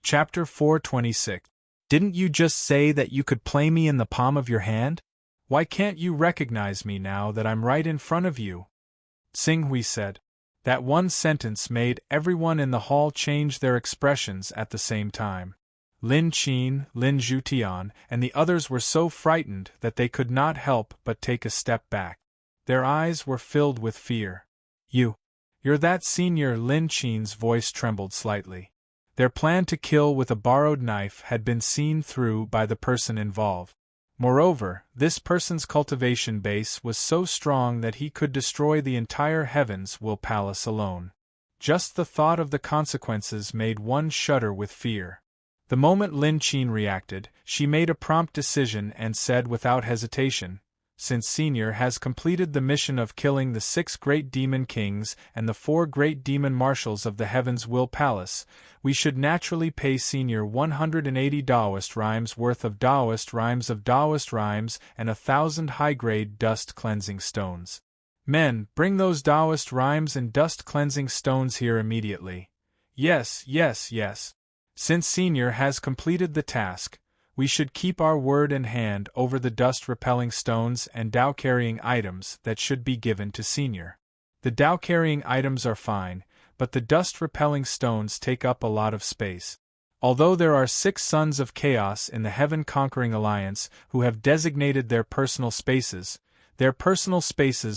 Chapter 426. Didn't you just say that you could play me in the palm of your hand? Why can't you recognize me now that I'm right in front of you? Tsing-Hui said. That one sentence made everyone in the hall change their expressions at the same time. Lin Qin, Lin Zhutian, and the others were so frightened that they could not help but take a step back. Their eyes were filled with fear. You're that senior. Lin Qin's voice trembled slightly. Their plan to kill with a borrowed knife had been seen through by the person involved. Moreover, this person's cultivation base was so strong that he could destroy the entire Heavens Will Palace alone. Just the thought of the consequences made one shudder with fear. The moment Lin Qin reacted, she made a prompt decision and said without hesitation, "Since Senior has completed the mission of killing the 6 great demon kings and the 4 great demon marshals of the Heavens Will Palace, we should naturally pay Senior 180 Taoist rhymes worth of Taoist rhymes and 1,000 high-grade dust-cleansing stones. Men, bring those Taoist rhymes and dust-cleansing stones here immediately. Yes. Since Senior has completed the task, we should keep our word in hand over the dust-repelling stones and Tao-carrying items that should be given to Senior. The Tao-carrying items are fine, but the dust-repelling stones take up a lot of space. Although there are 6 sons of chaos in the Heaven-Conquering Alliance who have designated their personal spaces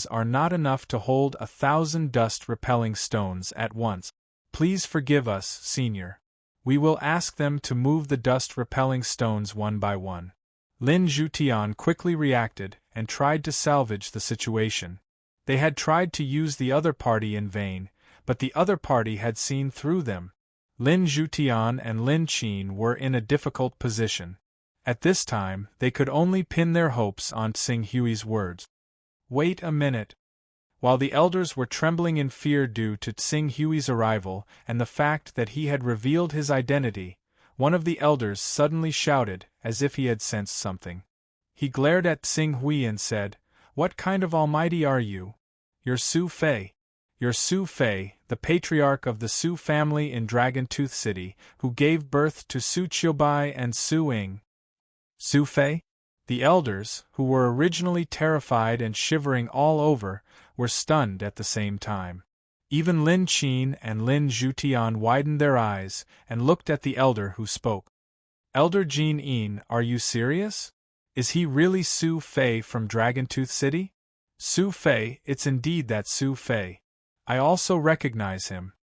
are not enough to hold 1,000 dust-repelling stones at once. Please forgive us, Senior. We will ask them to move the dust-repelling stones one by one." Lin Zhutian quickly reacted and tried to salvage the situation. They had tried to use the other party in vain, but the other party had seen through them. Lin Zhutian and Lin Qin were in a difficult position. At this time, they could only pin their hopes on Tsing-Hui's words. Wait a minute. While the elders were trembling in fear due to Tsing-Hui's arrival and the fact that he had revealed his identity, one of the elders suddenly shouted, as if he had sensed something. He glared at Tsing-Hui and said, "What kind of almighty are you? You're Su Fei. You're Su Fei, the patriarch of the Su family in Dragon Tooth City, who gave birth to Su Qiubai and Su Ying." Su Fei? The elders, who were originally terrified and shivering all over, were stunned at the same time. Even Lin Qin and Lin Zhutian widened their eyes and looked at the elder who spoke. "Elder Jin Yin, are you serious? Is he really Su Fei from Dragontooth City?" "Su Fei, it's indeed that Su Fei. I also recognize him.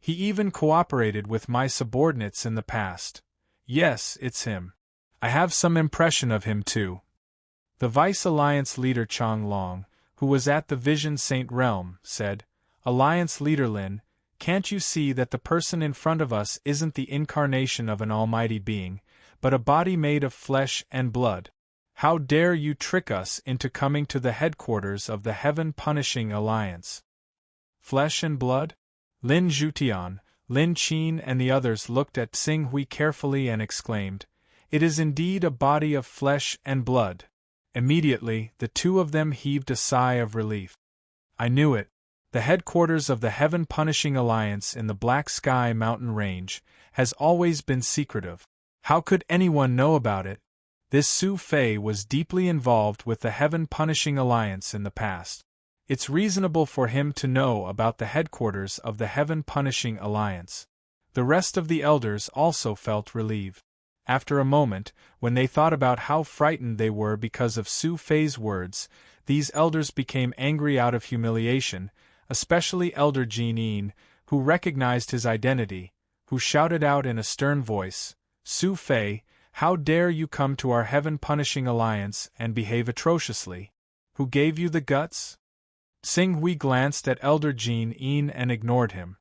He even cooperated with my subordinates in the past. Yes, it's him. I have some impression of him too." The Vice Alliance leader Chang Long, who was at the Vision Saint Realm, said, "Alliance leader Lin, can't you see that the person in front of us isn't the incarnation of an almighty being, but a body made of flesh and blood? How dare you trick us into coming to the headquarters of the Heaven-Punishing Alliance?" Flesh and blood? Lin Zhutian, Lin Qin and the others looked at Tsing-Hui carefully and exclaimed, "It is indeed a body of flesh and blood." Immediately, the 2 of them heaved a sigh of relief. "I knew it. The headquarters of the Heaven-Punishing Alliance in the Black Sky Mountain Range has always been secretive. How could anyone know about it? This Su Fei was deeply involved with the Heaven-Punishing Alliance in the past. It's reasonable for him to know about the headquarters of the Heaven-Punishing Alliance." The rest of the elders also felt relieved. After a moment, when they thought about how frightened they were because of Su Fei's words, these elders became angry out of humiliation, especially Elder Jin Yin, who recognized his identity, who shouted out in a stern voice, "Su Fei, how dare you come to our Heaven-Punishing Alliance and behave atrociously? Who gave you the guts?" Tsing-Hui glanced at Elder Jin Yin and ignored him.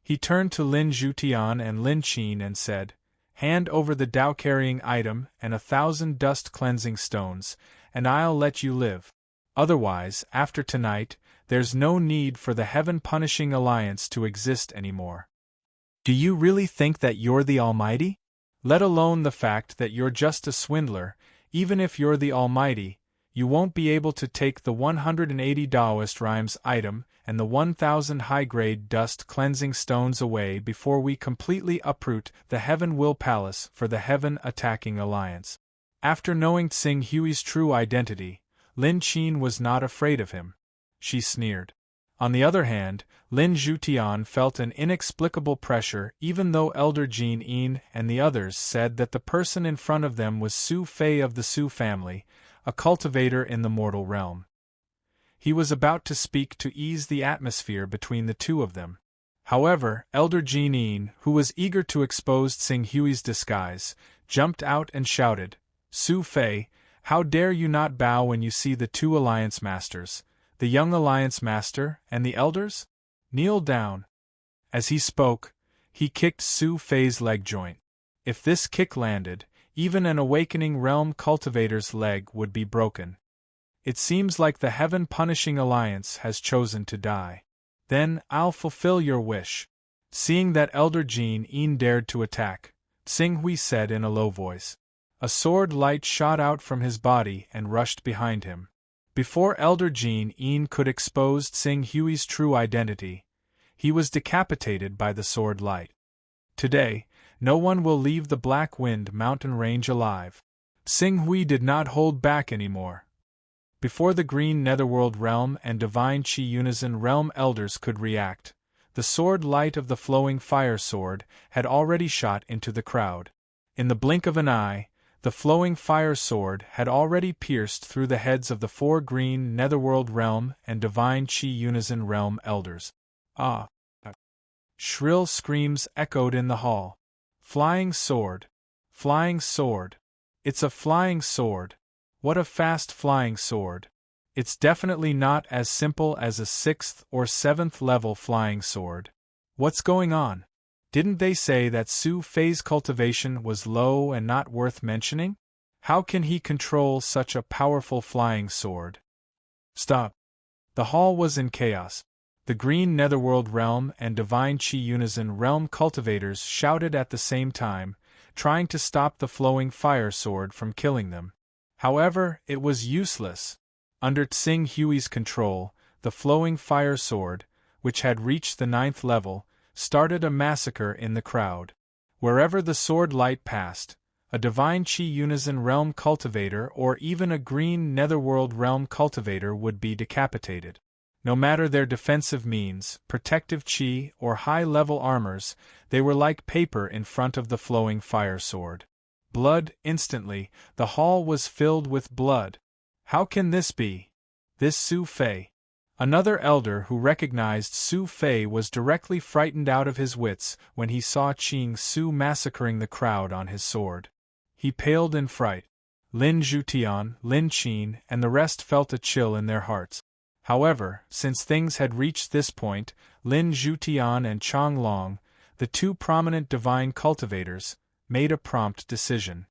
He turned to Lin Zhutian and Lin Qin and said, "Hand over the Tao-carrying item and 1,000 dust-cleansing stones, and I'll let you live. Otherwise, after tonight, there's no need for the Heaven-Punishing Alliance to exist anymore." Do you really think that you're the Almighty? Let alone the fact that you're just a swindler, even if you're the Almighty, you won't be able to take the 180 Taoist rhymes item and the 1,000 high-grade dust cleansing stones away before we completely uproot the Heaven Will Palace for the Heaven Attacking Alliance. After knowing Tsing Hui's true identity, Lin Qin was not afraid of him. She sneered. On the other hand, Lin Zhutian felt an inexplicable pressure even though Elder Jin Yin and the others said that the person in front of them was Su Fei of the Su family, a cultivator in the mortal realm. He was about to speak to ease the atmosphere between the two of them. However, Elder Jin Yin, who was eager to expose Tsing Hui's disguise, jumped out and shouted, "Su Fei, how dare you not bow when you see the two Alliance Masters, the young Alliance Master and the Elders? Kneel down." As he spoke, he kicked Su Fei's leg joint. If this kick landed, even an awakening realm cultivator's leg would be broken. It seems like the heaven-punishing alliance has chosen to die. Then I'll fulfill your wish. Seeing that Elder Jin Yin dared to attack, Tsing Hui said in a low voice. A sword light shot out from his body and rushed behind him. Before Elder Jin Yin could expose Tsing Hui's true identity, he was decapitated by the sword light. Today, no one will leave the Black Wind mountain range alive. Tsing Hui did not hold back anymore. Before the Green Netherworld Realm and Divine Qi Unison Realm Elders could react, the sword light of the flowing fire sword had already shot into the crowd. In the blink of an eye, the flowing fire sword had already pierced through the heads of the 4 Green Netherworld Realm and Divine Qi Unison Realm Elders. Ah! Shrill screams echoed in the hall. Flying sword! Flying sword! It's a flying sword! What a fast flying sword! It's definitely not as simple as a 6th or 7th level flying sword. What's going on? Didn't they say that Su Fei's cultivation was low and not worth mentioning? How can he control such a powerful flying sword? Stop! The hall was in chaos. The Green Netherworld Realm and Divine Qi Unison Realm cultivators shouted at the same time, trying to stop the flowing fire sword from killing them. However, it was useless. Under Tsing Hui's control, the flowing fire sword, which had reached the 9th level, started a massacre in the crowd. Wherever the sword light passed, a Divine Qi Unison Realm cultivator or even a Green Netherworld Realm cultivator would be decapitated. No matter their defensive means, protective qi, or high-level armors, they were like paper in front of the flowing fire sword. Blood, instantly, the hall was filled with blood. How can this be? This Su Fei. Another elder who recognized Su Fei was directly frightened out of his wits when he saw Qing Su massacring the crowd on his sword. He paled in fright. Lin Zhutian, Lin Qin, and the rest felt a chill in their hearts. However, since things had reached this point, Lin Zhutian and Chang Long, the 2 prominent divine cultivators, made a prompt decision.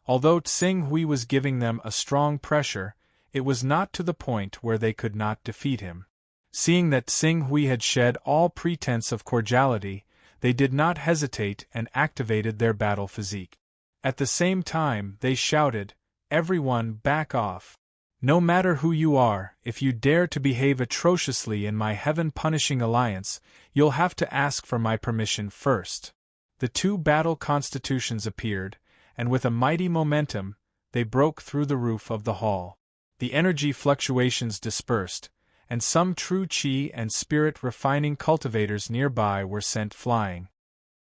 Although Tsing Hui was giving them a strong pressure, it was not to the point where they could not defeat him. Seeing that Tsing Hui had shed all pretense of cordiality, they did not hesitate and activated their battle physique. At the same time, they shouted, "Everyone back off! No matter who you are, if you dare to behave atrociously in my heaven-punishing alliance, you'll have to ask for my permission first." The 2 battle constitutions appeared, and with a mighty momentum, they broke through the roof of the hall. The energy fluctuations dispersed, and some true qi and spirit-refining cultivators nearby were sent flying.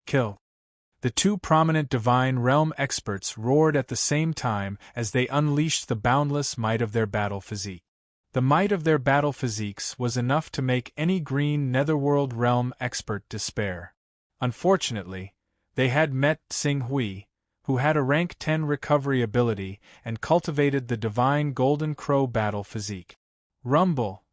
Kill! The 2 prominent divine realm experts roared at the same time as they unleashed the boundless might of their battle physique. The might of their battle physiques was enough to make any Green Netherworld realm expert despair. Unfortunately, they had met Tsing Hui, who had a rank 10 recovery ability and cultivated the divine Golden Crow battle physique. Rumble!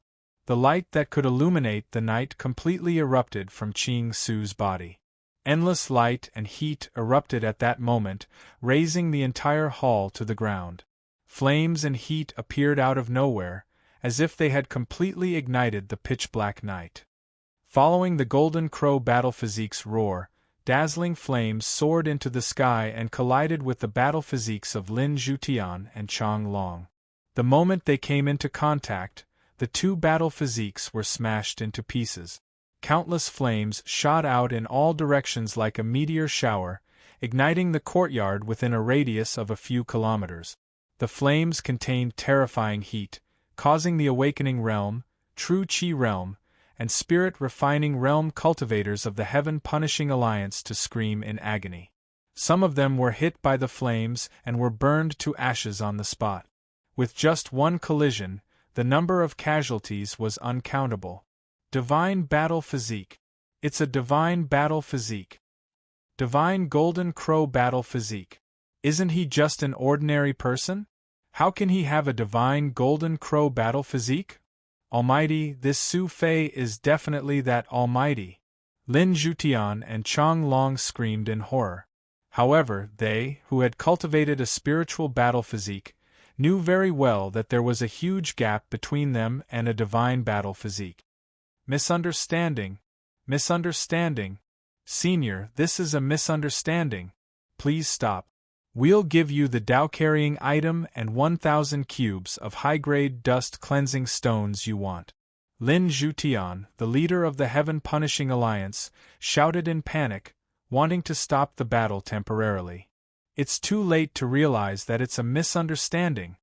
The light that could illuminate the night completely erupted from Qing Su's body. Endless light and heat erupted at that moment, raising the entire hall to the ground. Flames and heat appeared out of nowhere, as if they had completely ignited the pitch-black night. Following the Golden Crow battle physique's roar, dazzling flames soared into the sky and collided with the battle physiques of Lin Zhutian and Chang Long. The moment they came into contact, the two battle physiques were smashed into pieces. Countless flames shot out in all directions like a meteor shower, igniting the courtyard within a radius of a few kilometers. The flames contained terrifying heat, causing the awakening realm, true Qi realm, and spirit-refining realm cultivators of the heaven-punishing alliance to scream in agony. Some of them were hit by the flames and were burned to ashes on the spot. With just one collision, the number of casualties was uncountable. Divine battle physique. It's a divine battle physique. Divine golden crow battle physique. Isn't he just an ordinary person? How can he have a divine golden crow battle physique? Almighty, this Su Fei is definitely that almighty. Lin Zhutian and Chang Long screamed in horror. However, they, who had cultivated a spiritual battle physique, knew very well that there was a huge gap between them and a divine battle physique. Misunderstanding. Misunderstanding. Senior, this is a misunderstanding. Please stop. We'll give you the Tao-carrying item and 1,000 cubes of high-grade dust-cleansing stones you want. Lin Zhutian, the leader of the Heaven-Punishing Alliance, shouted in panic, wanting to stop the battle temporarily. It's too late to realize that it's a misunderstanding,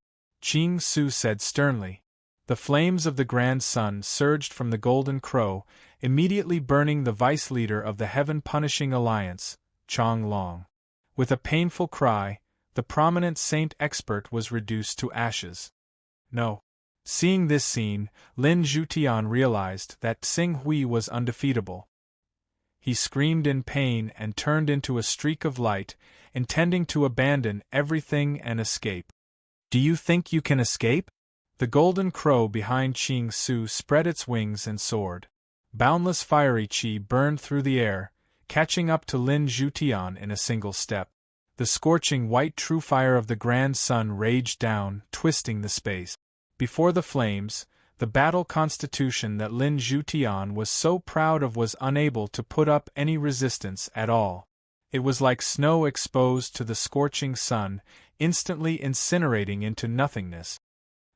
Qing Su said sternly. The flames of the Grand Sun surged from the Golden Crow, immediately burning the vice-leader of the Heaven-Punishing Alliance, Chang Long. With a painful cry, the prominent saint expert was reduced to ashes. No. Seeing this scene, Lin Zhutian realized that Xing Hui was undefeatable. He screamed in pain and turned into a streak of light, intending to abandon everything and escape. Do you think you can escape? The golden crow behind Qing Su spread its wings and soared. Boundless fiery qi burned through the air, catching up to Lin Zhutian in a single step. The scorching white true fire of the Grand Sun raged down, twisting the space. Before the flames, the battle constitution that Lin Zhutian was so proud of was unable to put up any resistance at all. It was like snow exposed to the scorching sun, instantly incinerating into nothingness.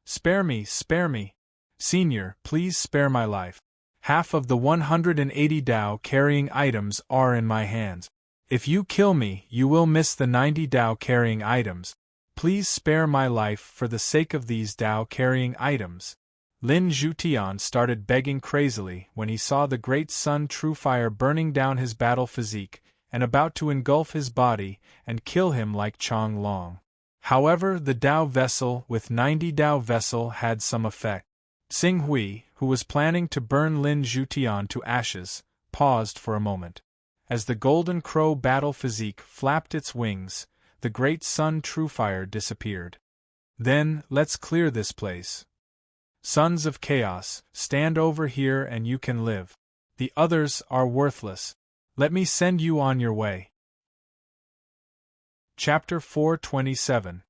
Spare me, spare me. Senior, please spare my life. Half of the 180 Tao-carrying items are in my hands. If you kill me, you will miss the 90 Tao-carrying items. Please spare my life for the sake of these Tao-carrying items. Lin Zhutian started begging crazily when he saw the great sun true fire burning down his battle physique and about to engulf his body and kill him like Chang Long. However, the Tao vessel with 90 Tao vessel had some effect. Xing Hui, who was planning to burn Lin Zhutian to ashes, paused for a moment. As the golden crow battle physique flapped its wings, the great sun true fire disappeared. Then, let's clear this place. Sons of Chaos, stand over here and you can live. The others are worthless. Let me send you on your way. Chapter 427.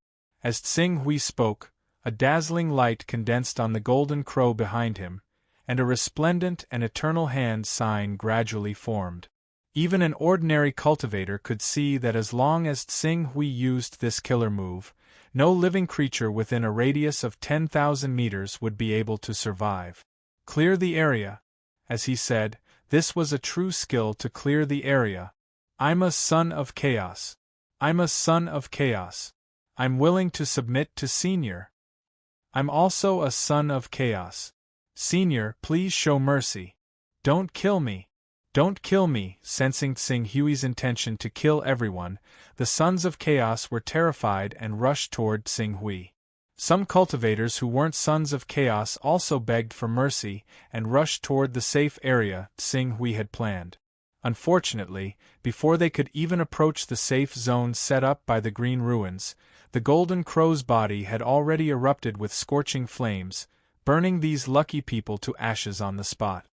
As Xing Hui spoke, a dazzling light condensed on the golden crow behind him, and a resplendent and eternal hand sign gradually formed. Even an ordinary cultivator could see that as long as Xing Hui used this killer move, no living creature within a radius of 10,000 meters would be able to survive. Clear the area. As he said, this was a true skill to clear the area. I'm a son of chaos. I'm a son of chaos. I'm willing to submit to Senior. I'm also a son of chaos. Senior, please show mercy. Don't kill me. Don't kill me. Sensing Xing Hui's intention to kill everyone, the Sons of Chaos were terrified and rushed toward Xing Hui. Some cultivators who weren't Sons of Chaos also begged for mercy and rushed toward the safe area Xing Hui had planned. Unfortunately, before they could even approach the safe zone set up by the Green Ruins, the Golden Crow's body had already erupted with scorching flames, burning these lucky people to ashes on the spot.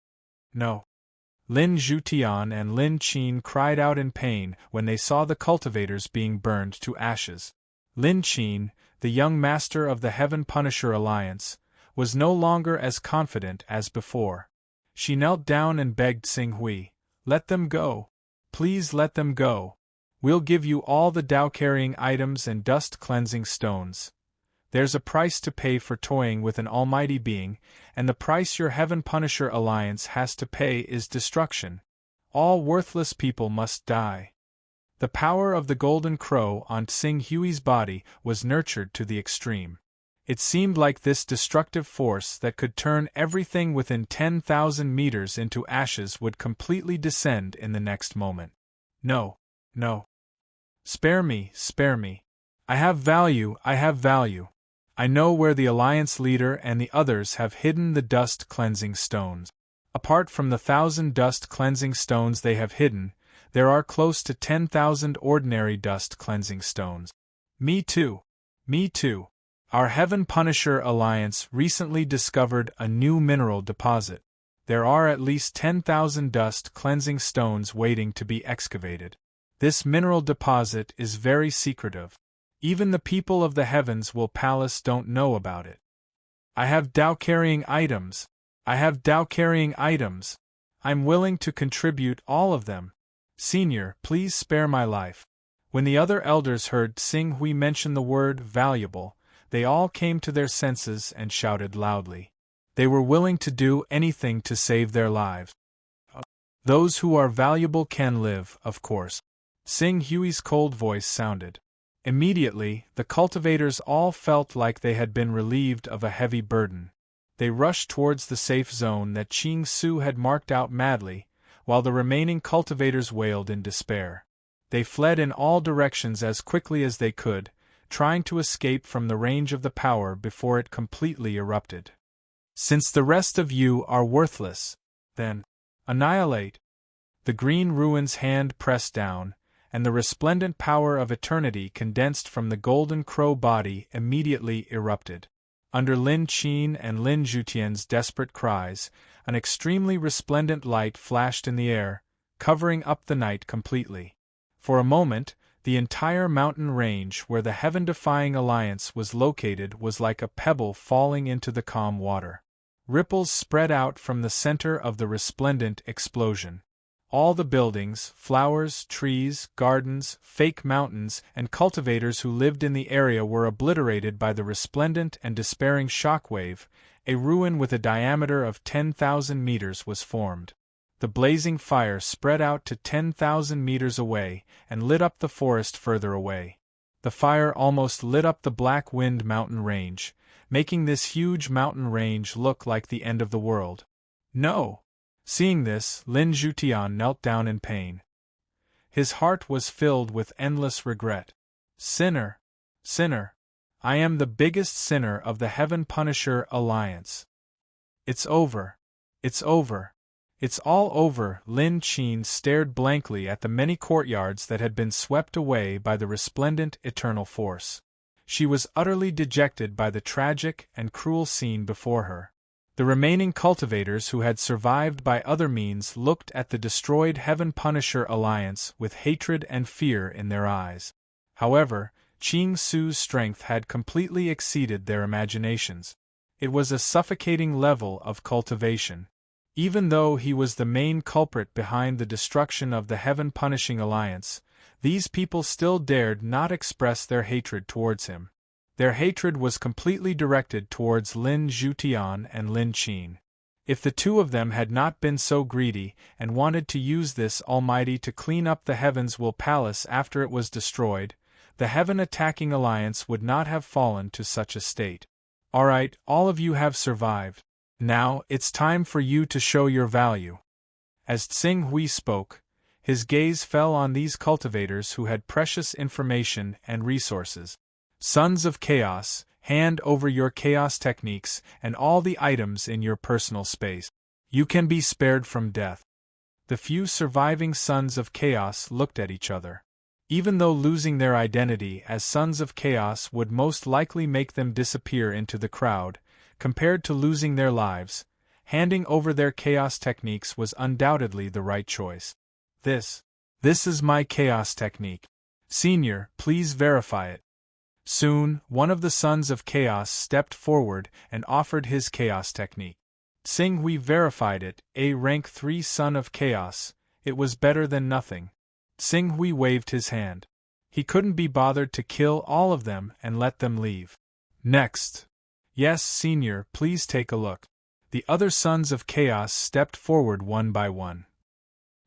No. Lin Zhutian and Lin Qin cried out in pain when they saw the cultivators being burned to ashes. Lin Qin, the young master of the Heaven Punisher Alliance, was no longer as confident as before. She knelt down and begged Xing Hui, "Let them go. Please let them go. We'll give you all the Tao-carrying items and dust-cleansing stones." There's a price to pay for toying with an almighty being, and the price your Heaven Punisher Alliance has to pay is destruction. All worthless people must die. The power of the Golden Crow on Tsing Hui's body was nurtured to the extreme. It seemed like this destructive force that could turn everything within 10,000 meters into ashes would completely descend in the next moment. No, no. Spare me, spare me. I have value, I have value. I know where the Alliance leader and the others have hidden the dust cleansing stones. Apart from the 1,000 dust cleansing stones they have hidden, there are close to 10,000 ordinary dust cleansing stones. Me too. Me too. Our Heaven Punisher Alliance recently discovered a new mineral deposit. There are at least 10,000 dust cleansing stones waiting to be excavated. This mineral deposit is very secretive. Even the people of the Heavens Will Palace don't know about it. I have Dao-carrying items. I have Dao-carrying items. I'm willing to contribute all of them. Senior, please spare my life. When the other elders heard Tsing Hui mention the word valuable, they all came to their senses and shouted loudly. They were willing to do anything to save their lives. Those who are valuable can live, of course. Tsing Hui's cold voice sounded. Immediately, the cultivators all felt like they had been relieved of a heavy burden. They rushed towards the safe zone that Qing Su had marked out madly, while the remaining cultivators wailed in despair. They fled in all directions as quickly as they could, trying to escape from the range of the power before it completely erupted. Since the rest of you are worthless, then annihilate. The green ruin's hand pressed down, and the resplendent power of eternity condensed from the Golden Crow body immediately erupted. Under Lin Qin and Lin Zhutian's desperate cries, an extremely resplendent light flashed in the air, covering up the night completely. For a moment, the entire mountain range where the heaven-defying alliance was located was like a pebble falling into the calm water. Ripples spread out from the center of the resplendent explosion. All the buildings, flowers, trees, gardens, fake mountains, and cultivators who lived in the area were obliterated by the resplendent and despairing shockwave. A ruin with a diameter of 10,000 meters was formed. The blazing fire spread out to 10,000 meters away and lit up the forest further away. The fire almost lit up the Black Wind mountain range, making this huge mountain range look like the end of the world. No! Seeing this, Lin Zhutian knelt down in pain. His heart was filled with endless regret. Sinner! Sinner! I am the biggest sinner of the Heaven Punisher Alliance. It's over. It's over. It's all over. Lin Qin stared blankly at the many courtyards that had been swept away by the resplendent eternal force. She was utterly dejected by the tragic and cruel scene before her. The remaining cultivators who had survived by other means looked at the destroyed Heaven Punisher Alliance with hatred and fear in their eyes. However, Qing Su's strength had completely exceeded their imaginations. It was a suffocating level of cultivation. Even though he was the main culprit behind the destruction of the Heaven Punishing Alliance, these people still dared not express their hatred towards him. Their hatred was completely directed towards Lin Zhutian and Lin Qin. If the two of them had not been so greedy and wanted to use this Almighty to clean up the Heavens Will Palace after it was destroyed, the Heaven Attacking Alliance would not have fallen to such a state. Alright, all of you have survived. Now, it's time for you to show your value. As Tsing Hui spoke, his gaze fell on these cultivators who had precious information and resources. Sons of Chaos, hand over your chaos techniques and all the items in your personal space. You can be spared from death. The few surviving Sons of Chaos looked at each other. Even though losing their identity as Sons of Chaos would most likely make them disappear into the crowd, compared to losing their lives, handing over their chaos techniques was undoubtedly the right choice. This is my chaos technique. Senior, please verify it. Soon, one of the Sons of Chaos stepped forward and offered his chaos technique. Tsing Hui verified it, a rank 3 Son of Chaos. It was better than nothing. Tsing Hui waved his hand. He couldn't be bothered to kill all of them and let them leave. Next. Yes, Senior, please take a look. The other sons of chaos stepped forward one by one.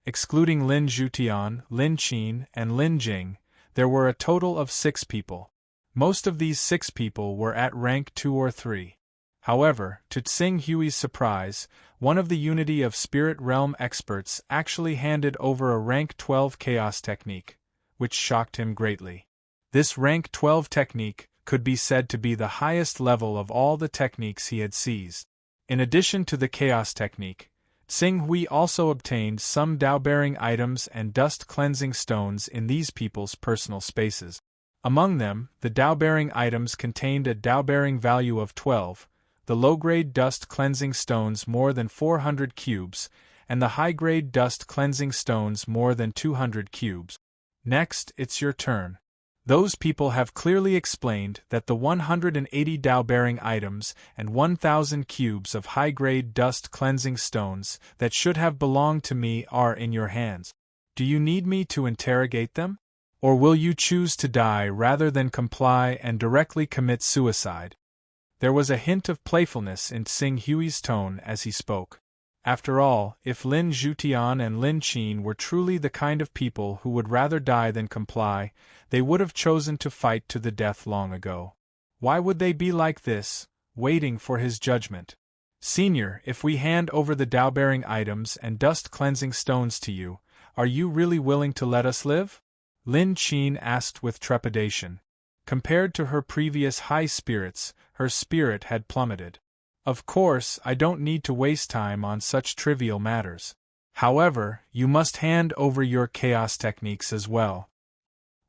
Excluding Lin Zhutian, Lin Qin, and Lin Jing, there were a total of 6 people. Most of these 6 people were at rank 2 or 3. However, to Tsing Hui's surprise, one of the Unity of Spirit Realm experts actually handed over a rank 12 chaos technique, which shocked him greatly. This rank 12 technique could be said to be the highest level of all the techniques he had seized. In addition to the chaos technique, Tsing Hui also obtained some Dao-bearing items and dust-cleansing stones in these people's personal spaces. Among them, the Dao-bearing items contained a Dao-bearing value of 12, the low-grade dust-cleansing stones more than 400 cubes, and the high-grade dust-cleansing stones more than 200 cubes. Next, it's your turn. Those people have clearly explained that the 180 Dao-bearing items and 1,000 cubes of high-grade dust-cleansing stones that should have belonged to me are in your hands. Do you need me to interrogate them? Or will you choose to die rather than comply and directly commit suicide? There was a hint of playfulness in Tsing Hui's tone as he spoke. After all, if Lin Zhutian and Lin Qin were truly the kind of people who would rather die than comply, they would have chosen to fight to the death long ago. Why would they be like this, waiting for his judgment? Senior, if we hand over the Dao-bearing items and dust-cleansing stones to you, are you really willing to let us live? Lin Qin asked with trepidation. Compared to her previous high spirits, her spirit had plummeted. Of course, I don't need to waste time on such trivial matters. However, you must hand over your chaos techniques as well.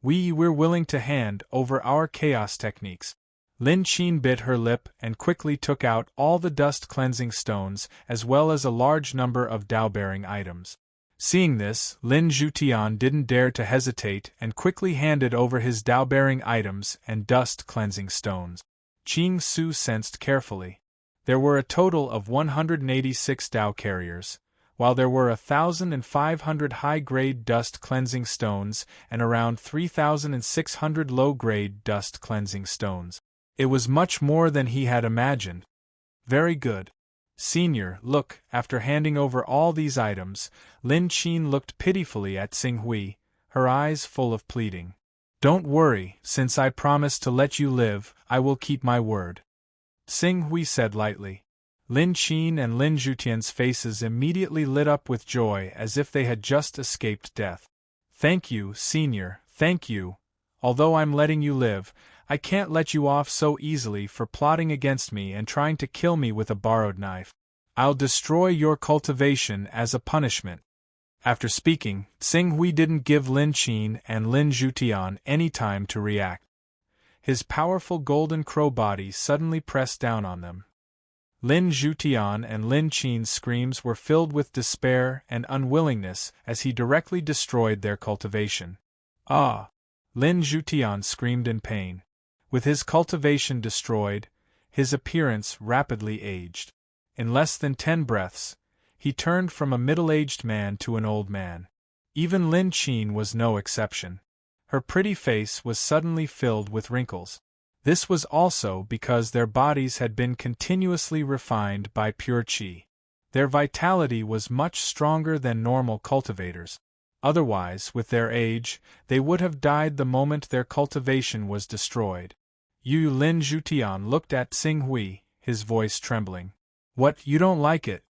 We're willing to hand over our chaos techniques. Lin Qin bit her lip and quickly took out all the dust-cleansing stones as well as a large number of Dao-bearing items. Seeing this, Lin Zhutian didn't dare to hesitate and quickly handed over his Dao-bearing items and dust-cleansing stones. Qing Su sensed carefully. There were a total of 186 Dao carriers, while there were 1,500 high-grade dust-cleansing stones and around 3,600 low-grade dust-cleansing stones. It was much more than he had imagined. Very good. Senior, look, after handing over all these items, Lin Qin looked pitifully at Tsing Hui, her eyes full of pleading. Don't worry, since I promised to let you live, I will keep my word. Tsing Hui said lightly. Lin Qin and Lin Zhutian's faces immediately lit up with joy as if they had just escaped death. Thank you, Senior, thank you. Although I'm letting you live, I can't let you off so easily for plotting against me and trying to kill me with a borrowed knife. I'll destroy your cultivation as a punishment. After speaking, Tsing Hui didn't give Lin Qin and Lin Zhutian any time to react. His powerful golden crow body suddenly pressed down on them. Lin Zhutian and Lin Qin's screams were filled with despair and unwillingness as he directly destroyed their cultivation. Ah! Lin Zhutian screamed in pain. With his cultivation destroyed, his appearance rapidly aged. In less than 10 breaths, he turned from a middle-aged man to an old man. Even Lin Qin was no exception. Her pretty face was suddenly filled with wrinkles. This was also because their bodies had been continuously refined by pure qi. Their vitality was much stronger than normal cultivators. Otherwise, with their age, they would have died the moment their cultivation was destroyed. Lin Zhutian looked at Tsing Hui, his voice trembling. What, you don't like it?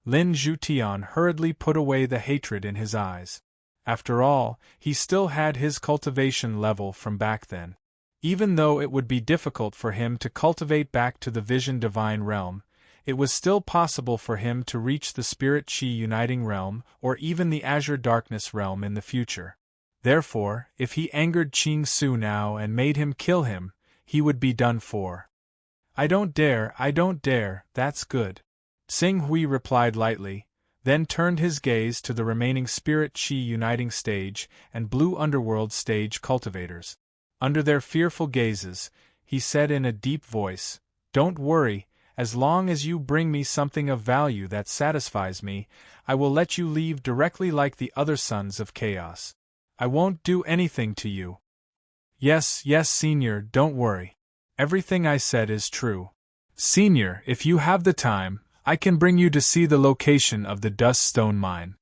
Lin Zhutian hurriedly put away the hatred in his eyes. After all, he still had his cultivation level from back then. Even though it would be difficult for him to cultivate back to the Vision Divine Realm, it was still possible for him to reach the Spirit Qi Uniting Realm or even the Azure Darkness Realm in the future. Therefore, if he angered Qing Su now and made him kill him, he would be done for. I don't dare, that's good. Tsing Hui replied lightly, then turned his gaze to the remaining Spirit Qi Uniting Stage and Blue Underworld Stage cultivators. Under their fearful gazes, he said in a deep voice, Don't worry, as long as you bring me something of value that satisfies me, I will let you leave directly like the other sons of chaos. I won't do anything to you. Yes, Senior, don't worry. Everything I said is true. Senior, if you have the time, I can bring you to see the location of the dust stone mine.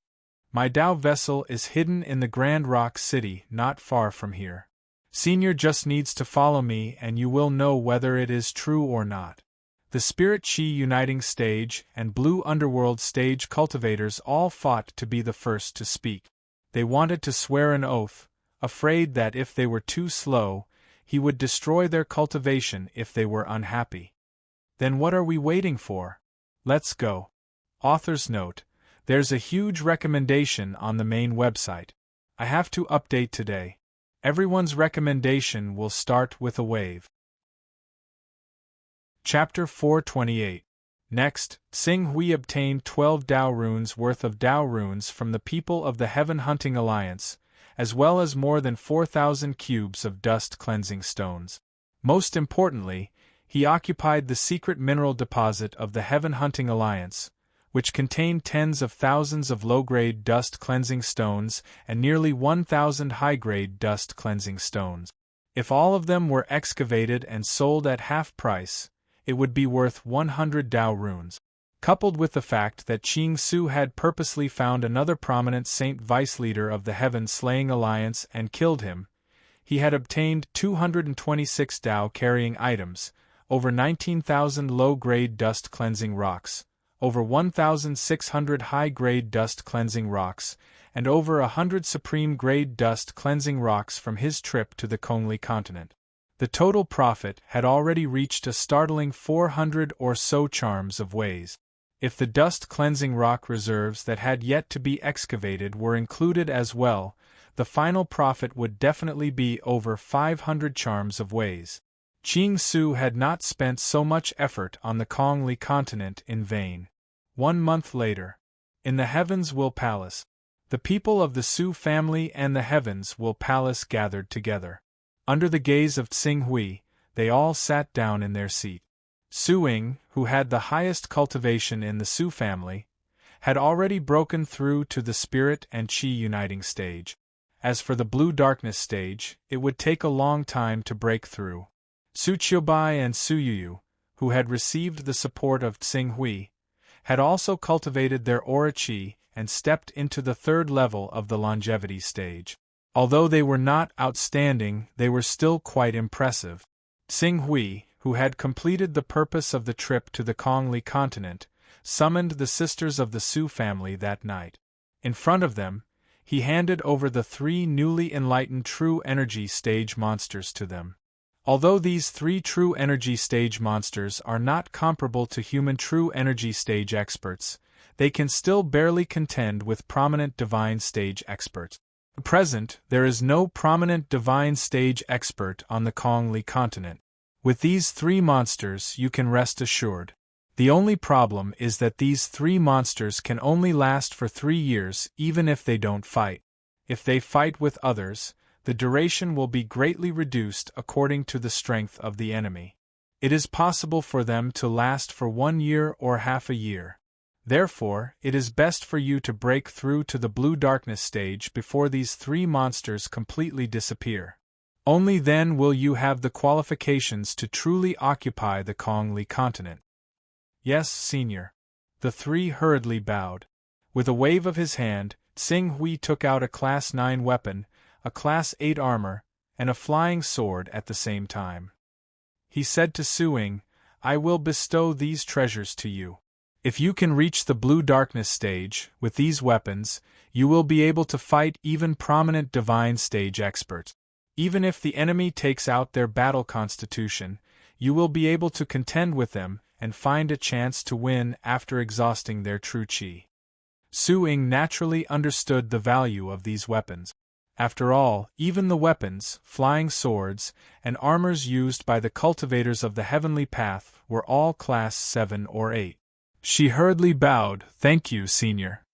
My dhow vessel is hidden in the Grand Rock City not far from here. Senior just needs to follow me and you will know whether it is true or not. The Spirit Chi Uniting Stage and Blue Underworld Stage cultivators all fought to be the first to speak. They wanted to swear an oath, afraid that if they were too slow, he would destroy their cultivation if they were unhappy. Then what are we waiting for? Let's go. Author's note: there's a huge recommendation on the main website. I have to update today. Everyone's recommendation will start with a wave. Chapter 428. Next, Tsing Hui obtained 12 Dao runes worth of Dao runes from the people of the Heaven Hunting Alliance, as well as more than 4,000 cubes of dust cleansing stones. Most importantly, he occupied the secret mineral deposit of the Heaven Hunting Alliance, which contained tens of thousands of low-grade dust cleansing stones and nearly 1,000 high-grade dust cleansing stones. If all of them were excavated and sold at half price, it would be worth 100 Dao runes. Coupled with the fact that Qing Su had purposely found another prominent Saint Vice leader of the Heaven Slaying Alliance and killed him, he had obtained 226 Dao carrying items, over 19,000 low-grade dust cleansing rocks, over 1,600 high-grade dust cleansing rocks, and over 100 supreme-grade dust cleansing rocks from his trip to the Kongli continent. The total profit had already reached a startling 400 or so charms of ways. If the dust cleansing rock reserves that had yet to be excavated were included as well, the final profit would definitely be over 500 charms of ways. Qing Su had not spent so much effort on the Kongli continent in vain. 1 month later, in the Heavens Will Palace, the people of the Su family and the Heavens Will Palace gathered together. Under the gaze of Tsing Hui, they all sat down in their seat. Su-ing, who had the highest cultivation in the Su family, had already broken through to the Spirit and Qi Uniting Stage. As for the Blue Darkness Stage, it would take a long time to break through. Su Qiubai and Su Yuyu, who had received the support of Tsing Hui, had also cultivated their aura qi and stepped into the third level of the longevity stage. Although they were not outstanding, they were still quite impressive. Tsing Hui, who had completed the purpose of the trip to the Kongli continent, summoned the sisters of the Su family that night. In front of them, he handed over the 3 newly enlightened true energy stage monsters to them. Although these 3 true energy stage monsters are not comparable to human true energy stage experts, they can still barely contend with prominent divine stage experts. At present, there is no prominent divine stage expert on the Kongli continent. With these 3 monsters you can rest assured. The only problem is that these 3 monsters can only last for 3 years even if they don't fight. If they fight with others, the duration will be greatly reduced according to the strength of the enemy. It is possible for them to last for 1 year or half a year. Therefore, it is best for you to break through to the Blue Darkness stage before these 3 monsters completely disappear. Only then will you have the qualifications to truly occupy the Kongli continent. Yes, Senior. The 3 hurriedly bowed. With a wave of his hand, Tsing Hui took out a Class 9 weapon, a Class 8 armor, and a flying sword at the same time. He said to Su-ing, "I will bestow these treasures to you. If you can reach the Blue Darkness stage, with these weapons, you will be able to fight even prominent divine stage experts. Even if the enemy takes out their battle constitution, you will be able to contend with them and find a chance to win after exhausting their true qi." Su-ing naturally understood the value of these weapons. After all, even the weapons, flying swords, and armors used by the cultivators of the heavenly path were all Class 7 or 8. She hurriedly bowed. "Thank you, Senior.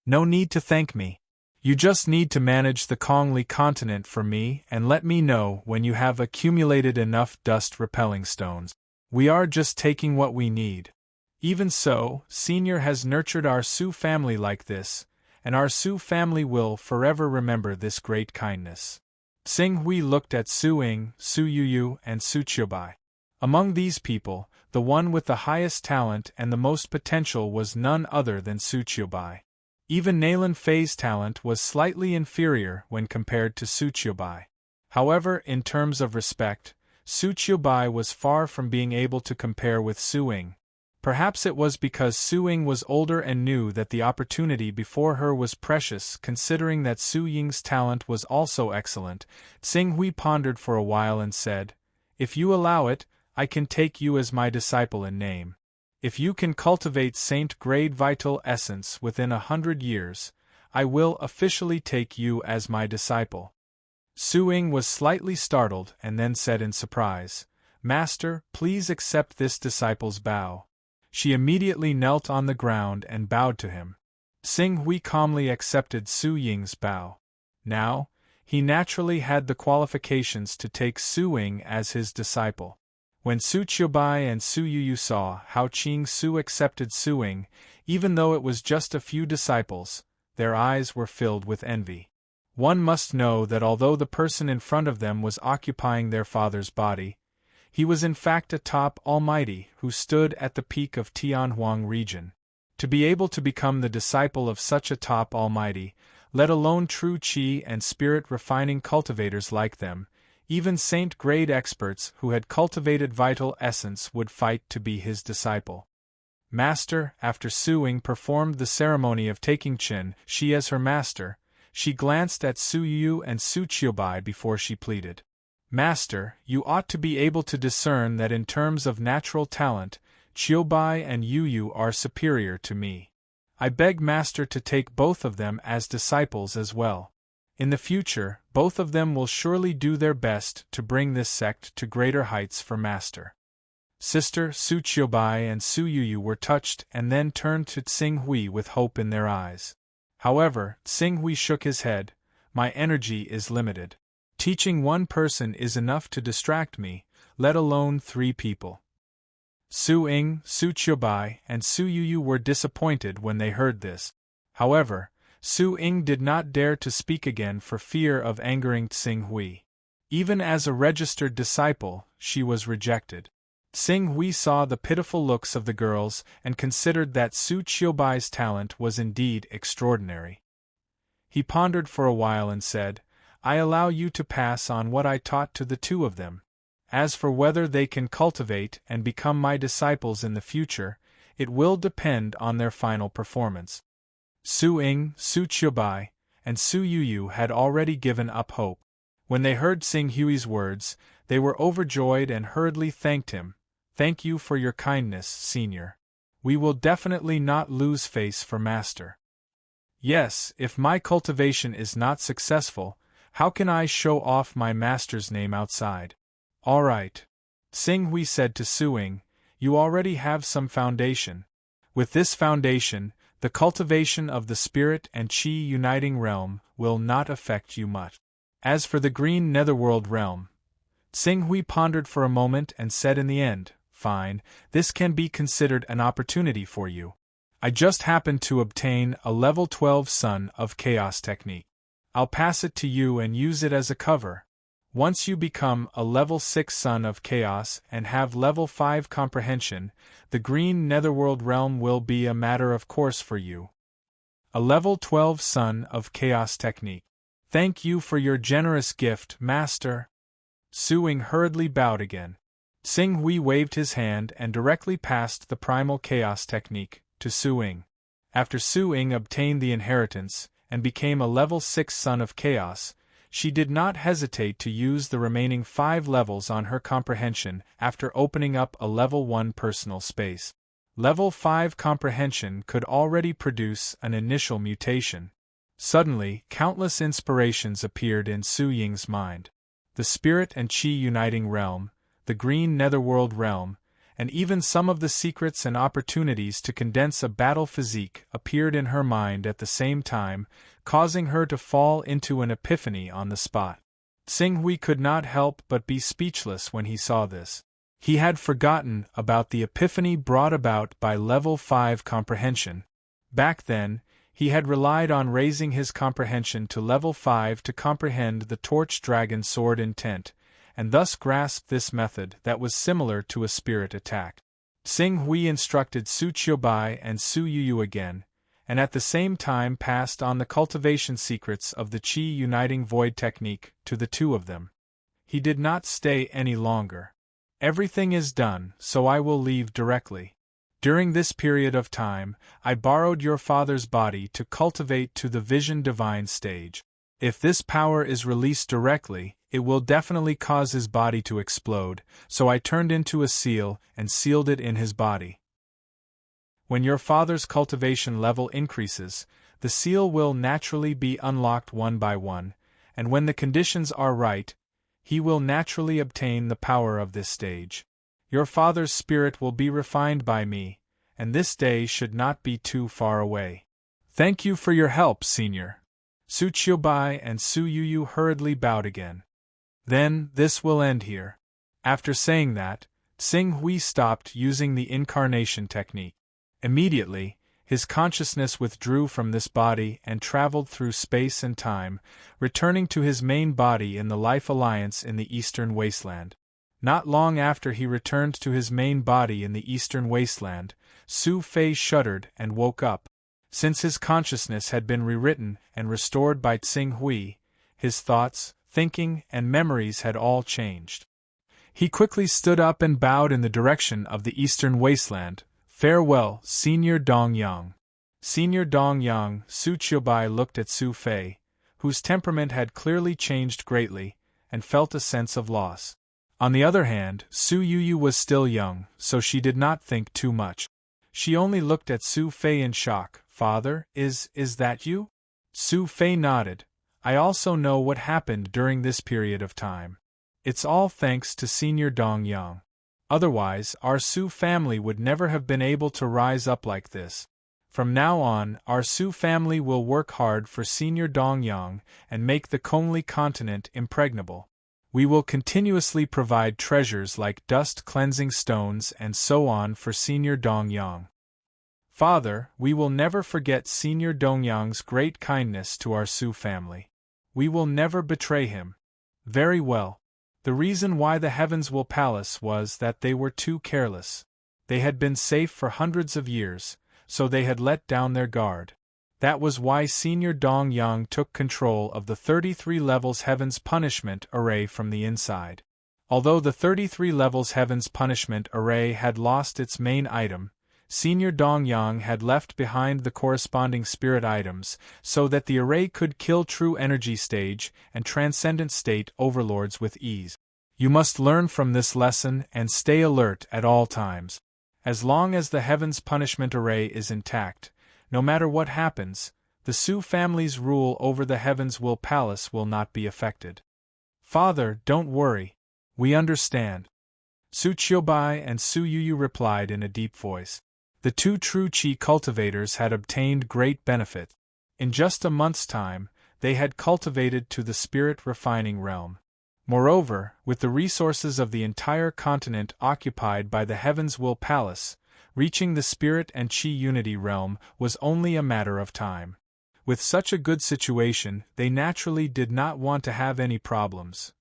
No need to thank me. You just need to manage the Kongli continent for me and let me know when you have accumulated enough dust-repelling stones. We are just taking what we need. Even so, Senior has nurtured our Su family like this, and our Su family will forever remember this great kindness." Tsing Hui looked at Su-ing, Su Yuyu, and Su Qiubai. Among these people, the one with the highest talent and the most potential was none other than Su Qiubai. Even Nalan Fei's talent was slightly inferior when compared to Su Qiubai. However, in terms of respect, Su Qiubai was far from being able to compare with Su Ying. Perhaps it was because Su Ying was older and knew that the opportunity before her was precious. Considering that Su Ying's talent was also excellent, Tsing Hui pondered for a while and said, "If you allow it, I can take you as my disciple in name. If you can cultivate saint-grade vital essence within 100 years, I will officially take you as my disciple." Su Ying was slightly startled and then said in surprise, "Master, please accept this disciple's bow." She immediately knelt on the ground and bowed to him. Tsing Hui calmly accepted Su Ying's bow. Now, he naturally had the qualifications to take Su Ying as his disciple. When Su Qiubai and Su Yuyu saw how Qing Su accepted Su Ying, even though it was just a few disciples, their eyes were filled with envy. One must know that although the person in front of them was occupying their father's body, he was in fact a top almighty who stood at the peak of Tianhuang region. To be able to become the disciple of such a top almighty, let alone true qi and spirit-refining cultivators like them, even saint-grade experts who had cultivated vital essence would fight to be his disciple. Master, after Su Ying performed the ceremony of taking Qin Shi as her master, she glanced at Su Yu and Su Qiubai before she pleaded. "Master, you ought to be able to discern that in terms of natural talent, Qiubai and Yu are superior to me. I beg Master to take both of them as disciples as well. In the future, both of them will surely do their best to bring this sect to greater heights for Master." Sister Su Qiubai and Su Yu were touched and then turned to Tsing Hui with hope in their eyes. However, Tsing Hui shook his head. "My energy is limited. Teaching one person is enough to distract me, let alone 3 people." Su Ying, Su Qiubai, and Su Yu were disappointed when they heard this. However, Su Ying did not dare to speak again for fear of angering Tsing Hui. Even as a registered disciple, she was rejected. Tsing Hui saw the pitiful looks of the girls and considered that Su Qiubai's talent was indeed extraordinary. He pondered for a while and said, "I allow you to pass on what I taught to the 2 of them. As for whether they can cultivate and become my disciples in the future, it will depend on their final performance." Su Ying, Su Qiubai, and Su Yu had already given up hope. When they heard Tsing Hui's words, they were overjoyed and hurriedly thanked him. "Thank you for your kindness, Senior. We will definitely not lose face for Master." "Yes, if my cultivation is not successful, how can I show off my master's name outside?" "All right," Tsing Hui said to Su Ying, "you already have some foundation. With this foundation, the cultivation of the spirit and qi uniting realm will not affect you much. As for the green netherworld realm," Tsing Hui pondered for a moment and said in the end, "Fine, this can be considered an opportunity for you. I just happened to obtain a level 12 Son of Chaos technique. I'll pass it to you and use it as a cover. Once you become a level 6 Son of Chaos and have level 5 comprehension, the green netherworld realm will be a matter of course for you." A level 12 Son of Chaos technique. "Thank you for your generous gift, Master." Su Ying hurriedly bowed again. Tsing Hui waved his hand and directly passed the primal chaos technique to Su Ying. After Su Ying obtained the inheritance and became a level 6 Son of Chaos, she did not hesitate to use the remaining 5 levels on her comprehension after opening up a level 1 personal space. Level 5 comprehension could already produce an initial mutation. Suddenly, countless inspirations appeared in Su Ying's mind. The spirit and qi uniting realm, the green netherworld realm, and even some of the secrets and opportunities to condense a battle physique appeared in her mind at the same time, causing her to fall into an epiphany on the spot. Tsing Hui could not help but be speechless when he saw this. He had forgotten about the epiphany brought about by level 5 comprehension. Back then, he had relied on raising his comprehension to level 5 to comprehend the Torch Dragon Sword intent, and thus grasped this method that was similar to a spirit attack. Xing Hui instructed Su Qiubai and Su Yuyu again, and at the same time passed on the cultivation secrets of the Qi uniting void technique to the two of them. He did not stay any longer. Everything is done, so I will leave directly. During this period of time, I borrowed your father's body to cultivate to the vision divine stage. If this power is released directly, it will definitely cause his body to explode, so I turned into a seal and sealed it in his body. When your father's cultivation level increases, the seal will naturally be unlocked one by one, and when the conditions are right, he will naturally obtain the power of this stage. Your father's spirit will be refined by me, and this day should not be too far away. Thank you for your help, Senior. Su Qiubai and Su Yuyu hurriedly bowed again. Then, this will end here. After saying that, Xing Hui stopped using the incarnation technique. Immediately, his consciousness withdrew from this body and traveled through space and time, returning to his main body in the Life Alliance in the Eastern Wasteland. Not long after he returned to his main body in the Eastern Wasteland, Su Fei shuddered and woke up. Since his consciousness had been rewritten and restored by Xing Hui, his thoughts, thinking, and memories had all changed. He quickly stood up and bowed in the direction of the Eastern Wasteland. Farewell, Senior Dongyang. Senior Dongyang. Su Qiubai looked at Su Fei, whose temperament had clearly changed greatly, and felt a sense of loss. On the other hand, Su Yuyu was still young, so she did not think too much. She only looked at Su Fei in shock. Father, is that you? Su Fei nodded. I also know what happened during this period of time. It's all thanks to Senior Dongyang. Otherwise, our Su family would never have been able to rise up like this. From now on, our Su family will work hard for Senior Dongyang and make the Kongli continent impregnable. We will continuously provide treasures like dust-cleansing stones and so on for Senior Dongyang. Father, we will never forget Senior Dongyang's great kindness to our Su family. We will never betray him. Very well. The reason why the Heavens Will Palace was that they were too careless. They had been safe for hundreds of years, so they had let down their guard. That was why Senior Dongyang took control of the 33 levels Heaven's Punishment Array from the inside. Although the 33 levels Heaven's Punishment Array had lost its main item, Senior Dongyang had left behind the corresponding spirit items so that the array could kill true energy stage and transcendent state overlords with ease. You must learn from this lesson and stay alert at all times. As long as the Heaven's Punishment Array is intact, no matter what happens, the Su family's rule over the Heavens Will Palace will not be affected. Father, don't worry. We understand. Su Qiubai and Su Yuyu replied in a deep voice. The two true Qi cultivators had obtained great benefit. In just a month's time, they had cultivated to the spirit refining realm. Moreover, with the resources of the entire continent occupied by the Heavens Will Palace, reaching the spirit and Qi unity realm was only a matter of time. With such a good situation, they naturally did not want to have any problems.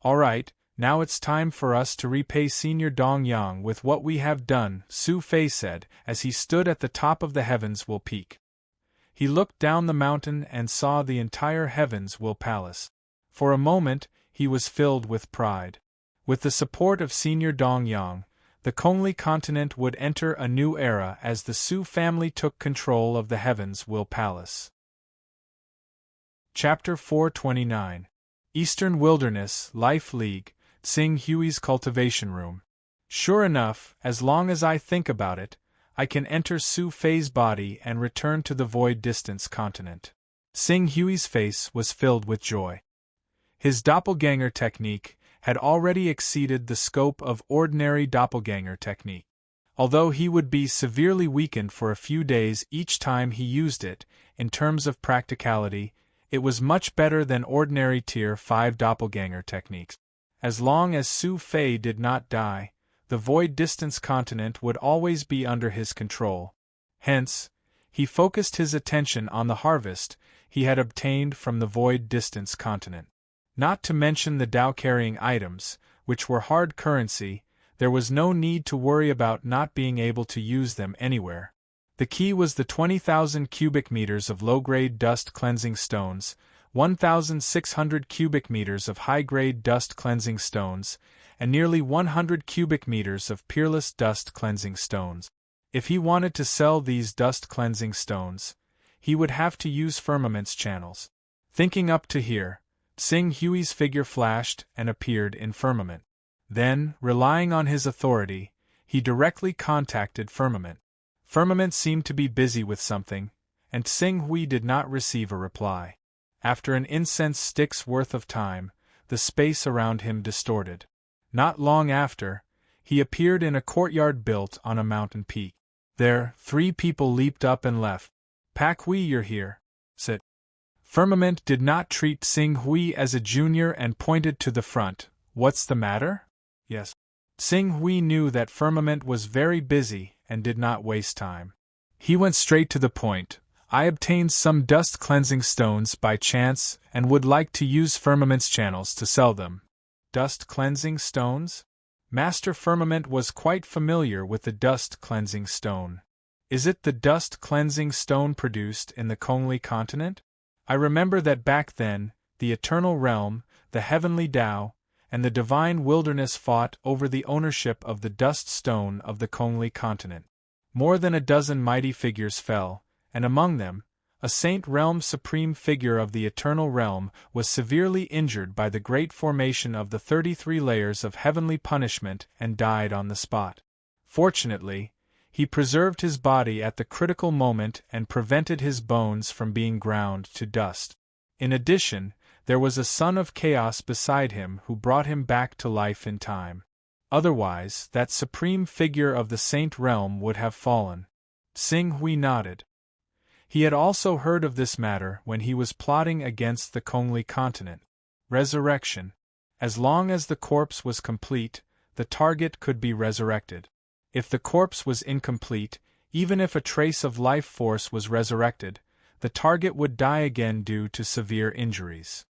All right. Now it's time for us to repay Senior Dongyang with what we have done, Su Fei said, as he stood at the top of the Heavens Will Peak. He looked down the mountain and saw the entire Heavens Will Palace. For a moment, he was filled with pride. With the support of Senior Dongyang, the Kongli continent would enter a new era as the Su family took control of the Heavens Will Palace. Chapter 429. Eastern Wilderness Life League. Xing Hui's cultivation room. Sure enough, as long as I think about it, I can enter Su Fei's body and return to the void distance continent. Xing Hui's face was filled with joy. His doppelganger technique had already exceeded the scope of ordinary doppelganger technique. Although he would be severely weakened for a few days each time he used it, in terms of practicality, it was much better than ordinary Tier 5 doppelganger techniques. As long as Su Fei did not die, the void distance continent would always be under his control. Hence, he focused his attention on the harvest he had obtained from the void distance continent. Not to mention the Tao-carrying items, which were hard currency, there was no need to worry about not being able to use them anywhere. The key was the 20,000 cubic meters of low-grade dust-cleansing stones, 1,600 cubic meters of high-grade dust-cleansing stones, and nearly 100 cubic meters of peerless dust-cleansing stones. If he wanted to sell these dust-cleansing stones, he would have to use Firmament's channels. Thinking up to here, Xing Hui's figure flashed and appeared in Firmament. Then, relying on his authority, he directly contacted Firmament. Firmament seemed to be busy with something, and Xing Hui did not receive a reply. After an incense stick's worth of time, the space around him distorted. Not long after, he appeared in a courtyard built on a mountain peak. There, 3 people leaped up and left. "Pak Hui, you're here," said. Firmament did not treat Xing Hui as a junior and pointed to the front. "What's the matter?" "Yes." Xing Hui knew that Firmament was very busy and did not waste time. He went straight to the point. "I obtained some dust-cleansing stones by chance and would like to use Firmament's channels to sell them." Dust-cleansing stones? Master Firmament was quite familiar with the dust-cleansing stone. "Is it the dust-cleansing stone produced in the Kongli continent? I remember that back then, the Eternal Realm, the Heavenly Tao, and the Divine Wilderness fought over the ownership of the dust stone of the Kongli continent. More than a dozen mighty figures fell, and among them, a Saint Realm Supreme figure of the Eternal Realm was severely injured by the great formation of the 33 layers of heavenly punishment and died on the spot. Fortunately, he preserved his body at the critical moment and prevented his bones from being ground to dust. In addition, there was a son of chaos beside him who brought him back to life in time. Otherwise, that supreme figure of the Saint Realm would have fallen." Xing Hui nodded. He had also heard of this matter when he was plotting against the Kongli continent. Resurrection. As long as the corpse was complete, the target could be resurrected. If the corpse was incomplete, even if a trace of life force was resurrected, the target would die again due to severe injuries.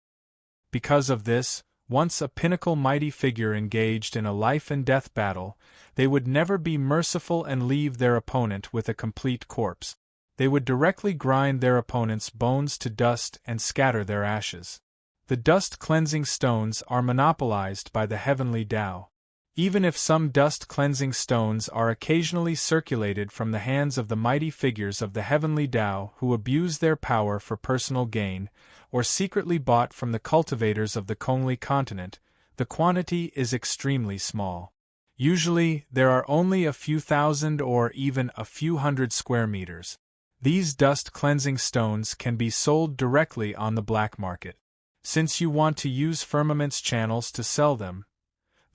Because of this, once a pinnacle mighty figure engaged in a life-and-death battle, they would never be merciful and leave their opponent with a complete corpse. They would directly grind their opponent's bones to dust and scatter their ashes. The dust-cleansing stones are monopolized by the Heavenly Tao. Even if some dust-cleansing stones are occasionally circulated from the hands of the mighty figures of the Heavenly Tao who abuse their power for personal gain, or secretly bought from the cultivators of the Kongli continent, the quantity is extremely small. Usually, there are only a few thousand or even a few hundred square meters. These dust-cleansing stones can be sold directly on the black market. Since you want to use Firmament's channels to sell them,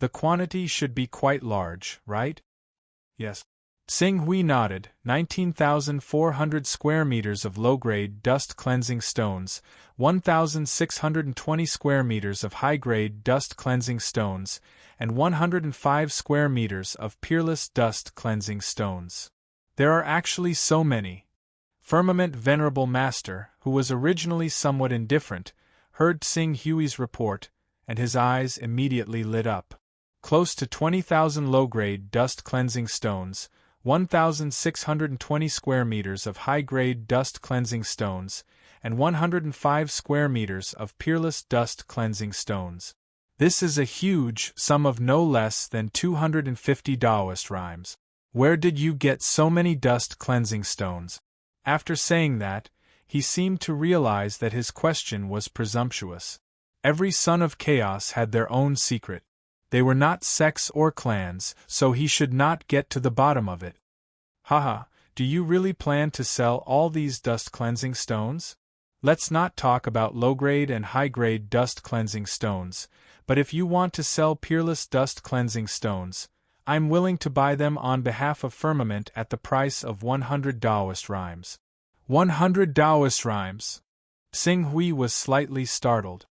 the quantity should be quite large, right? Yes. Xing Hui nodded. 19,400 square meters of low-grade dust-cleansing stones, 1,620 square meters of high-grade dust-cleansing stones, and 105 square meters of peerless dust-cleansing stones. There are actually so many. Firmament Venerable Master, who was originally somewhat indifferent, heard Xing Hui's report, and his eyes immediately lit up. Close to 20,000 low-grade dust-cleansing stones, 1,620 square meters of high-grade dust-cleansing stones, and 105 square meters of peerless dust-cleansing stones. This is a huge sum of no less than 250 Taoist rhymes. Where did you get so many dust-cleansing stones? After saying that, he seemed to realize that his question was presumptuous. Every son of chaos had their own secret. They were not sects or clans, so he should not get to the bottom of it. Haha, do you really plan to sell all these dust-cleansing stones? Let's not talk about low-grade and high-grade dust-cleansing stones, but if you want to sell peerless dust-cleansing stones, I'm willing to buy them on behalf of Firmament at the price of 100 Taoist rhymes. 100 Taoist rhymes! Xing Hui was slightly startled.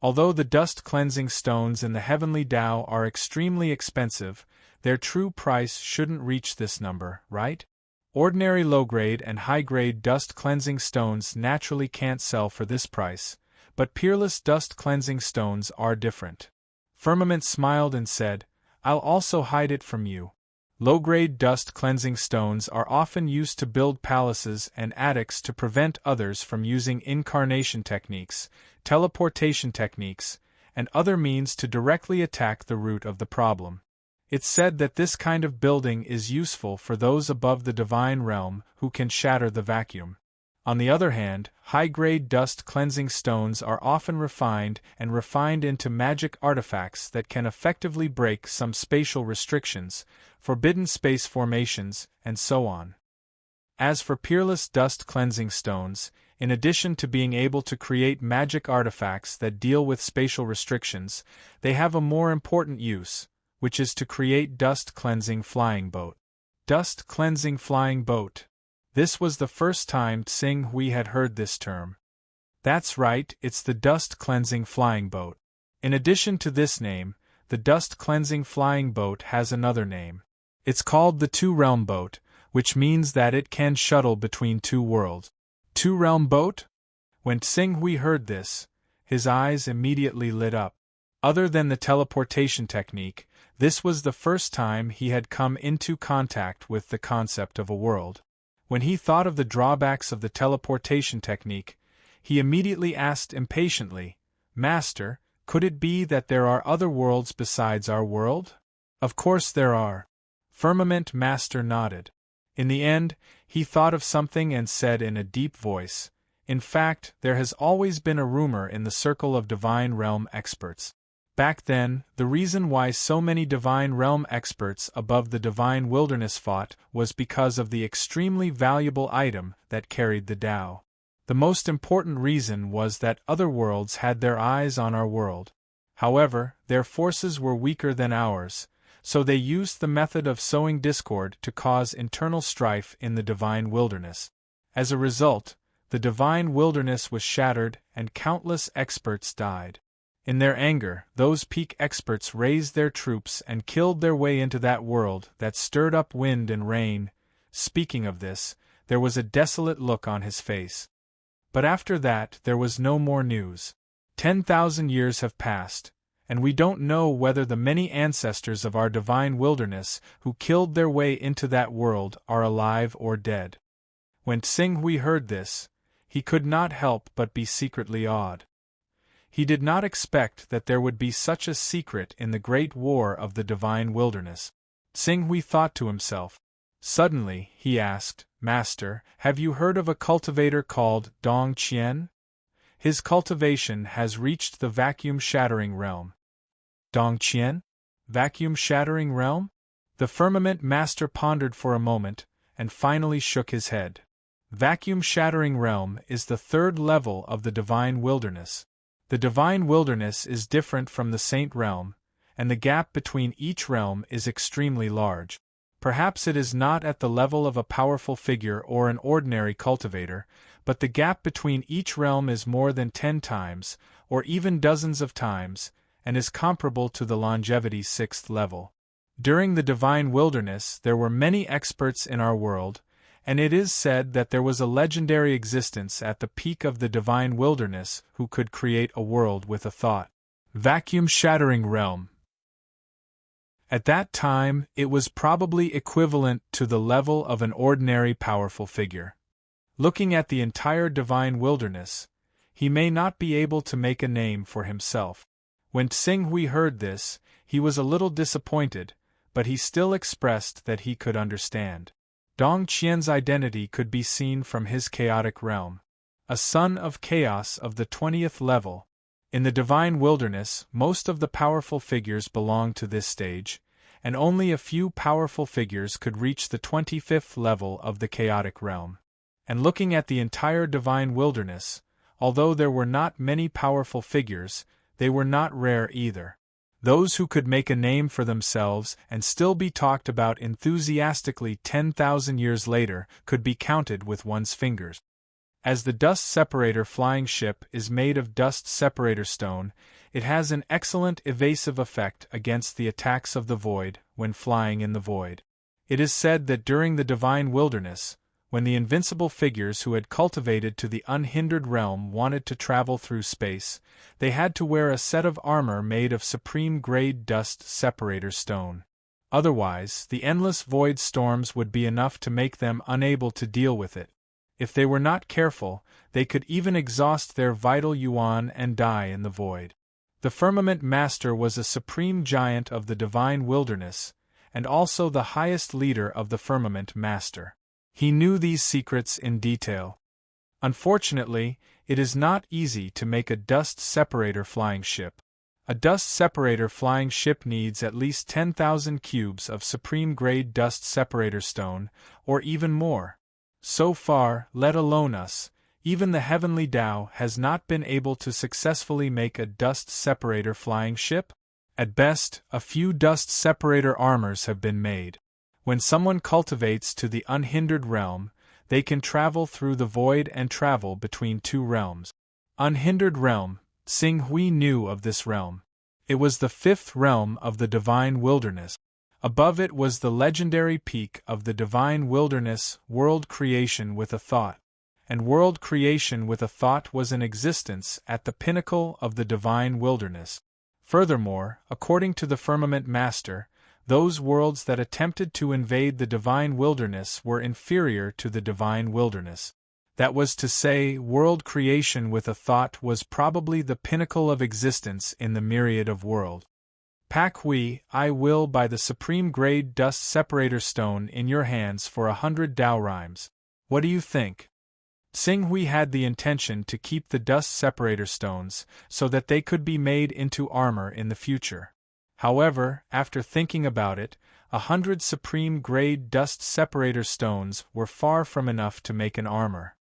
Although the dust-cleansing stones in the Heavenly Tao are extremely expensive, their true price shouldn't reach this number, right? Ordinary low-grade and high-grade dust-cleansing stones naturally can't sell for this price, But peerless dust-cleansing stones are different. Firmament smiled and said, I'll also hide it from you. Low-grade dust-cleansing stones are often used to build palaces and attics to prevent others from using incarnation techniques, teleportation techniques, and other means to directly attack the root of the problem. It's said that this kind of building is useful for those above the divine realm who can shatter the vacuum. On the other hand, high-grade dust-cleansing stones are often refined into magic artifacts that can effectively break some spatial restrictions, forbidden space formations, and so on. As for peerless dust-cleansing stones, in addition to being able to create magic artifacts that deal with spatial restrictions, they have a more important use, which is to create dust-cleansing flying boat. Dust-cleansing flying boat. This was the first time Tsing Hui had heard this term. That's right, it's the dust-cleansing flying boat. In addition to this name, the dust-cleansing flying boat has another name. It's called the two-realm boat, which means that it can shuttle between two worlds. Two-realm boat? When Tsing Hui heard this, his eyes immediately lit up. Other than the teleportation technique, this was the first time he had come into contact with the concept of a world. When he thought of the drawbacks of the teleportation technique, he immediately asked impatiently, Master, could it be that there are other worlds besides our world? Of course there are. Firmament Master nodded. In the end, he thought of something and said in a deep voice, In fact, there has always been a rumor in the circle of Divine Realm experts. Back then, the reason why so many Divine Realm experts above the Divine Wilderness fought was because of the extremely valuable item that carried the Tao. The most important reason was that other worlds had their eyes on our world. However, their forces were weaker than ours, so they used the method of sowing discord to cause internal strife in the Divine Wilderness. As a result, the Divine Wilderness was shattered and countless experts died. In their anger, those peak experts raised their troops and killed their way into that world that stirred up wind and rain. Speaking of this, there was a desolate look on his face. But after that, there was no more news. 10,000 years have passed, and we don't know whether the many ancestors of our divine wilderness who killed their way into that world are alive or dead. When Tsing Hui heard this, he could not help but be secretly awed. He did not expect that there would be such a secret in the great war of the divine wilderness. Tsing Hui thought to himself. Suddenly, he asked, Master, have you heard of a cultivator called Dong Qian? His cultivation has reached the vacuum-shattering realm. Dong Qian? Vacuum-shattering realm? The firmament master pondered for a moment, and finally shook his head. Vacuum-shattering realm is the third level of the divine wilderness. The divine wilderness is different from the saint realm, and the gap between each realm is extremely large. Perhaps it is not at the level of a powerful figure or an ordinary cultivator, but the gap between each realm is more than 10 times, or even dozens of times, and is comparable to the longevity's 6th level. During the divine wilderness there were many experts in our world, and it is said that there was a legendary existence at the peak of the divine wilderness who could create a world with a thought. Vacuum-shattering realm. At that time, it was probably equivalent to the level of an ordinary powerful figure. Looking at the entire divine wilderness, he may not be able to make a name for himself. When Tsing Hui heard this, he was a little disappointed, but he still expressed that he could understand. Dong Qian's identity could be seen from his chaotic realm. A son of chaos of the 20th level. In the divine wilderness, most of the powerful figures belong to this stage, and only a few powerful figures could reach the 25th level of the chaotic realm. And looking at the entire divine wilderness, although there were not many powerful figures, they were not rare either. Those who could make a name for themselves and still be talked about enthusiastically 10,000 years later could be counted with one's fingers. As the dust separator flying ship is made of dust separator stone, it has an excellent evasive effect against the attacks of the void when flying in the void. It is said that during the divine wilderness, when the invincible figures who had cultivated to the unhindered realm wanted to travel through space, they had to wear a set of armor made of supreme-grade dust separator stone. Otherwise, the endless void storms would be enough to make them unable to deal with it. If they were not careful, they could even exhaust their vital yuan and die in the void. The Firmament Master was a supreme giant of the divine wilderness, and also the highest leader of the Firmament Master. He knew these secrets in detail. Unfortunately, it is not easy to make a dust separator flying ship. A dust separator flying ship needs at least 10,000 cubes of supreme-grade dust separator stone, or even more. So far, let alone us, even the heavenly Tao has not been able to successfully make a dust separator flying ship. At best, a few dust separator armors have been made. When someone cultivates to the unhindered realm, they can travel through the void and travel between two realms. Unhindered realm, Xing Hui knew of this realm. It was the fifth realm of the divine wilderness. Above it was the legendary peak of the divine wilderness, world creation with a thought. And world creation with a thought was in existence at the pinnacle of the divine wilderness. Furthermore, according to the Firmament Master, those worlds that attempted to invade the divine wilderness were inferior to the divine wilderness. That was to say, world creation with a thought was probably the pinnacle of existence in the myriad of worlds. Pak Hui, I will buy the supreme-grade dust separator stone in your hands for 100 Dao rhymes. What do you think? Xing Hui had the intention to keep the dust separator stones so that they could be made into armor in the future. However, after thinking about it, 100 supreme-grade dust separator stones were far from enough to make an armor.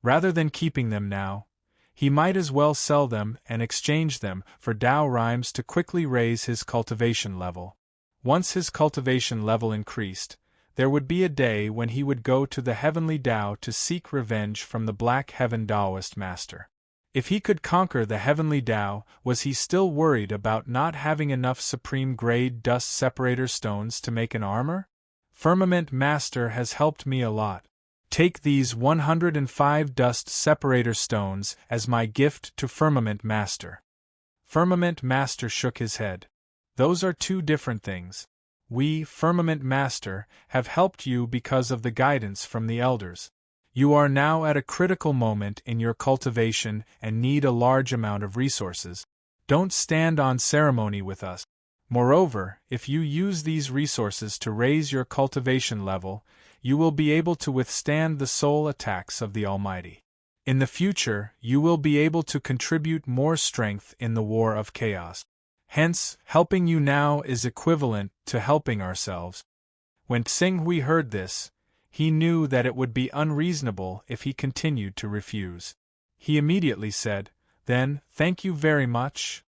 Rather than keeping them now, he might as well sell them and exchange them for Dao rhymes to quickly raise his cultivation level. Once his cultivation level increased, there would be a day when he would go to the heavenly Tao to seek revenge from the Black Heaven Taoist Master. If he could conquer the heavenly Tao, was he still worried about not having enough supreme-grade dust separator stones to make an armor? Firmament Master has helped me a lot. Take these 105 dust separator stones as my gift to Firmament Master. Firmament Master shook his head. Those are two different things. We, Firmament Master, have helped you because of the guidance from the elders. You are now at a critical moment in your cultivation and need a large amount of resources. Don't stand on ceremony with us. Moreover, if you use these resources to raise your cultivation level, you will be able to withstand the soul attacks of the Almighty. In the future, you will be able to contribute more strength in the war of chaos. Hence, helping you now is equivalent to helping ourselves. When Xing Hui heard this, he knew that it would be unreasonable if he continued to refuse. He immediately said, "Then, thank you very much.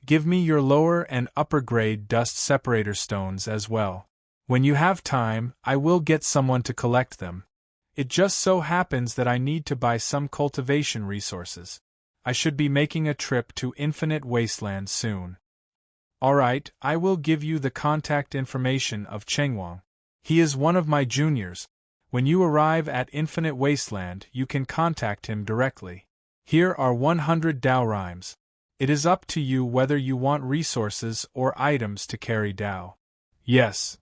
Give me your lower and upper grade dust separator stones as well. When you have time, I will get someone to collect them. It just so happens that I need to buy some cultivation resources. I should be making a trip to Infinite Wasteland soon." "Alright, I will give you the contact information of Chengwang. He is one of my juniors. When you arrive at Infinite Wasteland, you can contact him directly. Here are 100 Dao rhymes. It is up to you whether you want resources or items to carry Dao." Yes.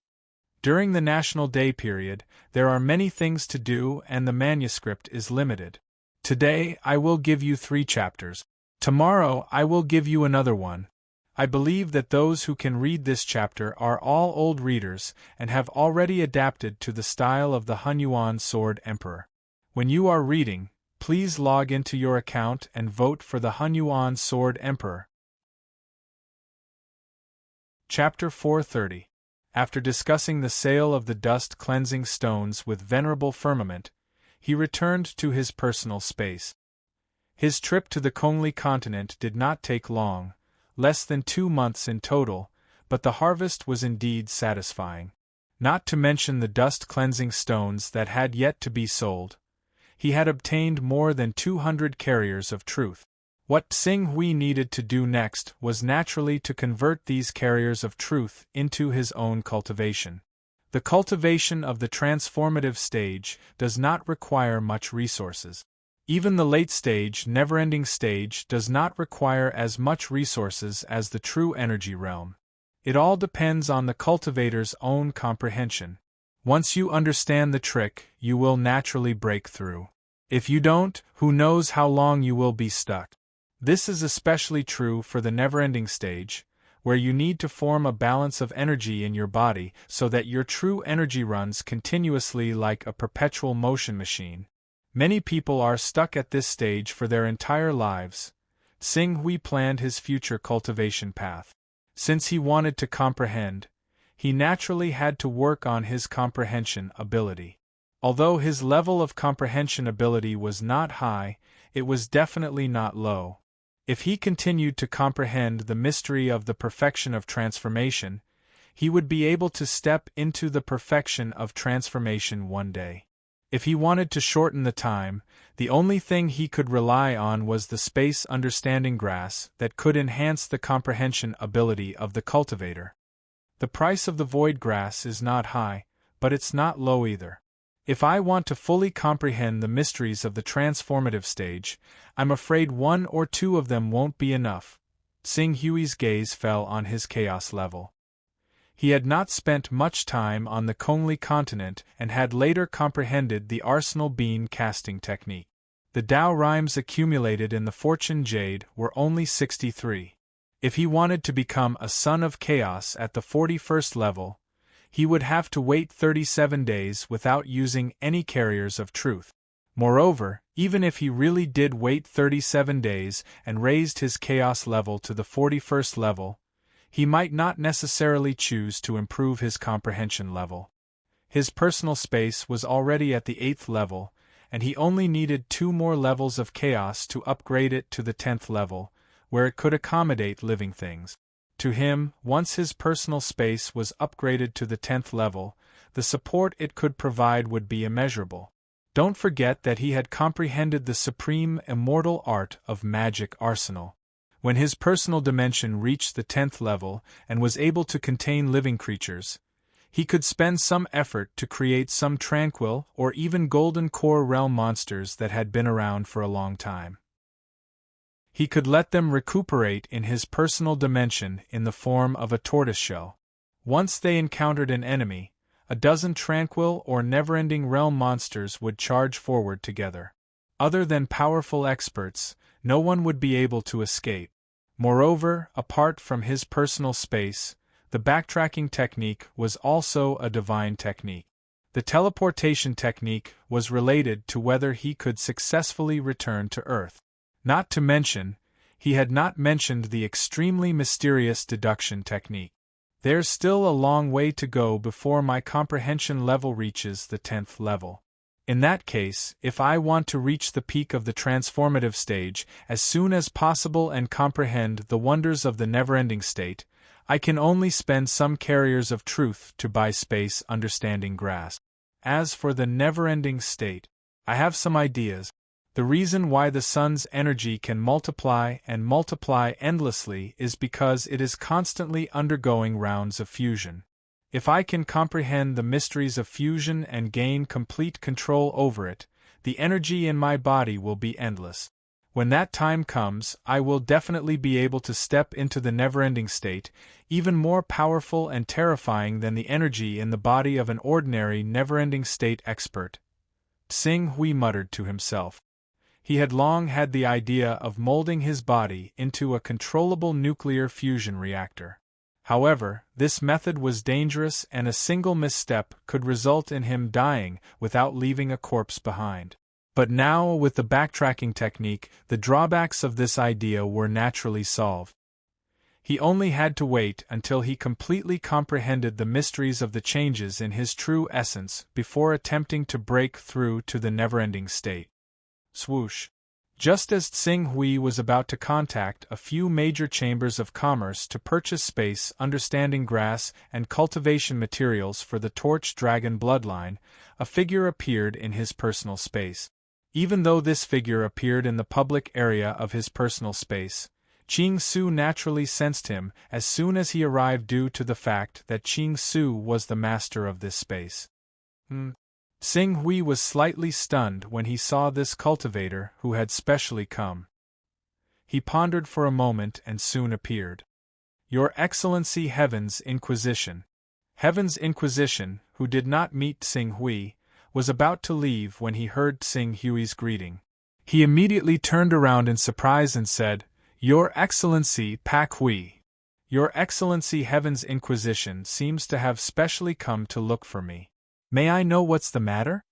During the National Day period, there are many things to do and the manuscript is limited. Today, I will give you 3 chapters. Tomorrow, I will give you another one. I believe that those who can read this chapter are all old readers and have already adapted to the style of the Hunyuan Sword Emperor. When you are reading, please log into your account and vote for the Hunyuan Sword Emperor. Chapter 430. After discussing the sale of the dust cleansing stones with Venerable Firmament, he returned to his personal space. His trip to the Kongli continent did not take long, less than 2 months in total, but the harvest was indeed satisfying. Not to mention the dust cleansing stones that had yet to be sold, he had obtained more than 200 carriers of truth. What Xing Hui needed to do next was naturally to convert these carriers of truth into his own cultivation. The cultivation of the transformative stage does not require much resources. Even the late stage, never-ending stage, does not require as much resources as the true energy realm. It all depends on the cultivator's own comprehension. Once you understand the trick, you will naturally break through. If you don't, who knows how long you will be stuck. This is especially true for the never-ending stage, where you need to form a balance of energy in your body so that your true energy runs continuously like a perpetual motion machine. Many people are stuck at this stage for their entire lives. Sing Hui planned his future cultivation path. Since he wanted to comprehend, he naturally had to work on his comprehension ability. Although his level of comprehension ability was not high, it was definitely not low. If he continued to comprehend the mystery of the perfection of transformation, he would be able to step into the perfection of transformation one day. If he wanted to shorten the time, the only thing he could rely on was the space understanding grass that could enhance the comprehension ability of the cultivator. The price of the void grass is not high, but it's not low either. If I want to fully comprehend the mysteries of the transformative stage, I'm afraid one or two of them won't be enough. Sing Hui's gaze fell on his chaos level. He had not spent much time on the Conli continent and had later comprehended the arsenal bean casting technique. The Tao rhymes accumulated in the fortune jade were only 63. If he wanted to become a son of chaos at the 41st level, he would have to wait 37 days without using any carriers of truth. Moreover, even if he really did wait 37 days and raised his chaos level to the 41st level, he might not necessarily choose to improve his comprehension level. His personal space was already at the 8th level, and he only needed 2 more levels of chaos to upgrade it to the 10th level, where it could accommodate living things. To him, once his personal space was upgraded to the 10th level, the support it could provide would be immeasurable. Don't forget that he had comprehended the supreme immortal art of magic arsenal. When his personal dimension reached the 10th level and was able to contain living creatures, he could spend some effort to create some tranquil or even golden core realm monsters that had been around for a long time. He could let them recuperate in his personal dimension in the form of a tortoiseshell. Once they encountered an enemy, a dozen tranquil or never-ending realm monsters would charge forward together. Other than powerful experts, no one would be able to escape. Moreover, apart from his personal space, the backtracking technique was also a divine technique. The teleportation technique was related to whether he could successfully return to Earth. Not to mention, he had not mentioned the extremely mysterious deduction technique. There's still a long way to go before my comprehension level reaches the 10th level. In that case, if I want to reach the peak of the transformative stage as soon as possible and comprehend the wonders of the never-ending state, I can only spend some carriers of truth to buy space understanding grass. As for the never-ending state, I have some ideas. The reason why the sun's energy can multiply and multiply endlessly is because it is constantly undergoing rounds of fusion. If I can comprehend the mysteries of fusion and gain complete control over it, the energy in my body will be endless. When that time comes, I will definitely be able to step into the never-ending state, even more powerful and terrifying than the energy in the body of an ordinary never-ending state expert. Sing Hui muttered to himself. He had long had the idea of molding his body into a controllable nuclear fusion reactor. However, this method was dangerous and a single misstep could result in him dying without leaving a corpse behind. But now, with the backtracking technique, the drawbacks of this idea were naturally solved. He only had to wait until he completely comprehended the mysteries of the changes in his true essence before attempting to break through to the never-ending state. Swoosh. Just as Sing Hui was about to contact a few major chambers of commerce to purchase space, understanding grass, and cultivation materials for the Torch Dragon bloodline, a figure appeared in his personal space. Even though this figure appeared in the public area of his personal space, Ching Su naturally sensed him as soon as he arrived due to the fact that Ching Su was the master of this space. Sing Hui was slightly stunned when he saw this cultivator who had specially come. He pondered for a moment and soon appeared. Your Excellency Heaven's Inquisition. Heaven's Inquisition, who did not meet Sing Hui, was about to leave when he heard Sing Hui's greeting. He immediately turned around in surprise and said, Your Excellency Pak Hui. Your Excellency Heaven's Inquisition seems to have specially come to look for me. May I know what's the matter?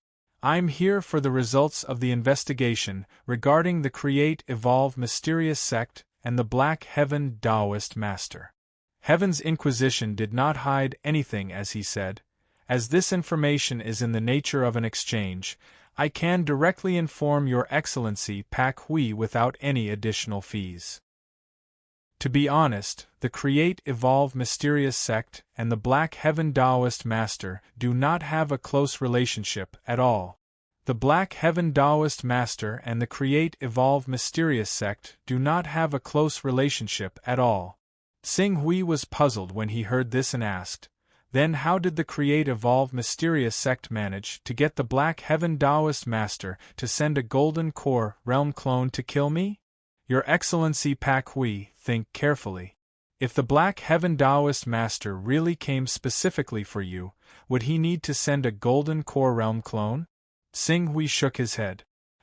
I'm here for the results of the investigation regarding the Create Evolve Mysterious Sect and the Black Heaven Taoist Master. Heaven's Inquisition did not hide anything, as he said. As this information is in the nature of an exchange, I can directly inform Your Excellency Pak Hui without any additional fees. To be honest, the Create Evolve Mysterious Sect and the Black Heaven Taoist Master do not have a close relationship at all. The Black Heaven Taoist Master and the Create Evolve Mysterious Sect do not have a close relationship at all. Sing Hui was puzzled when he heard this and asked, Then how did the Create Evolve Mysterious Sect manage to get the Black Heaven Taoist Master to send a Golden Core Realm clone to kill me? Your Excellency Pak Hui, think carefully. If the Black Heaven Taoist Master really came specifically for you, would he need to send a Golden Core Realm clone? Sing Hui shook his head.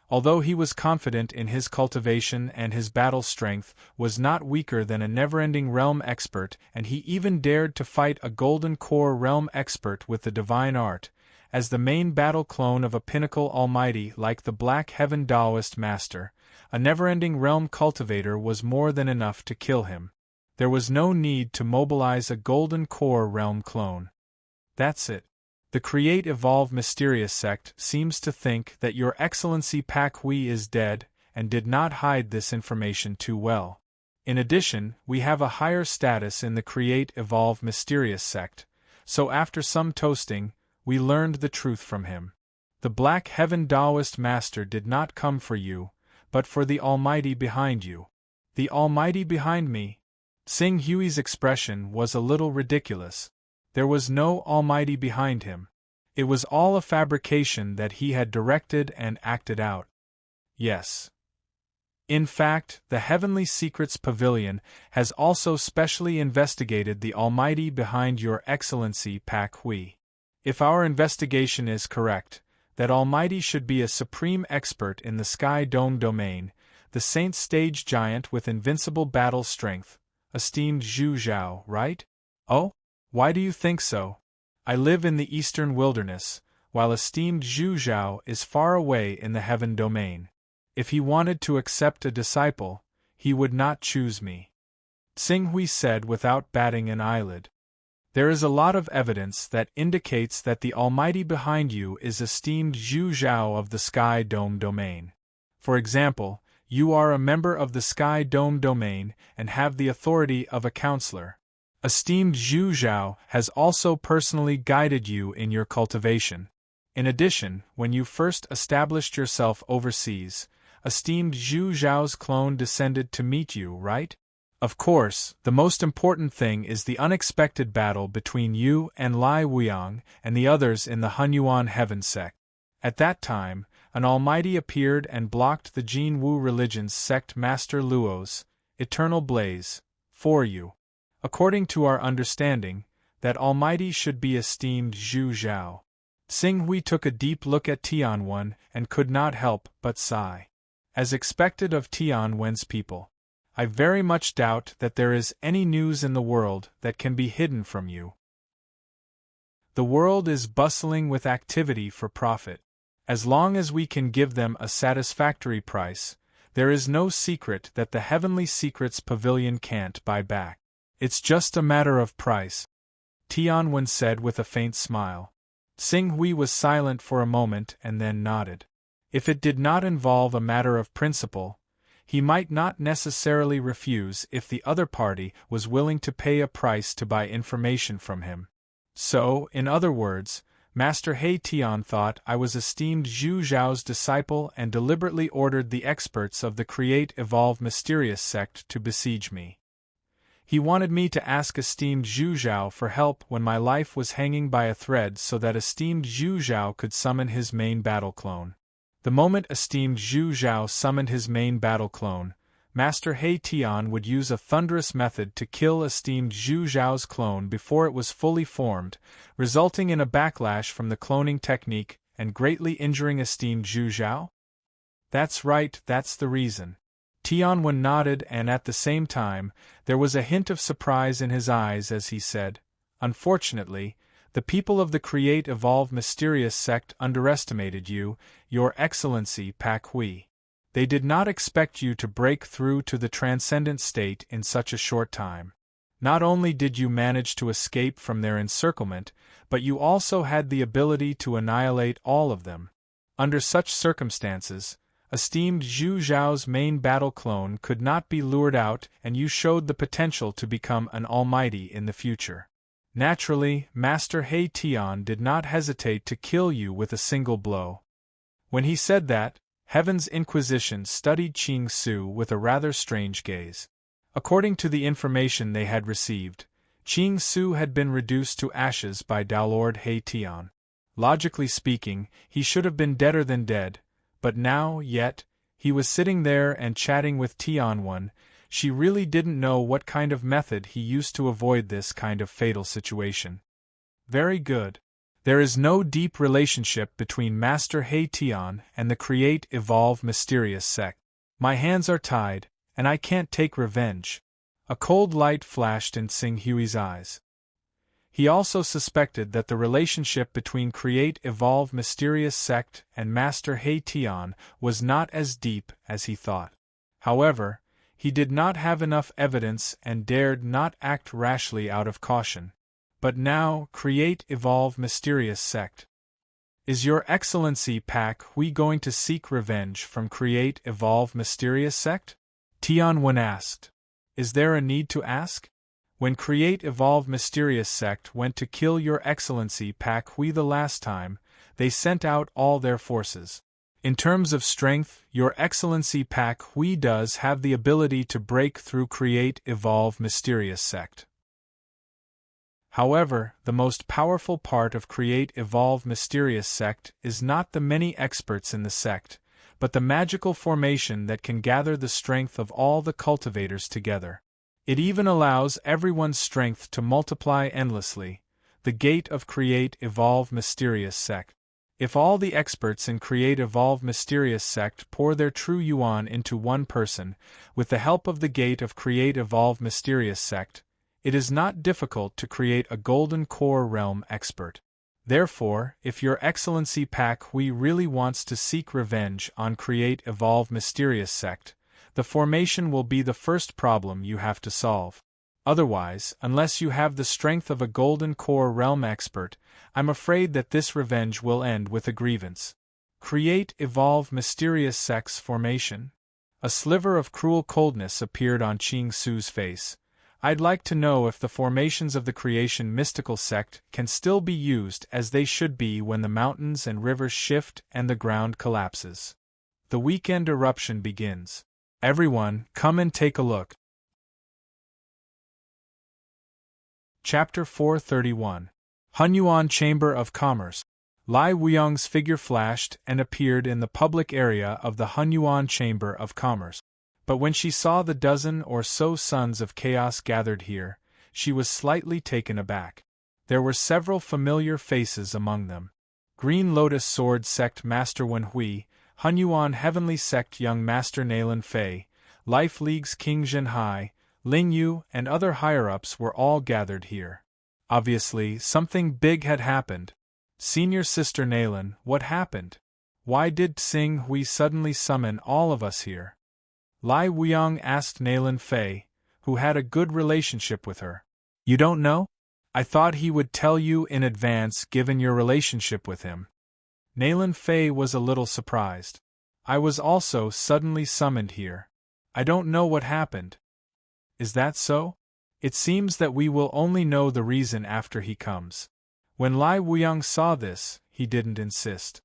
Although he was confident in his cultivation and his battle strength was not weaker than a never-ending realm expert, and he even dared to fight a Golden Core Realm expert with the divine art, as the main battle clone of a pinnacle almighty like the Black Heaven Taoist Master, a never-ending realm cultivator was more than enough to kill him. There was no need to mobilize a Golden Core Realm clone. That's it. The Create Evolve Mysterious Sect seems to think that Your Excellency Pak Hui is dead and did not hide this information too well. In addition, we have a higher status in the Create Evolve Mysterious Sect, so after some toasting, we learned the truth from him. The Black Heaven Taoist Master did not come for you, but for the Almighty behind you. The Almighty behind me? Sing Hui's expression was a little ridiculous. There was no Almighty behind him. It was all a fabrication that he had directed and acted out. Yes. In fact, the Heavenly Secrets Pavilion has also specially investigated the Almighty behind Your Excellency Pak Hui. If our investigation is correct, that Almighty should be a supreme expert in the Sky Dome domain, the Saint Stage Giant with invincible battle strength, esteemed Zhu Zhao, right? Oh? Why do you think so? I live in the eastern wilderness, while esteemed Zhu Zhao is far away in the heaven domain. If he wanted to accept a disciple, he would not choose me. Sing Hui said without batting an eyelid. There is a lot of evidence that indicates that the Almighty behind you is esteemed Zhu Zhao of the Sky Dome domain. For example, you are a member of the Sky Dome domain and have the authority of a counselor. Esteemed Zhu Zhao has also personally guided you in your cultivation. In addition, when you first established yourself overseas, esteemed Zhu Zhao's clone descended to meet you, right? Of course, the most important thing is the unexpected battle between you and Lai Wuyang and the others in the Hunyuan Heaven sect. At that time, an Almighty appeared and blocked the Jin Wu religion's sect Master Luo's eternal blaze for you. According to our understanding, that Almighty should be esteemed Zhu Zhao. Sing Hui took a deep look at Tianwen and could not help but sigh. As expected of Tianwen's people, I very much doubt that there is any news in the world that can be hidden from you. The world is bustling with activity for profit. As long as we can give them a satisfactory price, there is no secret that the Heavenly Secrets Pavilion can't buy back. It's just a matter of price, Tianwen said with a faint smile. Sing Hui was silent for a moment and then nodded. If it did not involve a matter of principle, he might not necessarily refuse if the other party was willing to pay a price to buy information from him. So, in other words, Master He Tian thought I was esteemed Zhu Zhao's disciple and deliberately ordered the experts of the Create Evolve Mysterious sect to besiege me. He wanted me to ask esteemed Zhu Zhao for help when my life was hanging by a thread so that esteemed Zhu Zhao could summon his main battle clone. The moment esteemed Zhu Zhao summoned his main battle clone, Master He Tian would use a thunderous method to kill esteemed Zhu Zhao's clone before it was fully formed, resulting in a backlash from the cloning technique and greatly injuring esteemed Zhu Zhao? That's right, that's the reason. Tianwen nodded, and at the same time, there was a hint of surprise in his eyes as he said, "Unfortunately, the people of the Create Evolve Mysterious sect underestimated you, Your Excellency Pak Hui. They did not expect you to break through to the transcendent state in such a short time. Not only did you manage to escape from their encirclement, but you also had the ability to annihilate all of them. Under such circumstances, esteemed Zhu Zhao's main battle clone could not be lured out, and you showed the potential to become an almighty in the future. Naturally, Master He Tian did not hesitate to kill you with a single blow." When he said that, Heaven's Inquisition studied Qing Su with a rather strange gaze. According to the information they had received, Qing Su had been reduced to ashes by Daolord He Tian. Logically speaking, he should have been deader than dead, but now, yet, he was sitting there and chatting with Tianwen. She really didn't know what kind of method he used to avoid this kind of fatal situation. Very good. There is no deep relationship between Master He Tian and the Create Evolve Mysterious sect. My hands are tied, and I can't take revenge. A cold light flashed in Xing Hui's eyes. He also suspected that the relationship between Create Evolve Mysterious sect and Master He Tian was not as deep as he thought. However, he did not have enough evidence and dared not act rashly out of caution. But now, Create Evolve Mysterious sect. Is Your Excellency Pak Hui going to seek revenge from Create Evolve Mysterious sect? Tianwen asked. Is there a need to ask? When Create Evolve Mysterious sect went to kill Your Excellency Pak Hui the last time, they sent out all their forces. In terms of strength, Your Excellency Pak Hui does have the ability to break through Create Evolve Mysterious sect. However, the most powerful part of Create Evolve Mysterious sect is not the many experts in the sect, but the magical formation that can gather the strength of all the cultivators together. It even allows everyone's strength to multiply endlessly, the gate of Create Evolve Mysterious sect. If all the experts in Create Evolve Mysterious sect pour their true yuan into one person, with the help of the gate of Create Evolve Mysterious sect, it is not difficult to create a Golden Core Realm expert. Therefore, if Your Excellency Pak Hui really wants to seek revenge on Create Evolve Mysterious sect, the formation will be the first problem you have to solve. Otherwise, unless you have the strength of a Golden Core Realm expert, I'm afraid that this revenge will end with a grievance. Create Evolve Mysterious sect's formation? A sliver of cruel coldness appeared on Qing Su's face. I'd like to know if the formations of the Creation Mystical sect can still be used as they should be when the mountains and rivers shift and the ground collapses. The weekend eruption begins. Everyone, come and take a look. Chapter 431. Hunyuan Chamber of Commerce. Lai Wuyong's figure flashed and appeared in the public area of the Hunyuan Chamber of Commerce. But when she saw the dozen or so sons of chaos gathered here, she was slightly taken aback. There were several familiar faces among them. Green Lotus Sword Sect Master Wen Hui, Hunyuan Heavenly Sect Young Master Nalan Fei, Life League's King Zhenhai, Ling Yu, and other higher-ups were all gathered here. Obviously, something big had happened. Senior Sister Nalan, what happened? Why did Xing Hui suddenly summon all of us here? Lai Wuyong asked Nalan Fei, who had a good relationship with her. You don't know? I thought he would tell you in advance given your relationship with him. Nalan Fei was a little surprised. I was also suddenly summoned here. I don't know what happened. Is that so? It seems that we will only know the reason after he comes. When Lai Wuyang saw this, he didn't insist.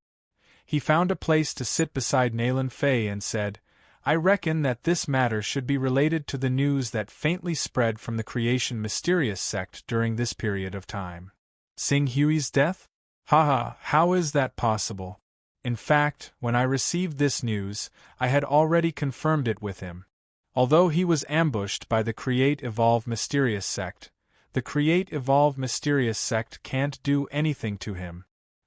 He found a place to sit beside Nalan Fei and said, "I reckon that this matter should be related to the news that faintly spread from the creation mysterious sect during this period of time. Xing Hui's death? Haha, how is that possible? In fact, when I received this news, I had already confirmed it with him. Although he was ambushed by the Create Evolve Mysterious sect, the Create Evolve Mysterious sect can't do anything to him.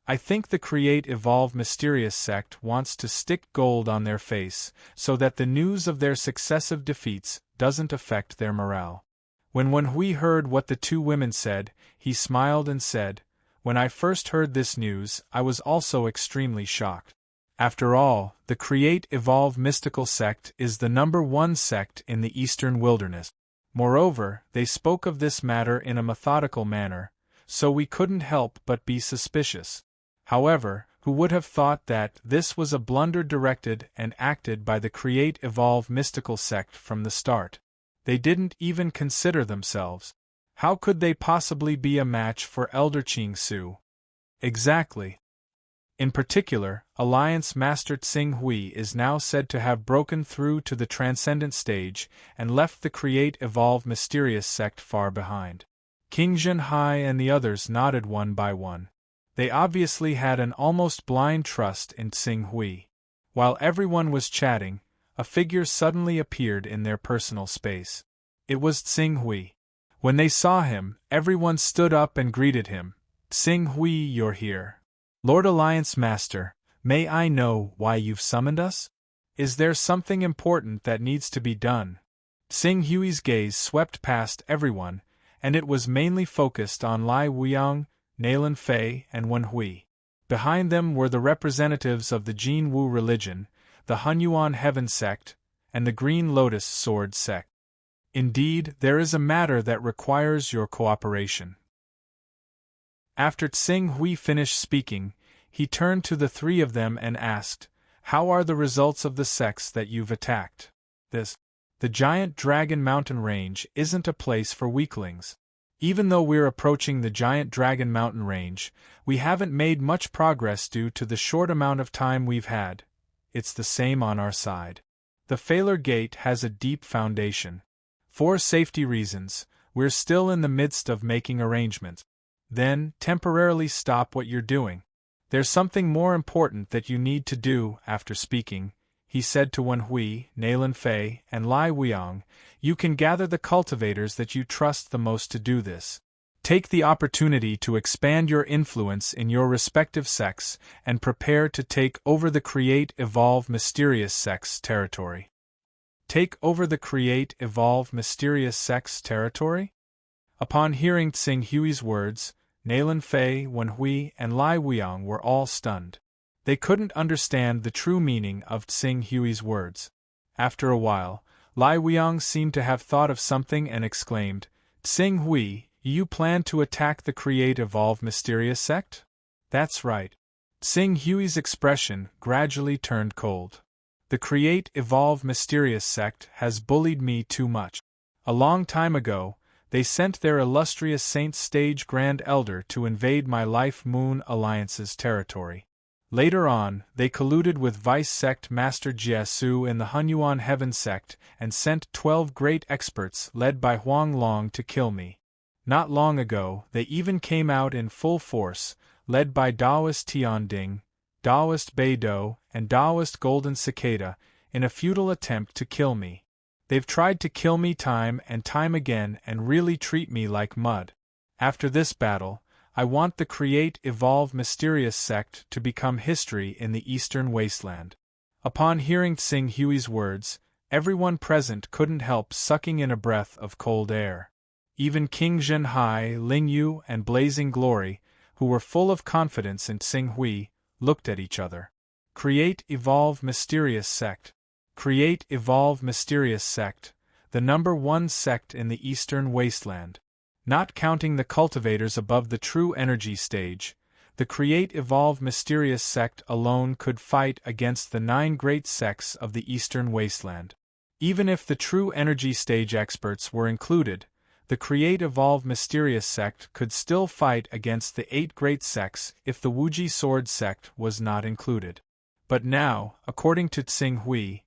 I think the Create Evolve Mysterious sect wants to stick gold on their face so that the news of their successive defeats doesn't affect their morale." When Wen Hui heard what the two women said, he smiled and said, "When I first heard this news, I was also extremely shocked. After all, the Create Evolve Mystical sect is the #1 sect in the Eastern Wilderness. Moreover, they spoke of this matter in a methodical manner, so we couldn't help but be suspicious. However, who would have thought that this was a blunder directed and acted by the Create Evolve Mystical sect from the start? They didn't even consider themselves. How could they possibly be a match for Elder Qing Su?" Exactly. In particular, Alliance Master Xing Hui is now said to have broken through to the Transcendent stage and left the Create Evolve Mysterious sect far behind. King Zhenhai and the others nodded one by one. They obviously had an almost blind trust in Xing Hui. While everyone was chatting, a figure suddenly appeared in their personal space. It was Xing Hui. When they saw him, everyone stood up and greeted him. "Xing Hui, you're here. Lord Alliance Master, may I know why you've summoned us? Is there something important that needs to be done?" Xing Hui's gaze swept past everyone, and it was mainly focused on Lai Wuyang, Nalan Fei, and Wen Hui. Behind them were the representatives of the Jin Wu religion, the Hunyuan Heaven sect, and the Green Lotus Sword sect. "Indeed, there is a matter that requires your cooperation." After Xing Hui finished speaking, he turned to the three of them and asked, "How are the results of the sects that you've attacked?" The giant Dragon Mountain Range isn't a place for weaklings. Even though we're approaching the giant Dragon Mountain Range, we haven't made much progress due to the short amount of time we've had. It's the same on our side. The Failure Gate has a deep foundation. For safety reasons, we're still in the midst of making arrangements. Then, temporarily stop what you're doing. There's something more important that you need to do. After speaking, he said to Wen Hui, Nalan Fei, and Lai Wuyang, "You can gather the cultivators that you trust the most to do this. Take the opportunity to expand your influence in your respective sects and prepare to take over the Create Evolve Mysterious sect's territory." Take over the Create Evolve Mysterious sect's territory? Upon hearing Xing Hui's words, Nalan Fei, Wen Hui, and Lai Wuyang were all stunned. They couldn't understand the true meaning of Xing Hui's words. After a while, Lai Wuyang seemed to have thought of something and exclaimed, "Xing Hui, you plan to attack the Create Evolve Mysterious sect?" "That's right." Xing Hui's expression gradually turned cold. "The Create Evolve Mysterious sect has bullied me too much. A long time ago, they sent their illustrious Saint Stage Grand Elder to invade my Life Moon Alliance's territory. Later on, they colluded with Vice Sect Master Jiesu in the Hunyuan Heaven sect and sent 12 great experts led by Huang Long to kill me. Not long ago, they even came out in full force, led by Taoist Tianding, Taoist Beidou, and Taoist Golden Cicada, in a futile attempt to kill me. They've tried to kill me time and time again and really treat me like mud. After this battle, I want the Create Evolve Mysterious sect to become history in the Eastern Wasteland." Upon hearing Xing Hui's words, everyone present couldn't help sucking in a breath of cold air. Even King Zhenhai, Ling Yu, and Blazing Glory, who were full of confidence in Xing Hui, looked at each other. Create Evolve Mysterious sect. Create Evolve Mysterious sect, the #1 sect in the Eastern Wasteland. Not counting the cultivators above the true energy stage, the Create Evolve Mysterious sect alone could fight against the 9 great sects of the Eastern Wasteland. Even if the true energy stage experts were included, The Create Evolve Mysterious sect could still fight against the 8 great sects if the Wuji Sword sect was not included. But now, according to Tsing Hui,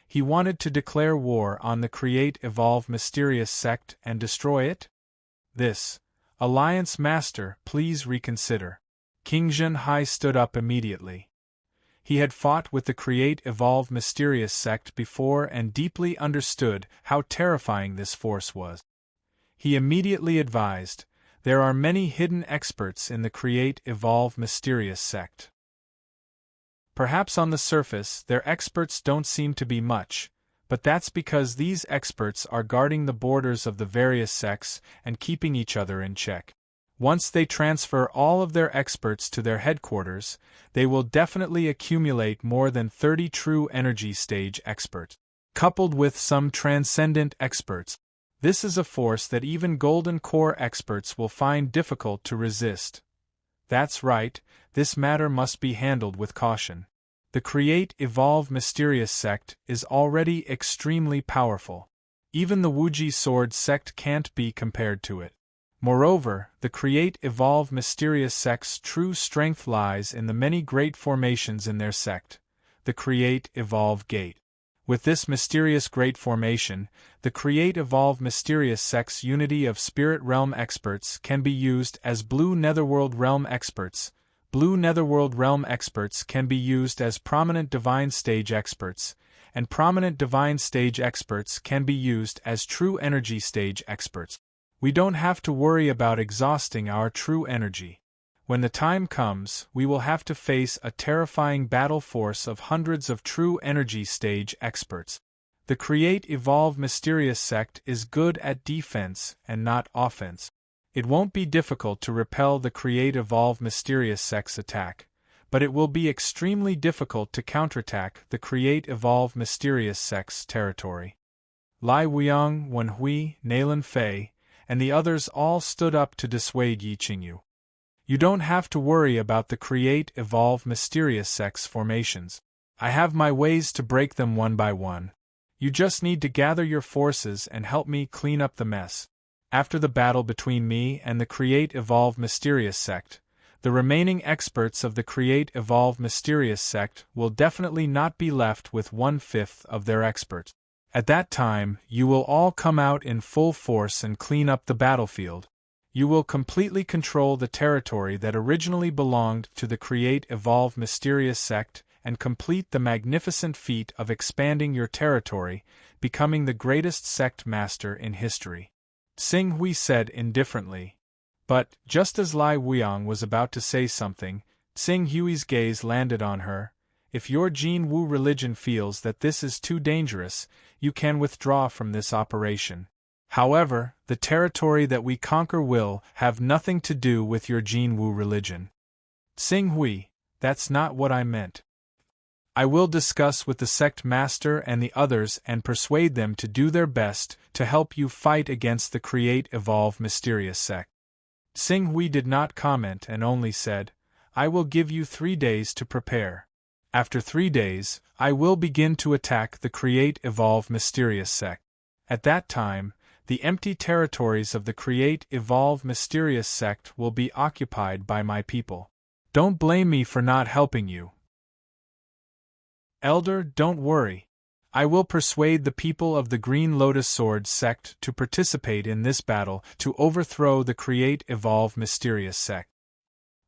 he wanted to declare war on the Create Evolve Mysterious sect and destroy it? This, Alliance Master, please reconsider. King Zhenhai stood up immediately. He had fought with the Create Evolve Mysterious sect before and deeply understood how terrifying this force was. He immediately advised, there are many hidden experts in the Create Evolve Mysterious sect. Perhaps on the surface their experts don't seem to be much, but that's because these experts are guarding the borders of the various sects and keeping each other in check. Once they transfer all of their experts to their headquarters, they will definitely accumulate more than 30 true energy stage experts, coupled with some transcendent experts. This is a force that even Golden Core experts will find difficult to resist. That's right, this matter must be handled with caution. The Create Evolve Mysterious sect is already extremely powerful. Even the Wuji Sword sect can't be compared to it. Moreover, the Create Evolve Mysterious sect's true strength lies in the many great formations in their sect, the Create Evolve Gate. With this mysterious great formation, the Create Evolve Mysterious sect's unity of Spirit Realm experts can be used as Blue Netherworld Realm experts. Blue Netherworld Realm experts can be used as prominent Divine Stage experts, and prominent Divine Stage experts can be used as true Energy Stage experts. We don't have to worry about exhausting our true energy. When the time comes, we will have to face a terrifying battle force of hundreds of true Energy Stage experts. The Create Evolve Mysterious sect is good at defense and not offense. It won't be difficult to repel the Create Evolve Mysterious sect's attack, but it will be extremely difficult to counterattack the Create Evolve Mysterious sect's territory. Lai Wuiyang, Wen Hui, Nailan Fei, and the others all stood up to dissuade Yi Qingyu. You don't have to worry about the Create Evolve Mysterious sect's formations. I have my ways to break them one by one. You just need to gather your forces and help me clean up the mess. After the battle between me and the Create Evolve Mysterious sect, the remaining experts of the Create Evolve Mysterious sect will definitely not be left with 1/5 of their experts. At that time, you will all come out in full force and clean up the battlefield. You will completely control the territory that originally belonged to the Create Evolve Mysterious sect and complete the magnificent feat of expanding your territory, becoming the greatest sect master in history. Tsing Hui said indifferently. But, just as Lai Wuiyang was about to say something, Tsing Hui's gaze landed on her. If your Jin Wu religion feels that this is too dangerous, you can withdraw from this operation. However, the territory that we conquer will have nothing to do with your Jin Wu religion. Tsing Hui, that's not what I meant. I will discuss with the sect master and the others and persuade them to do their best to help you fight against the Create Evolve Mysterious sect. Tsing Hui did not comment and only said, I will give you 3 days to prepare. After 3 days, I will begin to attack the Create Evolve Mysterious sect. At that time, the empty territories of the Create Evolve Mysterious sect will be occupied by my people. Don't blame me for not helping you. Elder, don't worry. I will persuade the people of the Green Lotus Sword sect to participate in this battle to overthrow the Create Evolve Mysterious sect.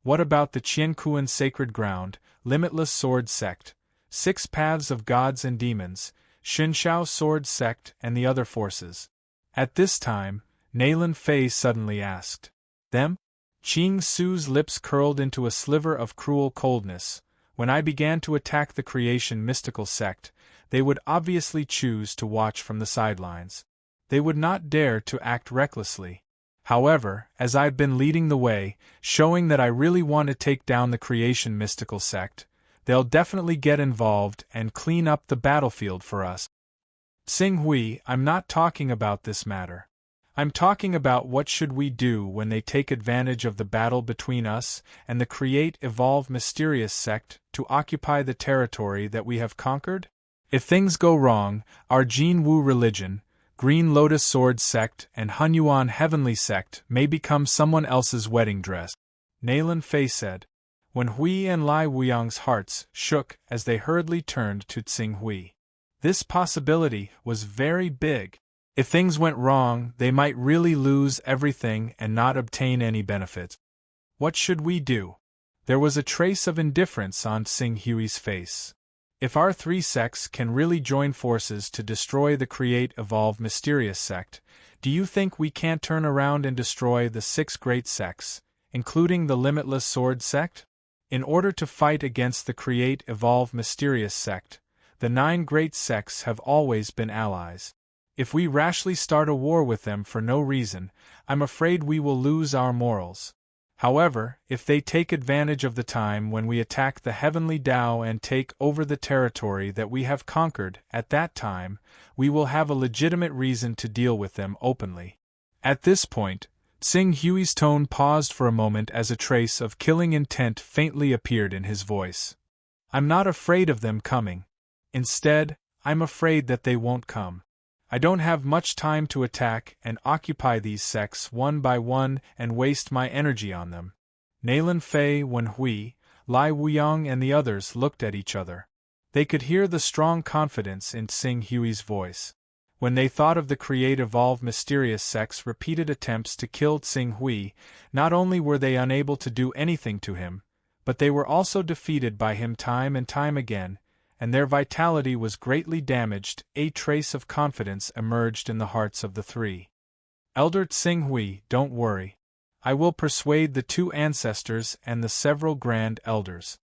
What about the Qiankuan Sacred Ground, Limitless Sword sect, 6 Paths of Gods and Demons, Xinshao Sword sect and the other forces? At this time, Nailan Fei suddenly asked. Them? Qing Su's lips curled into a sliver of cruel coldness. When I began to attack the Creation Mystical sect, they would obviously choose to watch from the sidelines. They would not dare to act recklessly. However, as I've been leading the way, showing that I really want to take down the Creation Mystical sect, they'll definitely get involved and clean up the battlefield for us. Tsing Hui, I'm not talking about this matter. I'm talking about what should we do when they take advantage of the battle between us and the Create Evolve Mysterious sect to occupy the territory that we have conquered? If things go wrong, our Jin Wu religion, Green Lotus Sword Sect and Hunyuan Heavenly Sect may become someone else's wedding dress. Nalan Fei said, when Hui and Lai Wuyang's hearts shook as they hurriedly turned to Tsing Hui. This possibility was very big. If things went wrong, they might really lose everything and not obtain any benefit. What should we do? There was a trace of indifference on Tsing Hui's face. If our three sects can really join forces to destroy the Create Evolve Mysterious Sect, do you think we can't turn around and destroy the 6 great sects, including the Limitless Sword Sect? In order to fight against the Create Evolve Mysterious Sect, the 9 great sects have always been allies. If we rashly start a war with them for no reason, I'm afraid we will lose our morals. However, if they take advantage of the time when we attack the Heavenly Tao and take over the territory that we have conquered, at that time, we will have a legitimate reason to deal with them openly. At this point, Tsing Hui's tone paused for a moment as a trace of killing intent faintly appeared in his voice. I'm not afraid of them coming. Instead, I'm afraid that they won't come. I don't have much time to attack and occupy these sects one by one and waste my energy on them. Nalan Fei, Wen Hui, Lai Wuyang and the others looked at each other. They could hear the strong confidence in Tsing Hui's voice. When they thought of the Create Evolve Mysterious Sect's repeated attempts to kill Tsing Hui, not only were they unable to do anything to him, but they were also defeated by him time and time again, and their vitality was greatly damaged. A trace of confidence emerged in the hearts of the three. Elder Tsing Hui, don't worry. I will persuade the 2 ancestors and the several grand elders.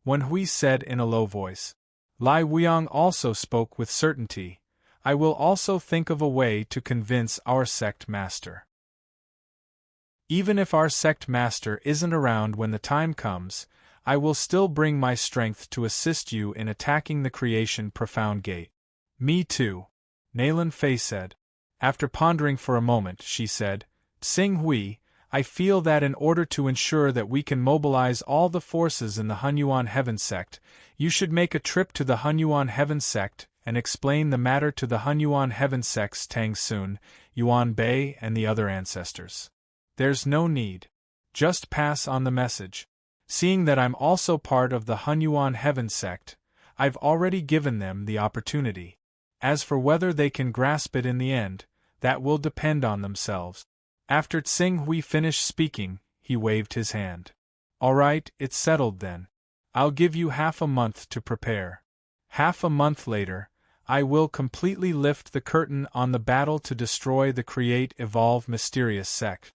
Wen Hui said in a low voice. Lai Wuyang also spoke with certainty. I will also think of a way to convince our sect master. Even if our sect master isn't around when the time comes, I will still bring my strength to assist you in attacking the Creation Profound Gate. Me too. Nalan Fei said. After pondering for a moment, she said, Tsing Hui, I feel that in order to ensure that we can mobilize all the forces in the Hunyuan Heaven Sect, you should make a trip to the Hunyuan Heaven Sect and explain the matter to the Hunyuan Heaven Sect's Tang Sun, Yuan Bei and the other ancestors. There's no need. Just pass on the message. Seeing that I'm also part of the Hunyuan Heaven Sect, I've already given them the opportunity. As for whether they can grasp it in the end, that will depend on themselves. After Tsing Hui finished speaking, he waved his hand. All right, it's settled then. I'll give you half a month to prepare. Half a month later, I will completely lift the curtain on the battle to destroy the Create Evolve Mysterious Sect.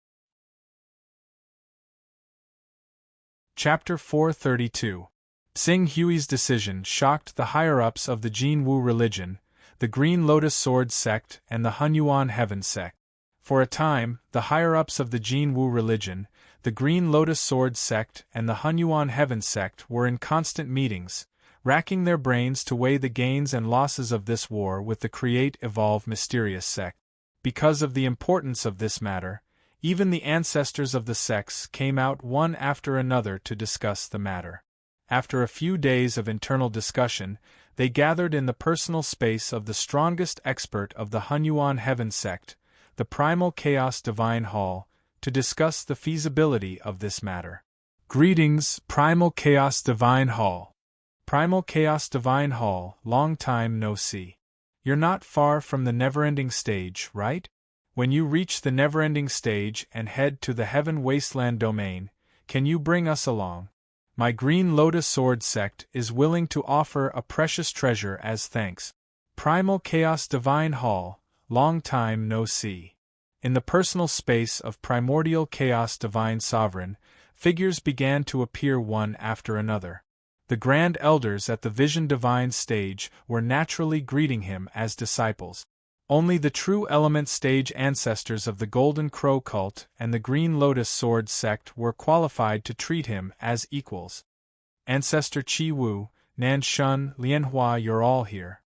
Chapter 432. Tsing Hui's decision shocked the higher-ups of the Jinwu religion, the Green Lotus Sword Sect and the Hunyuan Heaven Sect. For a time, the higher-ups of the Jinwu religion, the Green Lotus Sword Sect and the Hunyuan Heaven Sect were in constant meetings, racking their brains to weigh the gains and losses of this war with the Create Evolve Mysterious Sect. Because of the importance of this matter, even the ancestors of the sects came out one after another to discuss the matter. After a few days of internal discussion, they gathered in the personal space of the strongest expert of the Hunyuan Heaven Sect, the Primal Chaos Divine Hall, to discuss the feasibility of this matter. Greetings, Primal Chaos Divine Hall. Primal Chaos Divine Hall, long time no see. You're not far from the never-ending stage, right? When you reach the never-ending stage and head to the Heaven Wasteland domain, can you bring us along? My Green Lotus Sword Sect is willing to offer a precious treasure as thanks. Primal Chaos Divine Hall, long time no see. In the personal space of Primordial Chaos Divine Sovereign, figures began to appear one after another. The Grand Elders at the Vision Divine stage were naturally greeting him as disciples. Only the true element stage ancestors of the Golden Crow cult and the Green Lotus Sword Sect were qualified to treat him as equals. Ancestor Qi Wu, Nan Shun, Lianhua, you're all here.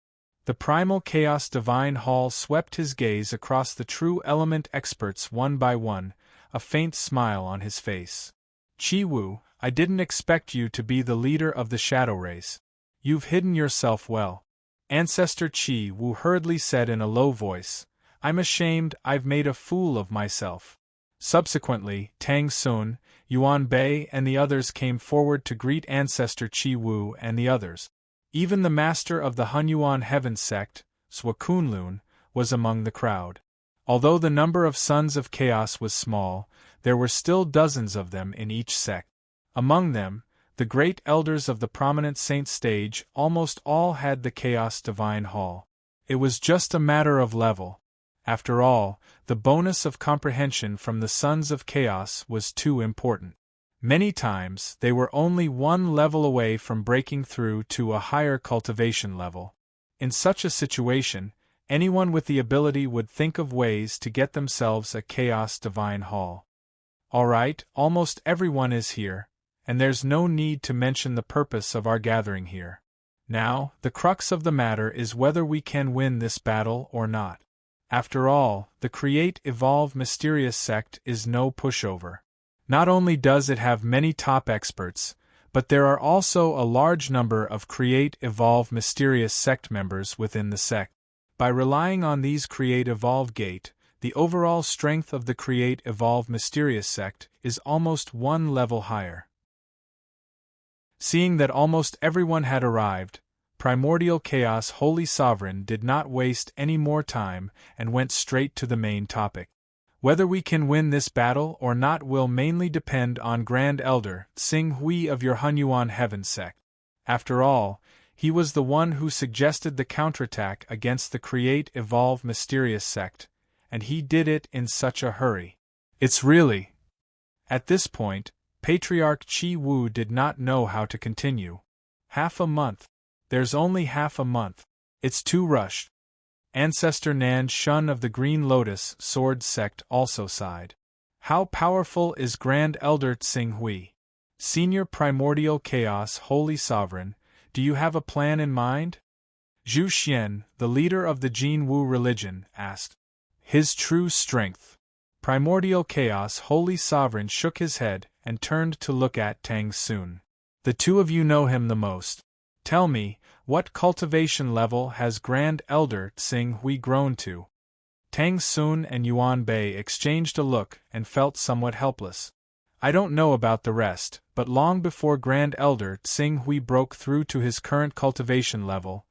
The Primal Chaos Divine Hall swept his gaze across the true element experts one by one, a faint smile on his face. Qi Wu, I didn't expect you to be the leader of the Shadow Race. You've hidden yourself well. Ancestor Qi Wu hurriedly said in a low voice, I'm ashamed I've made a fool of myself. Subsequently, Tang Sun, Yuan Bei and the others came forward to greet Ancestor Chi Wu and the others. Even the master of the Hunyuan Heaven sect, Swa Kunlun, was among the crowd. Although the number of Sons of Chaos was small, there were still dozens of them in each sect. Among them, the great elders of the prominent saint stage almost all had the Chaos Divine Hall. It was just a matter of level. After all, the bonus of comprehension from the Sons of Chaos was too important. Many times, they were only one level away from breaking through to a higher cultivation level. In such a situation, anyone with the ability would think of ways to get themselves a Chaos Divine Hall. Alright, almost everyone is here, and there's no need to mention the purpose of our gathering here. Now, the crux of the matter is whether we can win this battle or not. After all, the Create Evolve Mysterious sect is no pushover. Not only does it have many top experts, but there are also a large number of Create Evolve Mysterious sect members within the sect. By relying on these Create Evolve Gate, the overall strength of the Create Evolve Mysterious sect is almost one level higher. Seeing that almost everyone had arrived, Primordial Chaos Holy Sovereign did not waste any more time and went straight to the main topic. Whether we can win this battle or not will mainly depend on Grand Elder Tsing Hui of your Hunyuan Heaven sect. After all, he was the one who suggested the counterattack against the Create Evolve Mysterious sect, and he did it in such a hurry. It's really... At this point, Patriarch Chi Wu did not know how to continue. Half a month. There's only half a month. It's too rushed. Ancestor Nan Shun of the Green Lotus Sword sect also sighed. How powerful is Grand Elder Tsing Hui? Senior Primordial Chaos Holy Sovereign, do you have a plan in mind? Zhu Xian, the leader of the Jin Wu religion, asked. His true strength. Primordial Chaos Holy Sovereign shook his head and turned to look at Tang Sun. The two of you know him the most. Tell me, what cultivation level has Grand Elder Tsing Hui grown to? Tang Sun and Yuan Bei exchanged a look and felt somewhat helpless. I don't know about the rest, but long before Grand Elder Tsing Hui broke through to his current cultivation level,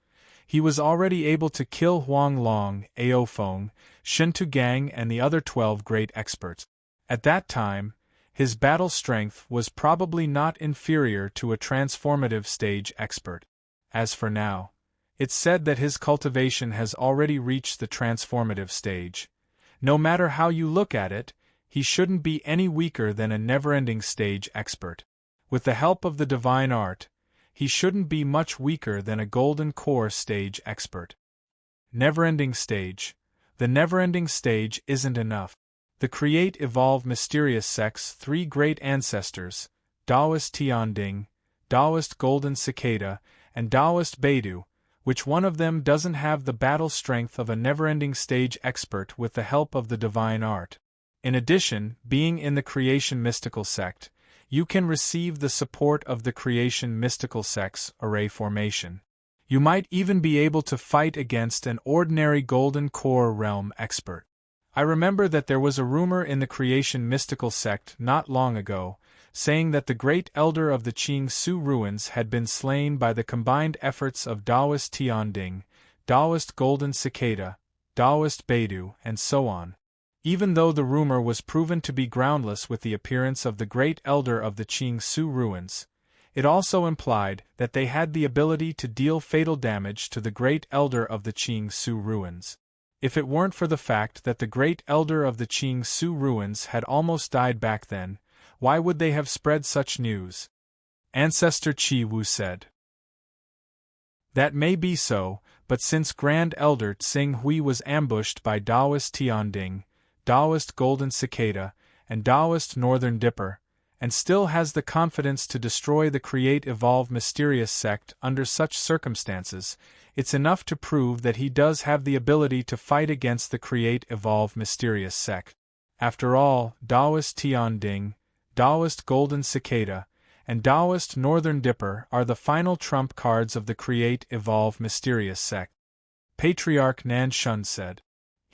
he was already able to kill Huang Long, Ao Feng, Shen Tugang and the other 12 great experts. At that time, his battle strength was probably not inferior to a transformative stage expert. As for now, it's said that his cultivation has already reached the transformative stage. No matter how you look at it, he shouldn't be any weaker than a never-ending stage expert. With the help of the divine art, he shouldn't be much weaker than a golden core stage expert. Never-ending stage. The never-ending stage isn't enough. The Create Evolve Mysterious sect's three great ancestors, Taoist Tianding, Taoist Golden Cicada, and Taoist Beidou, which one of them doesn't have the battle strength of a never-ending stage expert with the help of the divine art. In addition, being in the Creation Mystical sect, you can receive the support of the Creation Mystical sect's array formation. You might even be able to fight against an ordinary Golden Core realm expert. I remember that there was a rumor in the Creation Mystical sect not long ago, saying that the great elder of the Qing Su ruins had been slain by the combined efforts of Taoist Tianding, Taoist Golden Cicada, Taoist Beidou, and so on. Even though the rumor was proven to be groundless with the appearance of the great elder of the Qing Su ruins, it also implied that they had the ability to deal fatal damage to the great elder of the Qing Su ruins. If it weren't for the fact that the great elder of the Qing Su ruins had almost died back then, why would they have spread such news? Ancestor Chi Wu said. That may be so, but since Grand Elder Tsing Hui was ambushed by Taoist Tianding, Taoist Golden Cicada, and Taoist Northern Dipper, and still has the confidence to destroy the Create Evolve Mysterious sect under such circumstances, it's enough to prove that he does have the ability to fight against the Create Evolve Mysterious sect. After all, Taoist Tianding, Taoist Golden Cicada, and Taoist Northern Dipper are the final trump cards of the Create Evolve Mysterious sect. Patriarch Nan Shun said.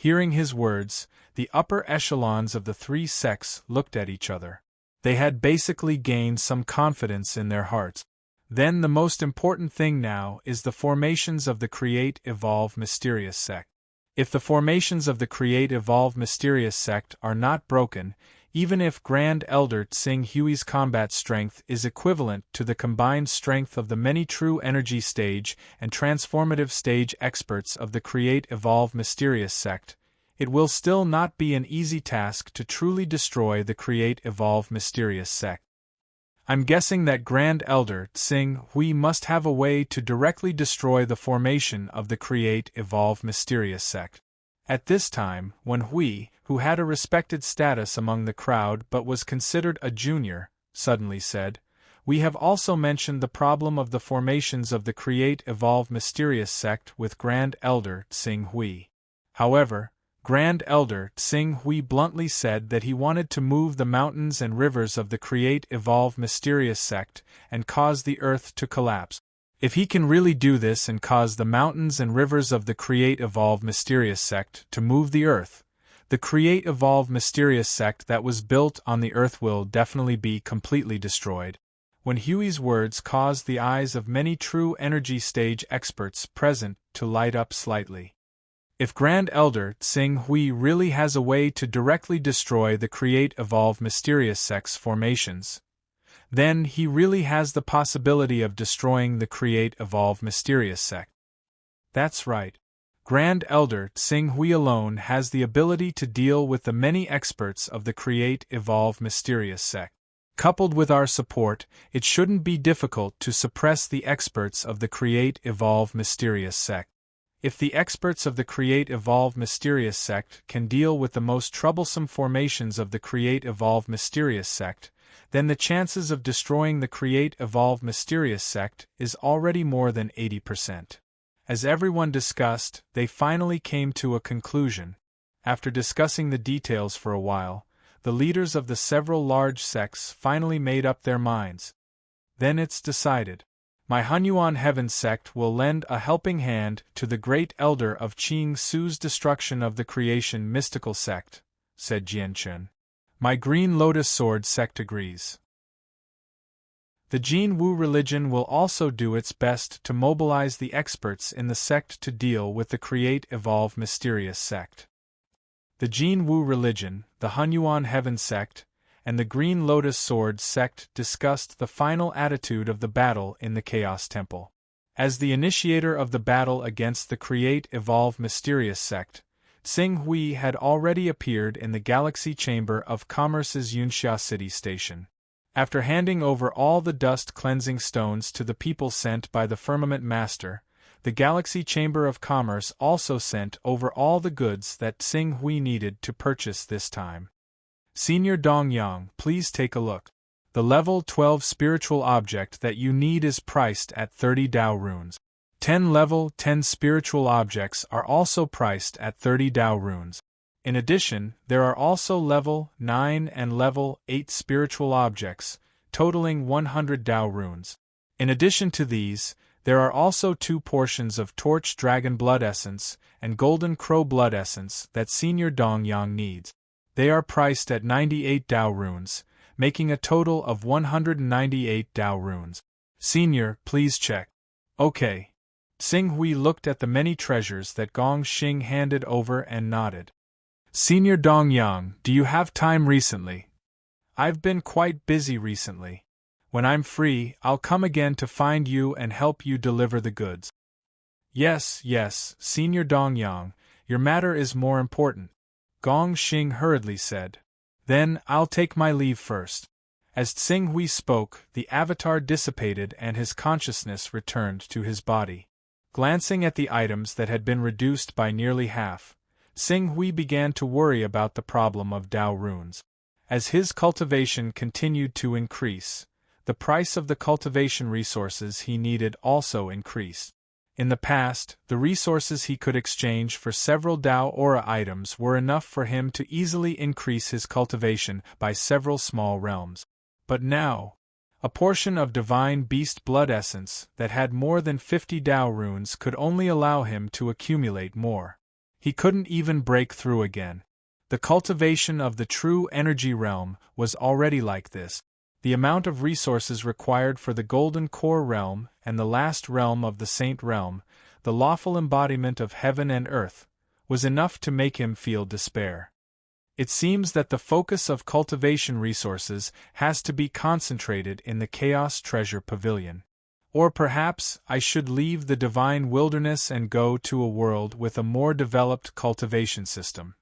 Hearing his words, the upper echelons of the three sects looked at each other. They had basically gained some confidence in their hearts. Then the most important thing now is the formations of the Create Evolve Mysterious sect. If the formations of the Create Evolve Mysterious sect are not broken, even if Grand Elder Tsing Hui's combat strength is equivalent to the combined strength of the many true energy stage and transformative stage experts of the Create Evolve Mysterious sect, it will still not be an easy task to truly destroy the Create Evolve Mysterious sect. I'm guessing that Grand Elder Tsing Hui must have a way to directly destroy the formation of the Create Evolve Mysterious sect. At this time, when Hui, who had a respected status among the crowd but was considered a junior, suddenly said, "We have also mentioned the problem of the formations of the Create Evolve Mysterious sect with Grand Elder Tsing Hui. However, Grand Elder Tsing Hui bluntly said that he wanted to move the mountains and rivers of the Create Evolve Mysterious sect and cause the earth to collapse. If he can really do this and cause the mountains and rivers of the Create Evolve Mysterious sect to move the earth, the Create Evolve Mysterious sect that was built on the earth will definitely be completely destroyed." When Huey's words caused the eyes of many true energy stage experts present to light up slightly. If Grand Elder Tsing Hui really has a way to directly destroy the Create Evolve Mysterious sect's formations, then he really has the possibility of destroying the Create Evolve Mysterious sect. That's right. Grand Elder Tsing Hui alone has the ability to deal with the many experts of the Create Evolve Mysterious sect. Coupled with our support, it shouldn't be difficult to suppress the experts of the Create Evolve Mysterious sect. If the experts of the Create Evolve Mysterious sect can deal with the most troublesome formations of the Create Evolve Mysterious sect, then the chances of destroying the Create Evolve Mysterious sect is already more than 80%. As everyone discussed, they finally came to a conclusion. After discussing the details for a while, the leaders of the several large sects finally made up their minds. Then it's decided. My Hunyuan Heaven sect will lend a helping hand to the Great Elder of Qing Su's destruction of the Creation Mystical sect, said Jianchen. My Green Lotus Sword sect agrees. The Jin Wu religion will also do its best to mobilize the experts in the sect to deal with the Create Evolve Mysterious sect. The Jin Wu religion, the Hunyuan Heaven sect, and the Green Lotus Sword sect discussed the final attitude of the battle in the Chaos Temple. As the initiator of the battle against the Create Evolve Mysterious sect, Tsing Hui had already appeared in the Galaxy Chamber of Commerce's Yunxia City Station. After handing over all the dust-cleansing stones to the people sent by the Firmament Master, the Galaxy Chamber of Commerce also sent over all the goods that Tsing Hui needed to purchase this time. Senior Dong Yang, please take a look. The level 12 spiritual object that you need is priced at 30 Dao runes. 10 level 10 spiritual objects are also priced at 30 Dao runes. In addition, there are also level 9 and level 8 spiritual objects, totaling 100 Dao runes. In addition to these, there are also 2 portions of Torch Dragon Blood Essence and Golden Crow Blood Essence that Senior Dong Yang needs. They are priced at 98 Dao runes, making a total of 198 Dao runes. Senior, please check. Okay. Tsing Hui looked at the many treasures that Gong Xing handed over and nodded. Senior Dong Yang, do you have time recently? I've been quite busy recently. When I'm free, I'll come again to find you and help you deliver the goods. Yes, Senior Dong Yang, your matter is more important, Gong Xing hurriedly said. Then, I'll take my leave first. As Tsing Hui spoke, the avatar dissipated and his consciousness returned to his body. Glancing at the items that had been reduced by nearly half, Tsing Hui began to worry about the problem of Dao runes. As his cultivation continued to increase, the price of the cultivation resources he needed also increased. In the past, the resources he could exchange for several Dao Aura items were enough for him to easily increase his cultivation by several small realms. But now, a portion of Divine Beast Blood Essence that had more than 50 Dao runes could only allow him to accumulate more. He couldn't even break through again. The cultivation of the true energy realm was already like this. The amount of resources required for the golden core realm and the last realm of the saint realm, the lawful embodiment of heaven and earth, was enough to make him feel despair. It seems that the focus of cultivation resources has to be concentrated in the Chaos Treasure Pavilion. Or perhaps I should leave the divine wilderness and go to a world with a more developed cultivation system.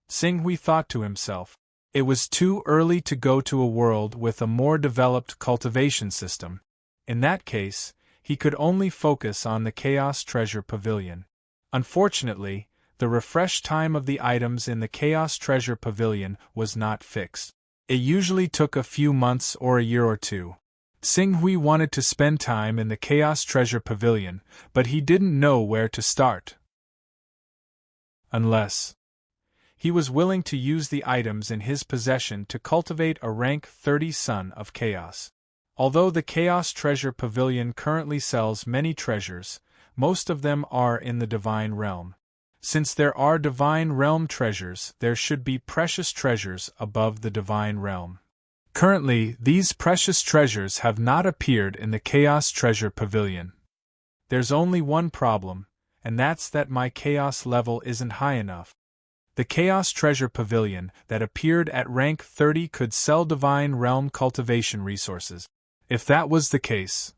Xinghui thought to himself. It was too early to go to a world with a more developed cultivation system. In that case, he could only focus on the Chaos Treasure Pavilion. Unfortunately, the refresh time of the items in the Chaos Treasure Pavilion was not fixed. It usually took a few months or a year or two. Xinghui wanted to spend time in the Chaos Treasure Pavilion, but he didn't know where to start. Unless he was willing to use the items in his possession to cultivate a rank 30 Son of Chaos. Although the Chaos Treasure Pavilion currently sells many treasures, most of them are in the Divine Realm. Since there are Divine Realm treasures, there should be precious treasures above the Divine Realm. Currently, these precious treasures have not appeared in the Chaos Treasure Pavilion. There's only one problem, and that's that my Chaos level isn't high enough. The Chaos Treasure Pavilion that appeared at rank 30 could sell Divine Realm cultivation resources. If that was the case,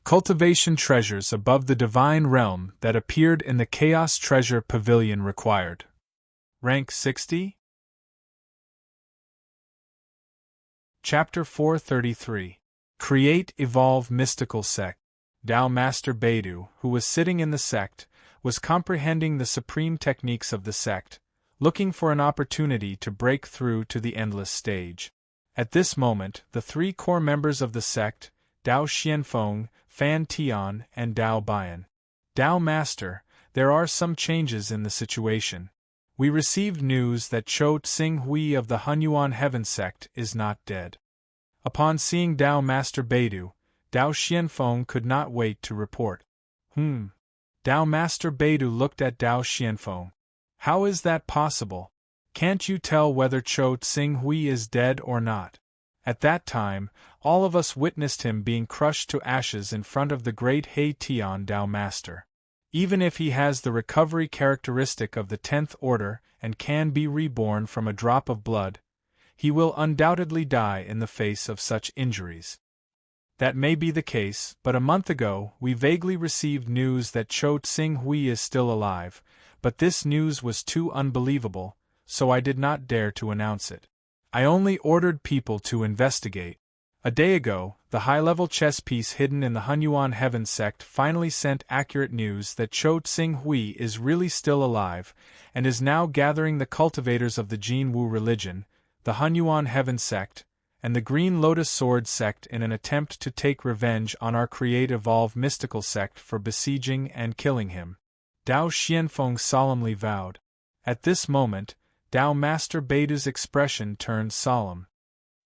cultivation treasures above the Divine Realm that appeared in the Chaos Treasure Pavilion required rank 60? Chapter 433. Create Evolve Mystical Sect. Tao Master Beidou, who was sitting in the sect, was comprehending the supreme techniques of the sect, looking for an opportunity to break through to the endless stage. At this moment, the three core members of the sect, Dao Xianfeng, Fan Tian, and Dao Bian. Dao Master, there are some changes in the situation. We received news that Chou Xinghui of the Hunyuan Heaven sect is not dead. Upon seeing Dao Master Beidou, Dao Xianfeng could not wait to report. Dao Master Beidou looked at Dao Xianfeng. How is that possible? Can't you tell whether Chou Xinghui is dead or not? At that time, all of us witnessed him being crushed to ashes in front of the great He Tian Dao Master. Even if he has the recovery characteristic of the 10th order and can be reborn from a drop of blood, he will undoubtedly die in the face of such injuries. That may be the case, but a month ago we vaguely received news that Chou Xinghui is still alive, but this news was too unbelievable, so I did not dare to announce it. I only ordered people to investigate. A day ago, the high-level chess piece hidden in the Hunyuan Heaven sect finally sent accurate news that Chou Xinghui is really still alive, and is now gathering the cultivators of the Jin Wu religion, the Hunyuan Heaven sect, and the Green Lotus Sword sect in an attempt to take revenge on our Create Evolve mystical sect for besieging and killing him. Dao Xianfeng solemnly vowed. At this moment, Dao Master Beidou's expression turned solemn.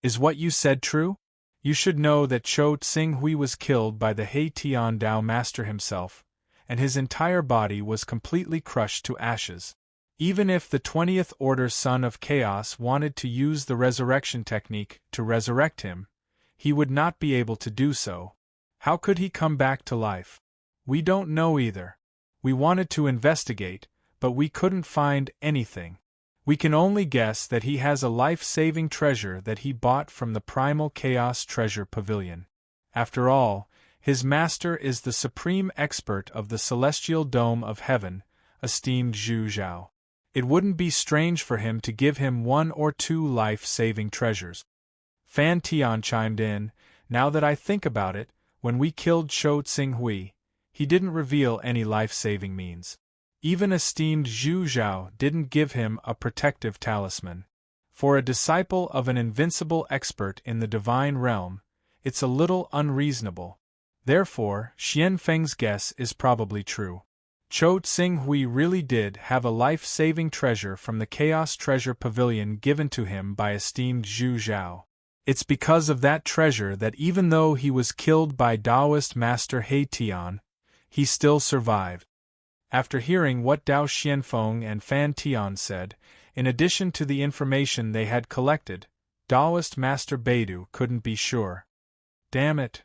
Is what you said true? You should know that Chou Xinghui was killed by the He Tian Dao Master himself, and his entire body was completely crushed to ashes. Even if the 20th Order Son of Chaos wanted to use the resurrection technique to resurrect him, he would not be able to do so. How could he come back to life? We don't know either. We wanted to investigate, but we couldn't find anything. We can only guess that he has a life-saving treasure that he bought from the Primal Chaos Treasure Pavilion. After all, his master is the supreme expert of the Celestial Dome of Heaven, esteemed Zhu Zhao. It wouldn't be strange for him to give him 1 or 2 life-saving treasures. Fan Tian chimed in. Now that I think about it, when we killed Chou Xinghui, he didn't reveal any life-saving means. Even esteemed Zhu Zhao didn't give him a protective talisman. For a disciple of an invincible expert in the divine realm, it's a little unreasonable. Therefore, Xianfeng's guess is probably true. Chou Xinghui really did have a life-saving treasure from the Chaos Treasure Pavilion given to him by esteemed Zhu Zhao. It's because of that treasure that even though he was killed by Taoist Master He Tian, he still survived. After hearing what Dao Xianfeng and Fan Tian said, in addition to the information they had collected, Taoist Master Beidou couldn't be sure. Damn it!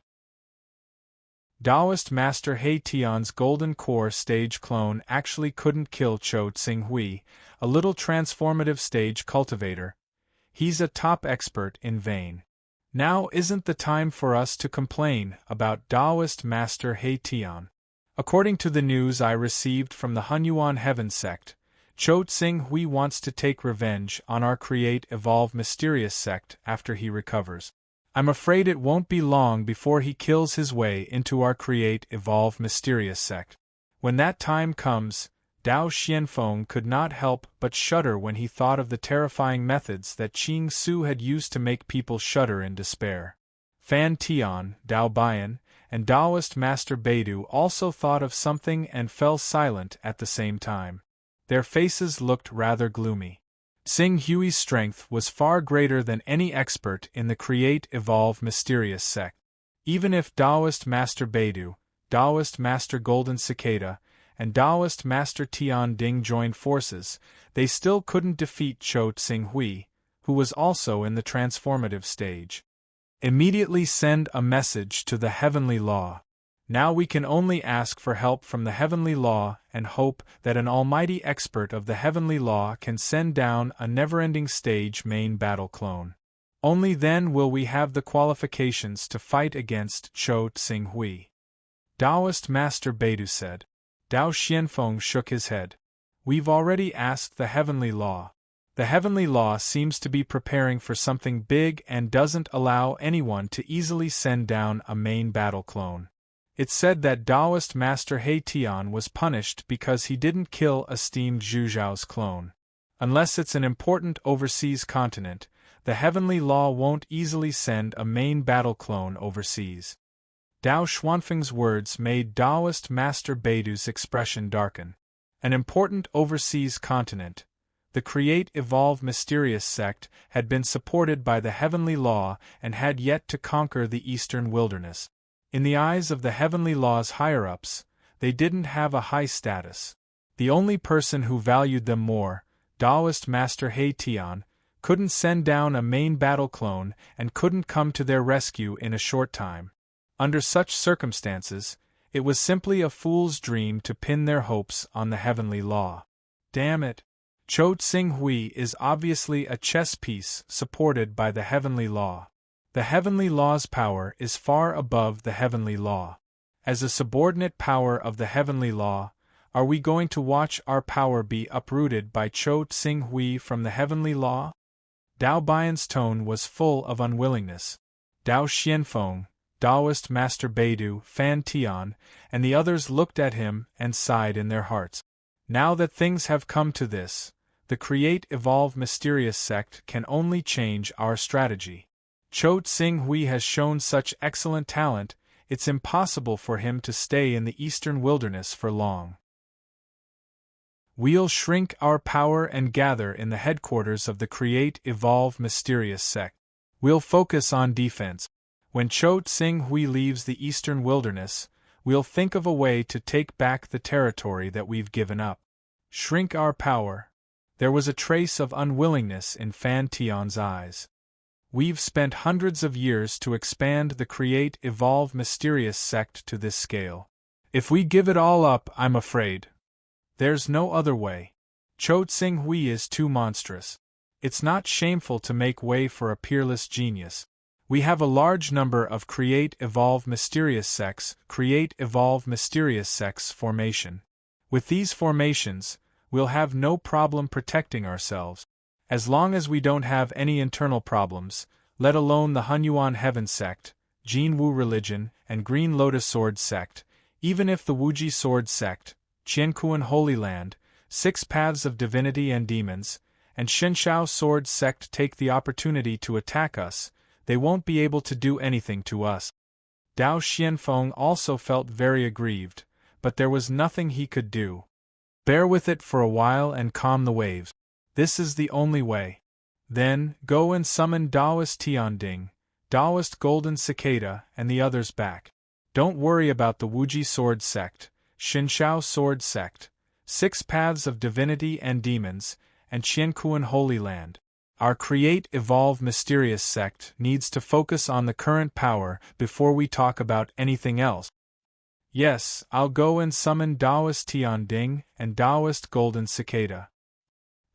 Taoist Master He Tian's Golden Core stage clone actually couldn't kill Chou Tsinghui, a little transformative stage cultivator. He's a top expert in vain. Now isn't the time for us to complain about Taoist Master He Tian. According to the news I received from the Hunyuan Heaven sect, Chou Tsinghui wants to take revenge on our Create Evolve Mysterious sect after he recovers. I'm afraid it won't be long before he kills his way into our Create Evolve Mysterious sect. When that time comes, Dao Xianfeng could not help but shudder when he thought of the terrifying methods that Qing Su had used to make people shudder in despair. Fan Tian, Dao Bian, and Taoist Master Beidou also thought of something and fell silent at the same time. Their faces looked rather gloomy. Tsinghui's strength was far greater than any expert in the Create Evolve Mysterious sect. Even if Taoist Master Beidou, Taoist Master Golden Cicada, and Taoist Master Tian Ding joined forces, they still couldn't defeat Chou Tsinghui, who was also in the transformative stage. Immediately send a message to the Heavenly Law. Now we can only ask for help from the Heavenly Law and hope that an almighty expert of the Heavenly Law can send down a never-ending stage main battle clone. Only then will we have the qualifications to fight against Chou Tsinghui. Taoist Master Beidou said. Dao Xianfeng shook his head. We've already asked the Heavenly Law. The Heavenly Law seems to be preparing for something big and doesn't allow anyone to easily send down a main battle clone. It said that Taoist Master He Tian was punished because he didn't kill esteemed Zhu Zhao's clone. Unless it's an important overseas continent, the Heavenly Law won't easily send a main battle clone overseas. Dao Xuanfeng's words made Taoist Master Beidou's expression darken. An important overseas continent. The Create Evolve Mysterious sect had been supported by the Heavenly Law and had yet to conquer the Eastern Wilderness. In the eyes of the Heavenly Law's higher-ups, they didn't have a high status. The only person who valued them more, Taoist Master He Tian, couldn't send down a main battle clone and couldn't come to their rescue in a short time. Under such circumstances, it was simply a fool's dream to pin their hopes on the Heavenly Law. Damn it! Chou Tsinghui is obviously a chess piece supported by the Heavenly Law. The Heavenly Law's power is far above the Heavenly Law. As a subordinate power of the Heavenly Law, are we going to watch our power be uprooted by Chou Tsinghui from the Heavenly Law? Dao Bian's tone was full of unwillingness. Dao Xianfeng, Taoist Master Beidou, Fan Tian, and the others looked at him and sighed in their hearts. Now that things have come to this, the Create Evolve Mysterious sect can only change our strategy. Chou Tsinghui has shown such excellent talent, it's impossible for him to stay in the Eastern Wilderness for long. We'll shrink our power and gather in the headquarters of the Create Evolve Mysterious sect. We'll focus on defense. When Chou Tsinghui leaves the Eastern Wilderness, we'll think of a way to take back the territory that we've given up. Shrink our power. There was a trace of unwillingness in Fan Tian's eyes. We've spent hundreds of years to expand the Create Evolve Mysterious sect to this scale. If we give it all up, I'm afraid there's no other way. Chou Tsinghui is too monstrous. It's not shameful to make way for a peerless genius. We have a large number of Create Evolve Mysterious sects, Create Evolve Mysterious sects formation. With these formations, we'll have no problem protecting ourselves. As long as we don't have any internal problems, let alone the Hunyuan Heaven sect, Jin Wu religion, and Green Lotus Sword sect, even if the Wuji Sword sect, Qiankuan Holy Land, Six Paths of Divinity and Demons, and Shenshao Sword sect take the opportunity to attack us, they won't be able to do anything to us. Dao Xianfeng also felt very aggrieved, but there was nothing he could do. Bear with it for a while and calm the waves. This is the only way. Then, go and summon Taoist Tianding, Taoist Golden Cicada, and the others back. Don't worry about the Wuji Sword sect, Shenshao Sword sect, 6 Paths of Divinity and Demons, and Qiankuan Holy Land. Our Create Evolve Mysterious sect needs to focus on the current power before we talk about anything else. Yes, I'll go and summon Taoist Tian Ding and Taoist Golden Cicada.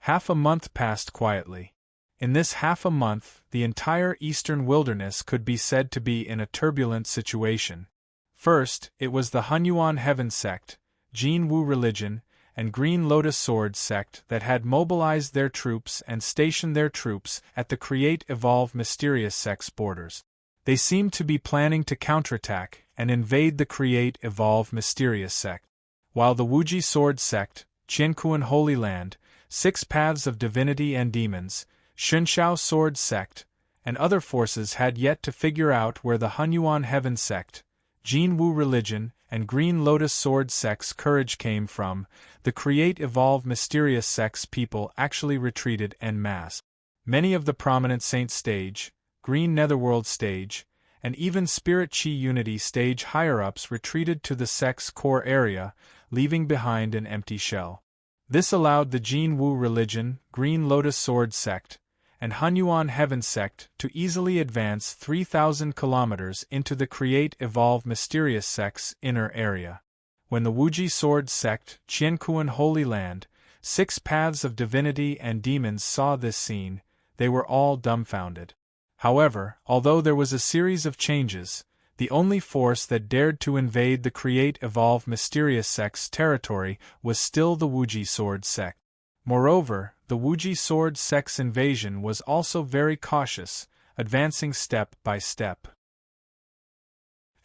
Half a month passed quietly. In this half a month, the entire eastern wilderness could be said to be in a turbulent situation. First, it was the Hunyuan Heaven sect, Jin Wu religion, and Green Lotus Sword sect that had mobilized their troops and stationed their troops at the Create Evolve Mysterious sect's borders. They seemed to be planning to counterattack and invade the Create Evolve Mysterious sect. While the Wuji Sword sect, Qiankuan Holy Land, 6 Paths of Divinity and Demons, Shunshao Sword sect, and other forces had yet to figure out where the Hunyuan Heaven sect, Jin Wu religion, and Green Lotus Sword sect's courage came from, the Create Evolve Mysterious sect's people actually retreated en masse. Many of the prominent Saint stage, Green Netherworld stage, and even Spirit Chi Unity stage higher-ups retreated to the sect's core area, leaving behind an empty shell. This allowed the Jin Wu religion, Green Lotus Sword sect, and Hunyuan Heaven sect to easily advance 3,000 kilometers into the Create Evolve Mysterious sect's inner area. When the Wuji Sword sect, Qiankuan Holy Land, 6 Paths of Divinity and Demons saw this scene, they were all dumbfounded. However, although there was a series of changes, the only force that dared to invade the Create Evolve Mysterious sect's territory was still the Wuji Sword sect. Moreover, the Wuji Sword sect's invasion was also very cautious, advancing step by step.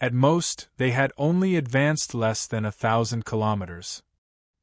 At most, they had only advanced less than 1,000 kilometers.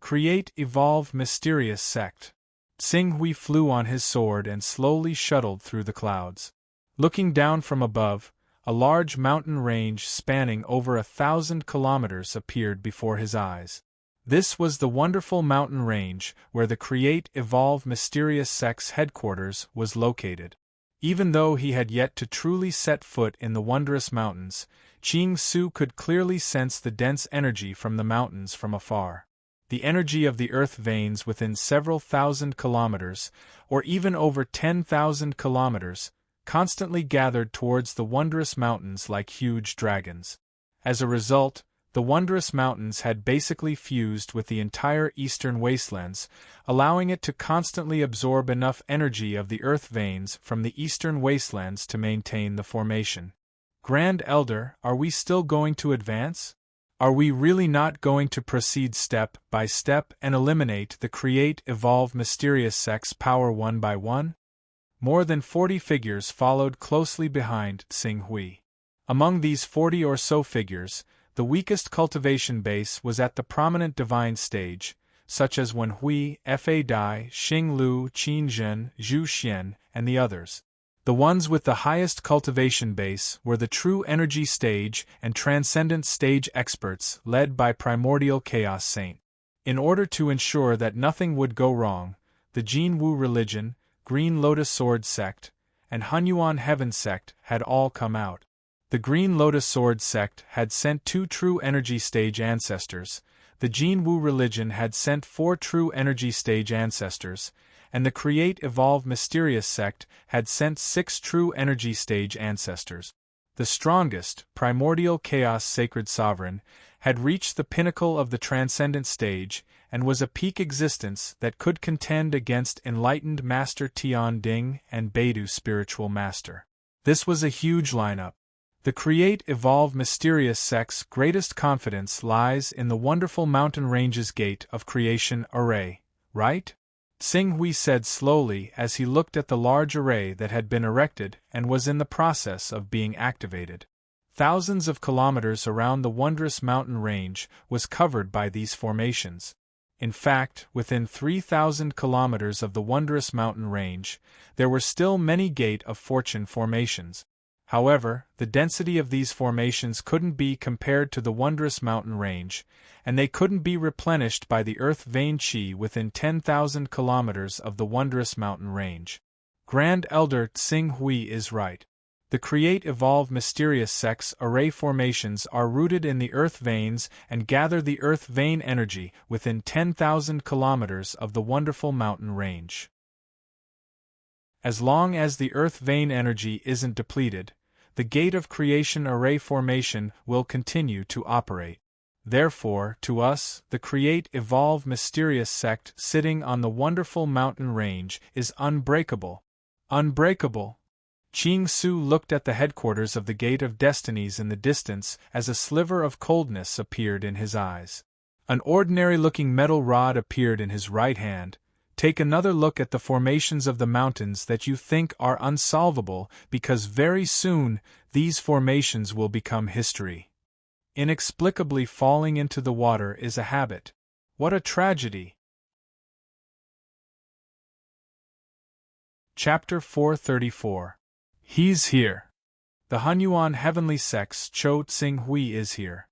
Create Evolve Mysterious sect. Tsing Hui flew on his sword and slowly shuttled through the clouds. Looking down from above, a large mountain range spanning over 1,000 kilometers appeared before his eyes. This was the wonderful mountain range where the Create Evolve Mysterious sect's headquarters was located. Even though he had yet to truly set foot in the wondrous mountains, Qing Su could clearly sense the dense energy from the mountains from afar. The energy of the earth veins within several thousand kilometers, or even over 10,000 kilometers, constantly gathered towards the wondrous mountains like huge dragons. As a result, the wondrous mountains had basically fused with the entire eastern wastelands, allowing it to constantly absorb enough energy of the earth veins from the eastern wastelands to maintain the formation. Grand Elder, are we still going to advance? Are we really not going to proceed step by step and eliminate the Create Evolve Mysterious sect's power one by one? More than 40 figures followed closely behind Tsing Hui. Among these 40 or so figures, the weakest cultivation base was at the prominent divine stage, such as Wen Hui, Fa Dai, Xing Lu, Qin Zhen, Zhu Xian, and the others. The ones with the highest cultivation base were the true energy stage and transcendent stage experts led by Primordial Chaos Saint. In order to ensure that nothing would go wrong, the Jin Wu religion, Green Lotus Sword sect, and Hunyuan Heaven sect had all come out. The Green Lotus Sword sect had sent 2 true energy stage ancestors, the Jin Wu religion had sent 4 true energy stage ancestors, and the Create Evolve Mysterious sect had sent 6 true energy stage ancestors. The strongest, Primordial Chaos Sacred Sovereign, had reached the pinnacle of the transcendent stage and was a peak existence that could contend against enlightened Master Tian Ding and Beidou Spiritual Master. This was a huge lineup. The Create Evolve Mysterious sect's greatest confidence lies in the wonderful mountain ranges gate of creation array, right? Tsing Hui said slowly as he looked at the large array that had been erected and was in the process of being activated. Thousands of kilometers around the wondrous mountain range was covered by these formations. In fact, within 3,000 kilometers of the wondrous mountain range, there were still many Gate of Fortune formations. However, the density of these formations couldn't be compared to the wondrous mountain range, and they couldn't be replenished by the earth vein qi within 10,000 kilometers of the wondrous mountain range. Grand Elder Tsing Hui is right. The create evolve mysterious sex array formations are rooted in the earth veins and gather the earth vein energy within 10,000 kilometers of the wonderful mountain range. As long as the earth vein energy isn't depleted, the gate of creation array formation will continue to operate. Therefore, to us, the create evolve mysterious sect sitting on the wonderful mountain range is unbreakable. Unbreakable! Ching Su looked at the headquarters of the Gate of Destinies in the distance as a sliver of coldness appeared in his eyes. An ordinary-looking metal rod appeared in his right hand. Take another look at the formations of the mountains that you think are unsolvable, because very soon these formations will become history. Inexplicably falling into the water is a habit. What a tragedy! Chapter 434. He's here. The Hunyuan Heavenly Sect's Cho Tsing Hui is here.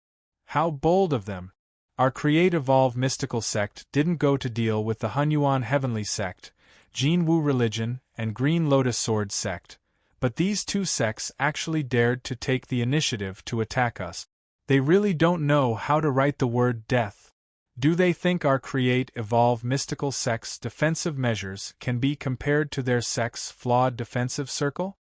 How bold of them! Our Create Evolve mystical sect didn't go to deal with the Hunyuan Heavenly Sect, Jin Wu Religion, and Green Lotus Sword Sect, but these two sects actually dared to take the initiative to attack us. They really don't know how to write the word death. Do they think our Create Evolve mystical sect's defensive measures can be compared to their sect's flawed defensive circle?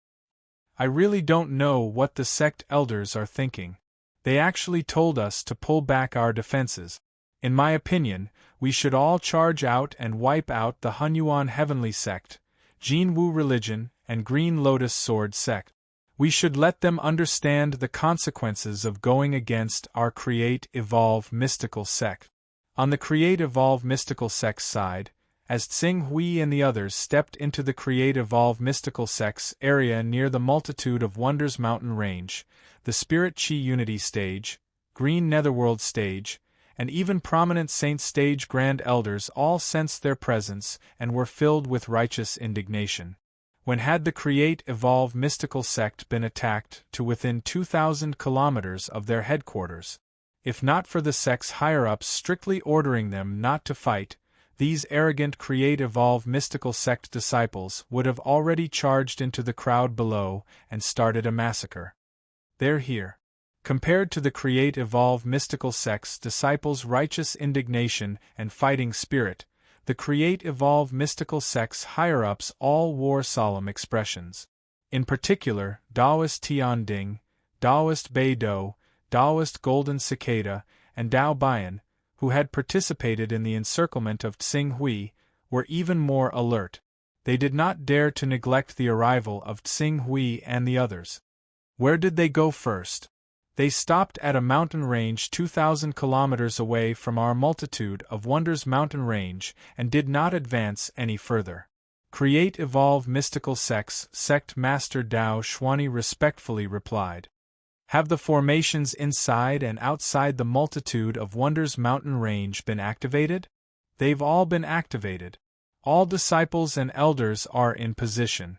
I really don't know what the sect elders are thinking. They actually told us to pull back our defenses. In my opinion, we should all charge out and wipe out the Hunyuan Heavenly Sect, Jin Wu Religion, and Green Lotus Sword Sect. We should let them understand the consequences of going against our Create Evolve mystical sect. On the Create Evolve mystical sect's side, as Tsing Hui and the others stepped into the Create Evolve mystical sect's area near the Multitude of Wonders mountain range, the Spirit Chi Unity stage, Green Netherworld stage, and even prominent Saint stage Grand Elders all sensed their presence and were filled with righteous indignation. When had the Create Evolve mystical sect been attacked to within 2,000 kilometers of their headquarters? If not for the sect's higher-ups strictly ordering them not to fight, these arrogant Create Evolve mystical sect disciples would have already charged into the crowd below and started a massacre. They're here. Compared to the Create Evolve mystical sect's disciples' righteous indignation and fighting spirit, the Create Evolve mystical sect's higher-ups all wore solemn expressions. In particular, Taoist Tian Ding, Taoist Bei Do, Taoist Golden Cicada, and Dao Bian, who had participated in the encirclement of Tsing Hui, were even more alert. They did not dare to neglect the arrival of Tsing Hui and the others. Where did they go first? They stopped at a mountain range 2,000 kilometers away from our Multitude of Wonders mountain range and did not advance any further. Create Evolve mystical sect's sect master Dao Xuani respectfully replied. Have the formations inside and outside the Multitude of Wonders mountain range been activated? They've all been activated. All disciples and elders are in position.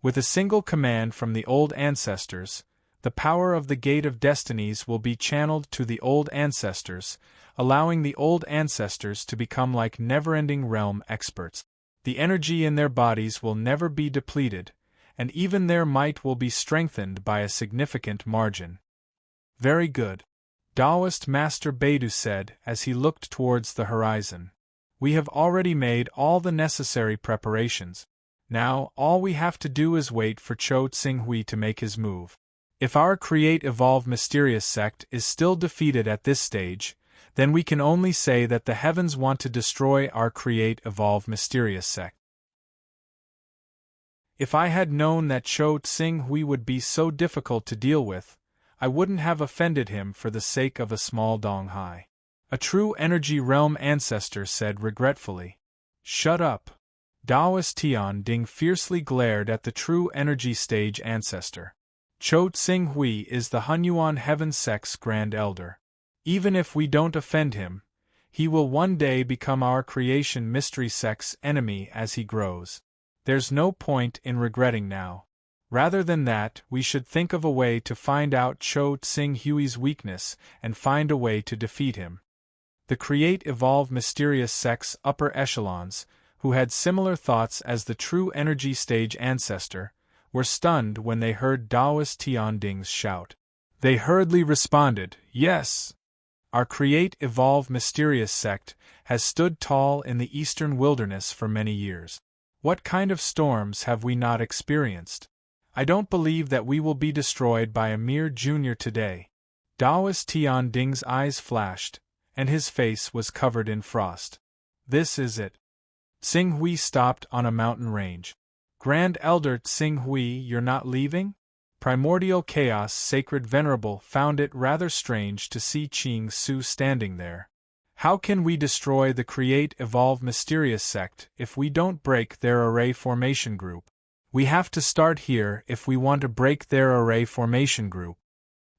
With a single command from the old ancestors, the power of the Gate of Destinies will be channeled to the old ancestors, allowing the old ancestors to become like never-ending realm experts. The energy in their bodies will never be depleted, and even their might will be strengthened by a significant margin. Very good, Taoist Master Baidu said as he looked towards the horizon. We have already made all the necessary preparations. Now, all we have to do is wait for Cho Tsing Hui to make his move. If our Create Evolve mysterious sect is still defeated at this stage, then we can only say that the heavens want to destroy our Create Evolve mysterious sect. If I had known that Cho Tsing Hui would be so difficult to deal with, I wouldn't have offended him for the sake of a small Dong Hai. A true energy realm ancestor said regretfully. Shut up. Taoist Tian Ding fiercely glared at the true energy stage ancestor. Cho Tsing Hui is the Hunyuan Heaven Sect's Grand Elder. Even if we don't offend him, he will one day become our Creation Mystery Sect's enemy as he grows. There's no point in regretting now. Rather than that, we should think of a way to find out Cho Tsing Hui's weakness and find a way to defeat him. The Create Evolve mysterious sect's upper echelons, who had similar thoughts as the true energy stage ancestor, were stunned when they heard Taoist Tianding's shout. They hurriedly responded, "Yes! Our Create Evolve Mysterious sect has stood tall in the eastern wilderness for many years. What kind of storms have we not experienced? I don't believe that we will be destroyed by a mere junior today." Taoist Tianding's eyes flashed, and his face was covered in frost. "This is it." Tsing Hui stopped on a mountain range. "Grand Elder Tsing Hui, you're not leaving?" Primordial Chaos Sacred Venerable found it rather strange to see Ching Su standing there. "How can we destroy the Create Evolve Mysterious sect if we don't break their array formation group? We have to start here if we want to break their array formation group,"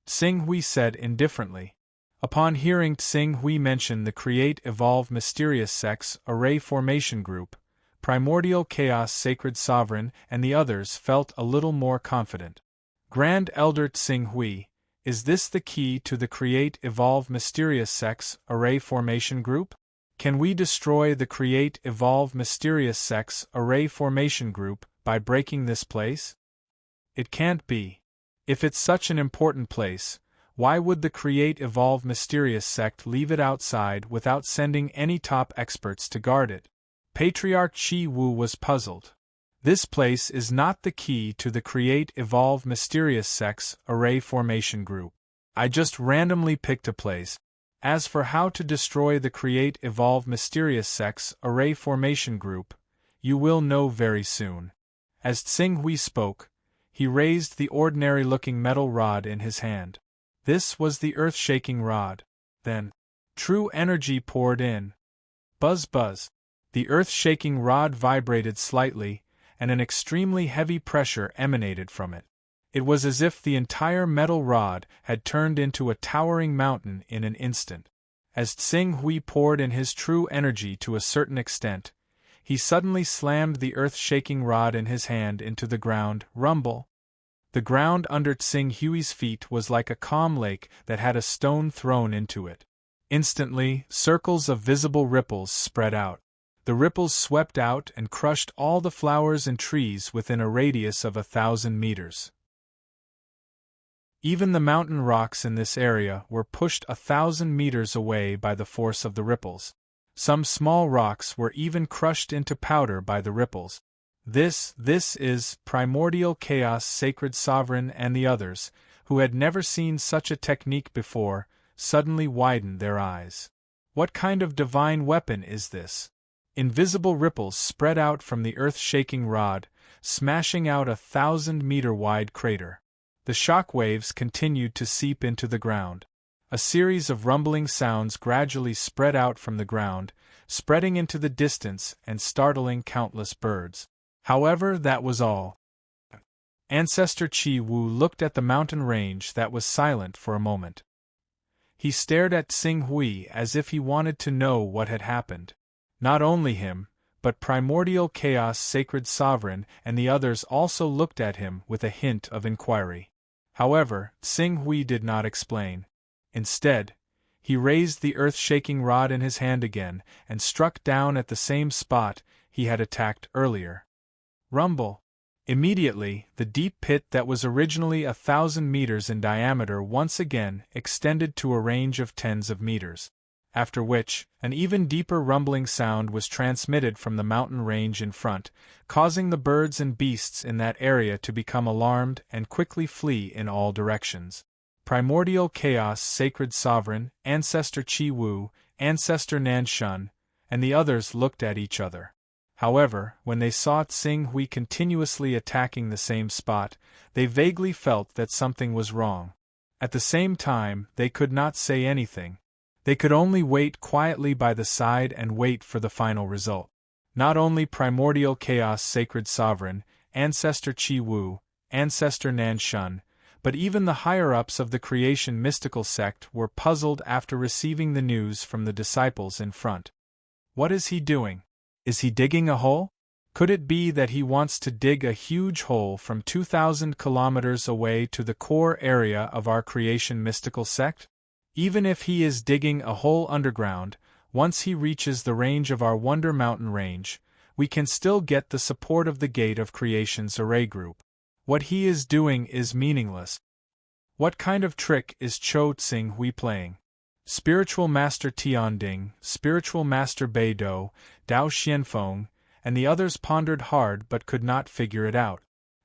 Tsing Hui said indifferently. Upon hearing Tsing Hui mention the Create Evolve Mysterious sect's array formation group, Primordial Chaos Sacred Sovereign and the others felt a little more confident. "Grand Elder Tsing Hui, is this the key to the Create Evolve Mysterious sect's array formation group? Can we destroy the Create Evolve Mysterious sect's array formation group by breaking this place?" "It can't be. If it's such an important place, why would the Create Evolve Mysterious sect leave it outside without sending any top experts to guard it?" Patriarch Chi Wu was puzzled. "This place is not the key to the Create Evolve Mysterious sect's array formation group. I just randomly picked a place. As for how to destroy the Create Evolve Mysterious sect's array formation group, you will know very soon." As Tsing Hui spoke, he raised the ordinary-looking metal rod in his hand. This was the earth-shaking rod. Then, true energy poured in. Buzz buzz. The earth-shaking rod vibrated slightly, and an extremely heavy pressure emanated from it. It was as if the entire metal rod had turned into a towering mountain in an instant. As Tsing Hui poured in his true energy to a certain extent, he suddenly slammed the earth-shaking rod in his hand into the ground. Rumble! The ground under Tsing Hui's feet was like a calm lake that had a stone thrown into it. Instantly, circles of visible ripples spread out. The ripples swept out and crushed all the flowers and trees within a radius of 1,000 meters. Even the mountain rocks in this area were pushed 1,000 meters away by the force of the ripples. Some small rocks were even crushed into powder by the ripples. This is Primordial Chaos Sacred Sovereign and the others, who had never seen such a technique before, suddenly widened their eyes. What kind of divine weapon is this? Invisible ripples spread out from the earth-shaking rod, smashing out a 1,000-meter-wide crater. The shock waves continued to seep into the ground. A series of rumbling sounds gradually spread out from the ground, spreading into the distance and startling countless birds. However, that was all. Ancestor Chi Wu looked at the mountain range that was silent for a moment. He stared at Tsing Hui as if he wanted to know what had happened. Not only him, but Primordial Chaos Sacred Sovereign and the others also looked at him with a hint of inquiry. However, Tsing Hui did not explain. Instead, he raised the earth-shaking rod in his hand again and struck down at the same spot he had attacked earlier. Rumble! Immediately, the deep pit that was originally 1,000 meters in diameter once again extended to a range of tens of meters. After which, an even deeper rumbling sound was transmitted from the mountain range in front, causing the birds and beasts in that area to become alarmed and quickly flee in all directions. Primordial Chaos Sacred Sovereign, Ancestor Chi Wu, Ancestor Nan Shun, and the others looked at each other. However, when they saw Tsing Hui continuously attacking the same spot, they vaguely felt that something was wrong. At the same time, they could not say anything. They could only wait quietly by the side and wait for the final result. Not only Primordial Chaos Sacred Sovereign, Ancestor Chi Wu, Ancestor Nan Shun, but even the higher-ups of the Creation Mystical Sect were puzzled after receiving the news from the disciples in front. What is he doing? Is he digging a hole? Could it be that he wants to dig a huge hole from 2,000 kilometers away to the core area of our Creation Mystical Sect? Even if he is digging a hole underground, once he reaches the range of our Wonder Mountain range, we can still get the support of the Gate of Creation's array group. What he is doing is meaningless. What kind of trick is Cho Tsing Hui playing? Spiritual Master Tianding, Spiritual Master Beidou, Dao Xianfeng, and the others pondered hard but could not figure it out.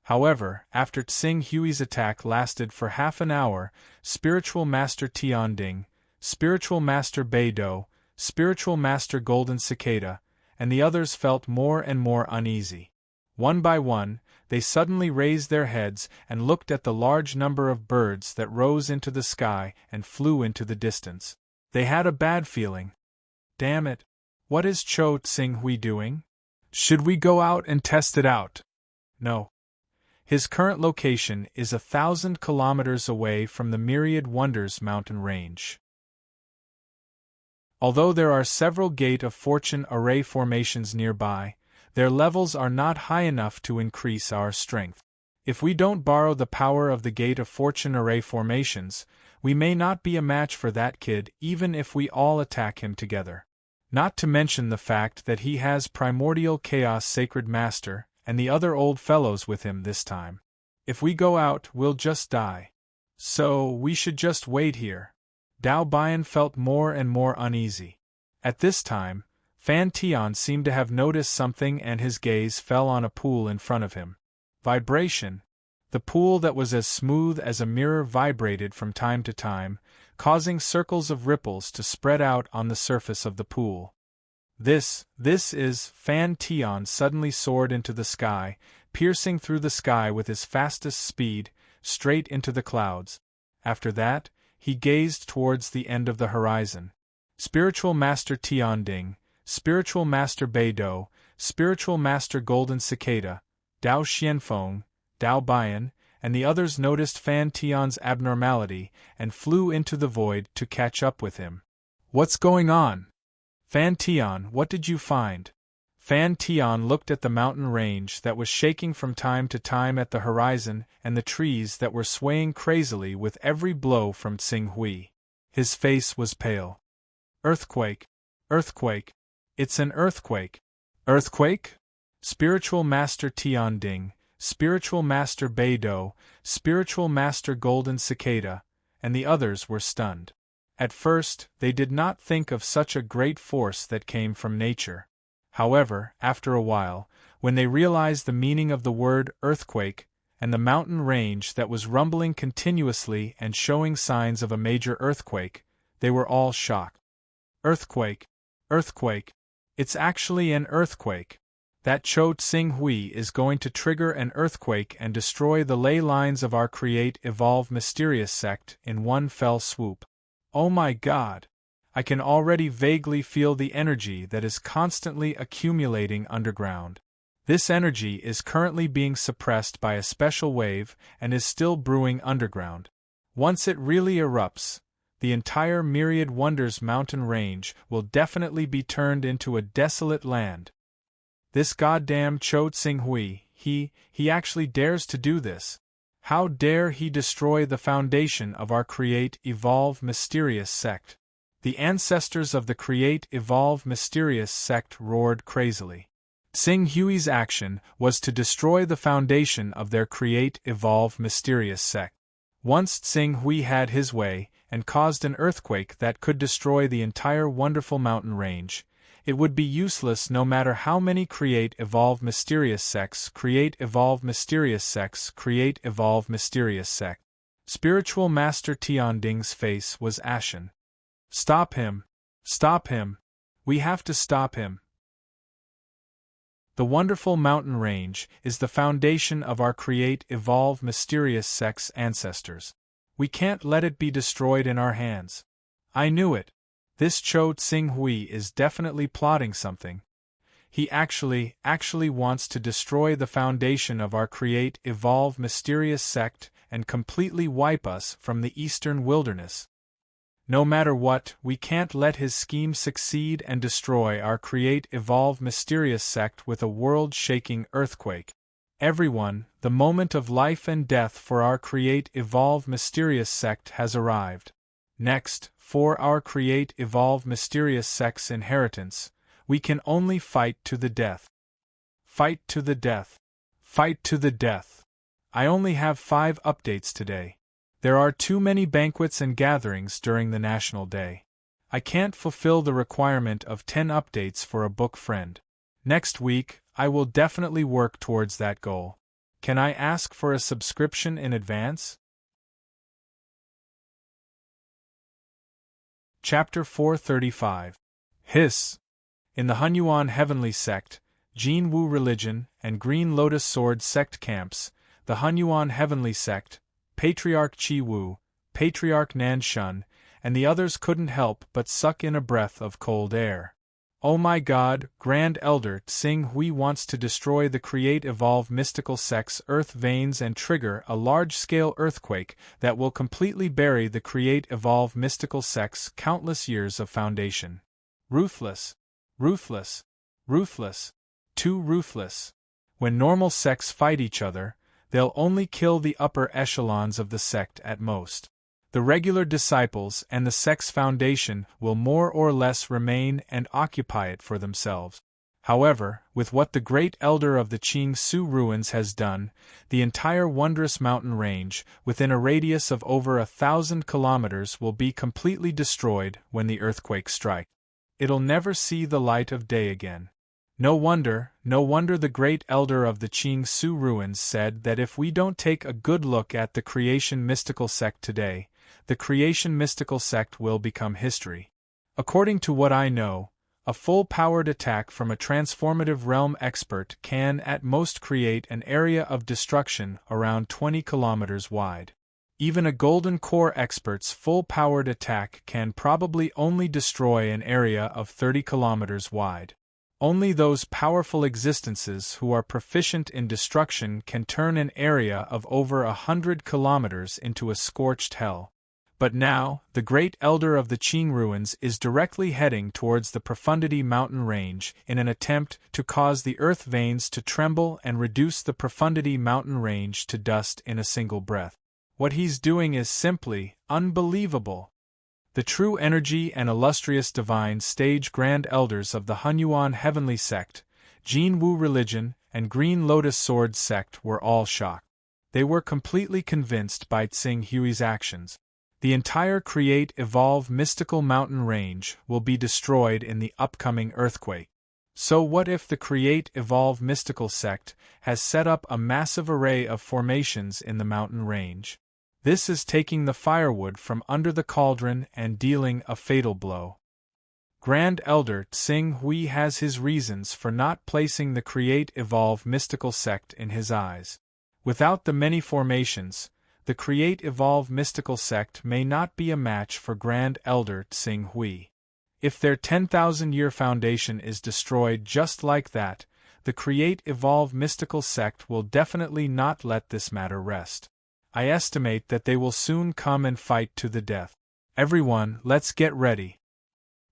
However, after Tsing Hui's attack lasted for half an hour, Spiritual Master Tianding, Spiritual Master Beidou, Spiritual Master Golden Cicada, and the others felt more and more uneasy. One by one, they suddenly raised their heads and looked at the large number of birds that rose into the sky and flew into the distance. They had a bad feeling. Damn it! What is Cho Tsing Hui doing? Should we go out and test it out? No. His current location is 1,000 kilometers away from the Myriad Wonders mountain range. Although there are several Gate of Fortune array formations nearby, their levels are not high enough to increase our strength. If we don't borrow the power of the Gate of Fortune array formations, we may not be a match for that kid even if we all attack him together. Not to mention the fact that he has Primordial Chaos Sacred Master and the other old fellows with him this time. If we go out, we'll just die. So, we should just wait here. Dao Bian felt more and more uneasy. At this time, Fan Tian seemed to have noticed something and his gaze fell on a pool in front of him. Vibration. The pool that was as smooth as a mirror vibrated from time to time, causing circles of ripples to spread out on the surface of the pool. This is, Fan Tian suddenly soared into the sky, piercing through the sky with his fastest speed, straight into the clouds. After that, he gazed towards the end of the horizon. Spiritual Master Tianding, Spiritual Master Beidou, Spiritual Master Golden Cicada, Dao Xianfeng, Dao Bian, and the others noticed Fan Tian's abnormality and flew into the void to catch up with him. What's going on? Fan Tian, what did you find? Fan Tian looked at the mountain range that was shaking from time to time at the horizon and the trees that were swaying crazily with every blow from Tsing Hui. His face was pale. Earthquake! Earthquake! It's an earthquake! Earthquake? Spiritual Master Tianding, Spiritual Master Beidou, Spiritual Master Golden Cicada, and the others were stunned. At first, they did not think of such a great force that came from nature. However, after a while, when they realized the meaning of the word earthquake, and the mountain range that was rumbling continuously and showing signs of a major earthquake, they were all shocked. Earthquake! Earthquake! It's actually an earthquake! That Cho Tsing Hui is going to trigger an earthquake and destroy the ley lines of our Create Evolve Mysterious sect in one fell swoop. Oh my God! I can already vaguely feel the energy that is constantly accumulating underground. This energy is currently being suppressed by a special wave and is still brewing underground. Once it really erupts, the entire Myriad Wonders mountain range will definitely be turned into a desolate land. This goddamn Cho Tsing Hui, he actually dares to do this. How dare he destroy the foundation of our Create Evolve Mysterious sect? The ancestors of the Create Evolve Mysterious sect roared crazily. Tsing Hui's action was to destroy the foundation of their Create Evolve Mysterious sect. Once Tsing Hui had his way and caused an earthquake that could destroy the entire wonderful mountain range, it would be useless no matter how many Create Evolve Mysterious sects Create Evolve Mysterious sects Create Evolve Mysterious sect. Spiritual Master Tianding's face was ashen. Stop him! Stop him! We have to stop him! The wonderful mountain range is the foundation of our Create Evolve Mysterious sect's ancestors. We can't let it be destroyed in our hands. I knew it. This Cho Tsing Hui is definitely plotting something. He actually wants to destroy the foundation of our Create Evolve Mysterious sect and completely wipe us from the eastern wilderness. No matter what, we can't let his scheme succeed and destroy our Create Evolve Mysterious sect with a world-shaking earthquake. Everyone, the moment of life and death for our Create Evolve Mysterious sect has arrived. Next, for our Create Evolve Mysterious sect's inheritance, we can only fight to the death. Fight to the death. Fight to the death. I only have 5 updates today. There are too many banquets and gatherings during the National Day. I can't fulfill the requirement of 10 updates for a book friend. Next week, I will definitely work towards that goal. Can I ask for a subscription in advance? Chapter 435. Hiss. In the Hunyuan Heavenly Sect, Jin Wu Religion, and Green Lotus Sword Sect camps, the Hunyuan Heavenly Sect, Patriarch Chi Wu, Patriarch Nan Shun, and the others couldn't help but suck in a breath of cold air. Oh my God, Grand Elder Tsing Hui wants to destroy the Create-Evolve Mystical Sect's earth veins and trigger a large-scale earthquake that will completely bury the Create-Evolve Mystical Sect's countless years of foundation. Ruthless. Ruthless. Ruthless. Too ruthless. When normal sects fight each other, they'll only kill the upper echelons of the sect at most. The regular disciples and the sect's foundation will more or less remain and occupy it for themselves. However, with what the great elder of the Qing Su ruins has done, the entire wondrous mountain range, within a radius of over 1,000 kilometers, will be completely destroyed when the earthquake strikes. It'll never see the light of day again. No wonder the great elder of the Qing Su ruins said that if we don't take a good look at the Creation Mystical Sect today, the Creation Mystical Sect will become history. According to what I know, a full-powered attack from a transformative realm expert can at most create an area of destruction around 20 kilometers wide. Even a Golden Core expert's full-powered attack can probably only destroy an area of 30 kilometers wide. Only those powerful existences who are proficient in destruction can turn an area of over 100 kilometers into a scorched hell. But now, the great elder of the Qing ruins is directly heading towards the Profundity mountain range in an attempt to cause the earth veins to tremble and reduce the Profundity mountain range to dust in a single breath. What he's doing is simply unbelievable. The true energy and illustrious divine stage grand elders of the Hunyuan Heavenly Sect, Jin Wu Religion, and Green Lotus Sword Sect were all shocked. They were completely convinced by Tsing Hui's actions. The entire Create-Evolve Mystical Mountain Range will be destroyed in the upcoming earthquake. So what if the Create-Evolve Mystical Sect has set up a massive array of formations in the mountain range? This is taking the firewood from under the cauldron and dealing a fatal blow. Grand Elder Tsing Hui has his reasons for not placing the Create-Evolve Mystical Sect in his eyes. Without the many formations, the Create-Evolve Mystical Sect may not be a match for Grand Elder Tsing Hui. If their 10,000-year foundation is destroyed just like that, the Create-Evolve Mystical Sect will definitely not let this matter rest. I estimate that they will soon come and fight to the death. Everyone, let's get ready.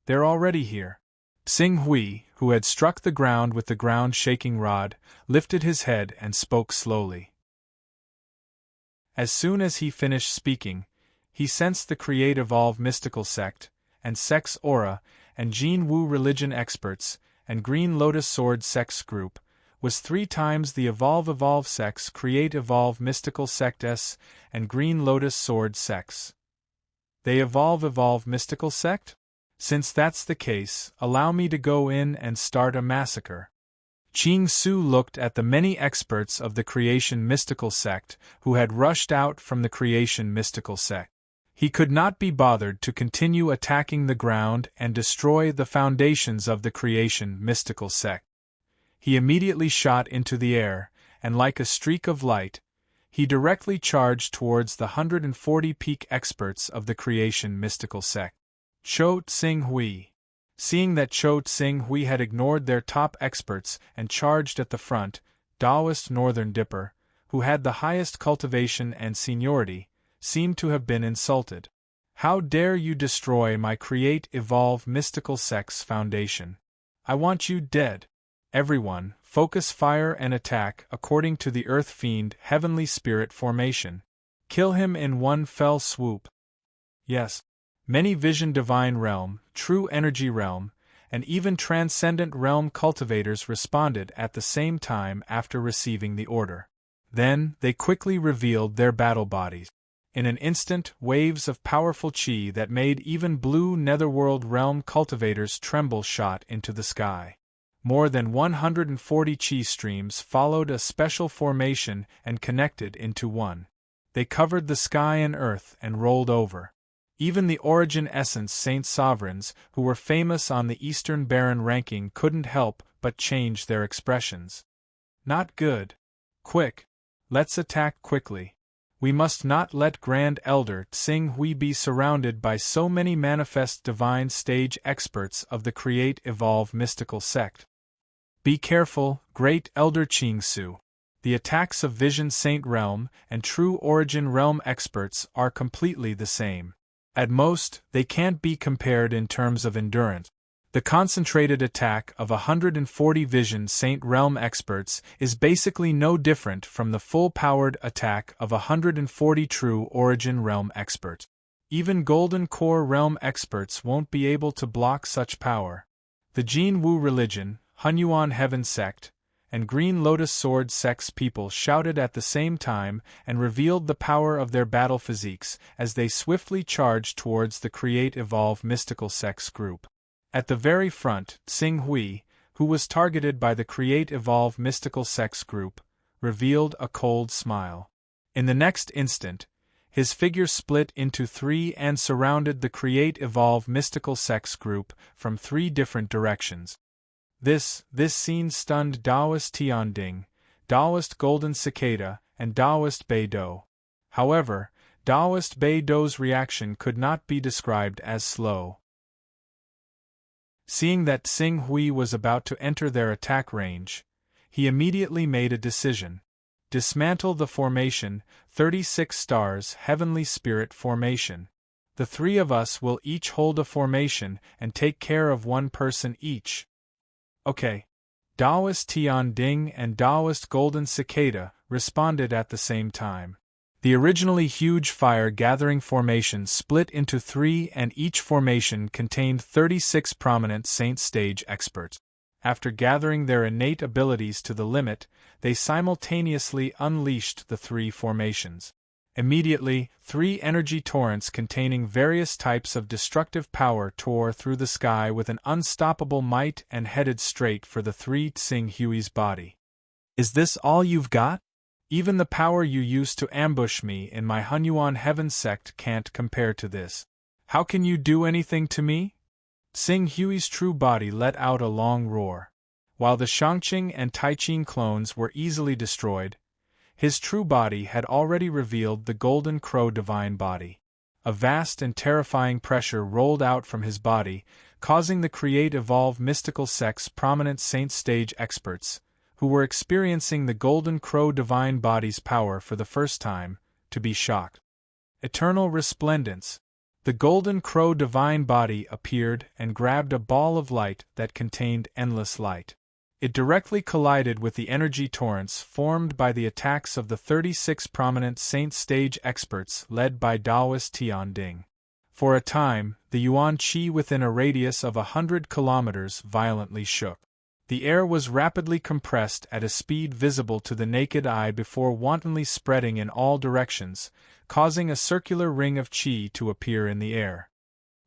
They're already here. Tsing Hui, who had struck the ground with the ground-shaking rod, lifted his head and spoke slowly. As soon as he finished speaking, he sensed the Create-Evolve Mystical Sect, and Sect's aura, and Jin Wu Religion experts, and Green Lotus Sword Sect's group, was 3 times the Evolve Sect's Create-Evolve Mystical Sects and Green Lotus Sword Sects. They Evolve Mystical Sect? Since that's the case, allow me to go in and start a massacre. Qing Su looked at the many experts of the Creation Mystical Sect who had rushed out from the Creation Mystical Sect. He could not be bothered to continue attacking the ground and destroy the foundations of the Creation Mystical Sect. He immediately shot into the air, and like a streak of light, he directly charged towards the 140 peak experts of the Creation Mystical Sect. Cho Tsing Hui. Seeing that Cho Tsing Hui had ignored their top experts and charged at the front, Taoist Northern Dipper, who had the highest cultivation and seniority, seemed to have been insulted. How dare you destroy my Create-Evolve Mystical Sect's foundation? I want you dead. Everyone, focus fire and attack according to the Earth Fiend Heavenly Spirit formation. Kill him in one fell swoop. Yes. Many Vision Divine Realm, True Energy Realm, and even Transcendent Realm cultivators responded at the same time after receiving the order. Then, they quickly revealed their battle bodies. In an instant, waves of powerful chi that made even blue netherworld realm cultivators tremble shot into the sky. More than 140 chi streams followed a special formation and connected into one. They covered the sky and earth and rolled over. Even the origin essence saint sovereigns, who were famous on the Eastern Baron ranking, couldn't help but change their expressions. Not good. Quick. Let's attack quickly. We must not let Grand Elder Tsing Hui be surrounded by so many manifest divine stage experts of the Create Evolve mystical sect. Be careful, Great Elder Ching Su. The attacks of Vision Saint Realm and True Origin Realm experts are completely the same. At most, they can't be compared in terms of endurance. The concentrated attack of 140 Vision Saint Realm experts is basically no different from the full-powered attack of 140 True Origin Realm experts. Even Golden Core Realm experts won't be able to block such power. The Jin Wu religion, Hunyuan Heaven sect, and Green Lotus Sword sect's people shouted at the same time and revealed the power of their battle physiques as they swiftly charged towards the Create Evolve mystical sect's group. At the very front, Tsing Hui, who was targeted by the Create Evolve mystical sect's group, revealed a cold smile. In the next instant, his figure split into three and surrounded the Create Evolve mystical sect's group from three different directions. This scene stunned Taoist Tianding, Taoist Golden Cicada, and Taoist Beidou. However, Taoist Beidou's reaction could not be described as slow. Seeing that Tsing Hui was about to enter their attack range, he immediately made a decision. Dismantle the formation, 36 stars Heavenly Spirit formation. The three of us will each hold a formation and take care of one person each. Okay. Taoist Tianding and Taoist Golden Cicada responded at the same time. The originally huge fire-gathering formation split into three and each formation contained 36 prominent Saint Stage experts. After gathering their innate abilities to the limit, they simultaneously unleashed the three formations. Immediately, three energy torrents containing various types of destructive power tore through the sky with an unstoppable might and headed straight for the three Tsing Hui's body. Is this all you've got? Even the power you used to ambush me in my Hunyuan Heaven sect can't compare to this. How can you do anything to me? Tsing Hui's true body let out a long roar. While the Shangqing and Taiqing clones were easily destroyed, his true body had already revealed the Golden Crow divine body. A vast and terrifying pressure rolled out from his body, causing the Create Evolve mystical sect's prominent Saint Stage experts, who were experiencing the Golden Crow divine body's power for the first time, to be shocked. Eternal resplendence. The Golden Crow divine body appeared and grabbed a ball of light that contained endless light. It directly collided with the energy torrents formed by the attacks of the 36 prominent Saint Stage experts led by Taoist Tianding. For a time, the Yuan Qi within a radius of 100 kilometers violently shook. The air was rapidly compressed at a speed visible to the naked eye before wantonly spreading in all directions, causing a circular ring of qi to appear in the air.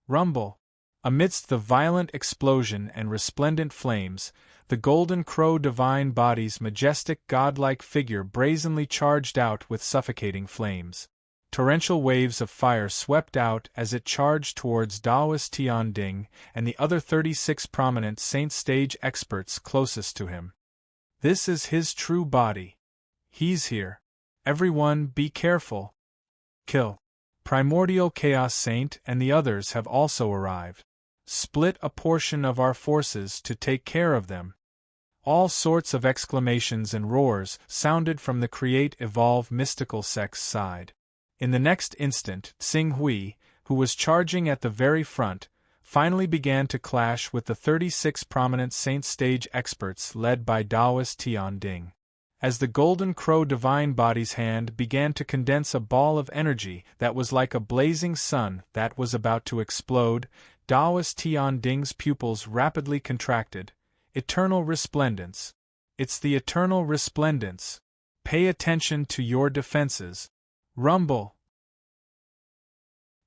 Rumble! Amidst the violent explosion and resplendent flames, the Golden Crow divine body's majestic godlike figure brazenly charged out with suffocating flames. Torrential waves of fire swept out as it charged towards Taoist Tianding and the other 36 prominent Saint Stage experts closest to him. This is his true body. He's here. Everyone be careful. Kill. Primordial Chaos Saint and the others have also arrived. Split a portion of our forces to take care of them. All sorts of exclamations and roars sounded from the Create Evolve mystical sect's side. In the next instant, Tsing Hui, who was charging at the very front, finally began to clash with the 36 prominent Saint Stage experts led by Taoist Tianding. As the Golden Crow divine body's hand began to condense a ball of energy that was like a blazing sun that was about to explode, Taoist Tianding's pupils rapidly contracted. Eternal resplendence. It's the eternal resplendence. Pay attention to your defenses. Rumble.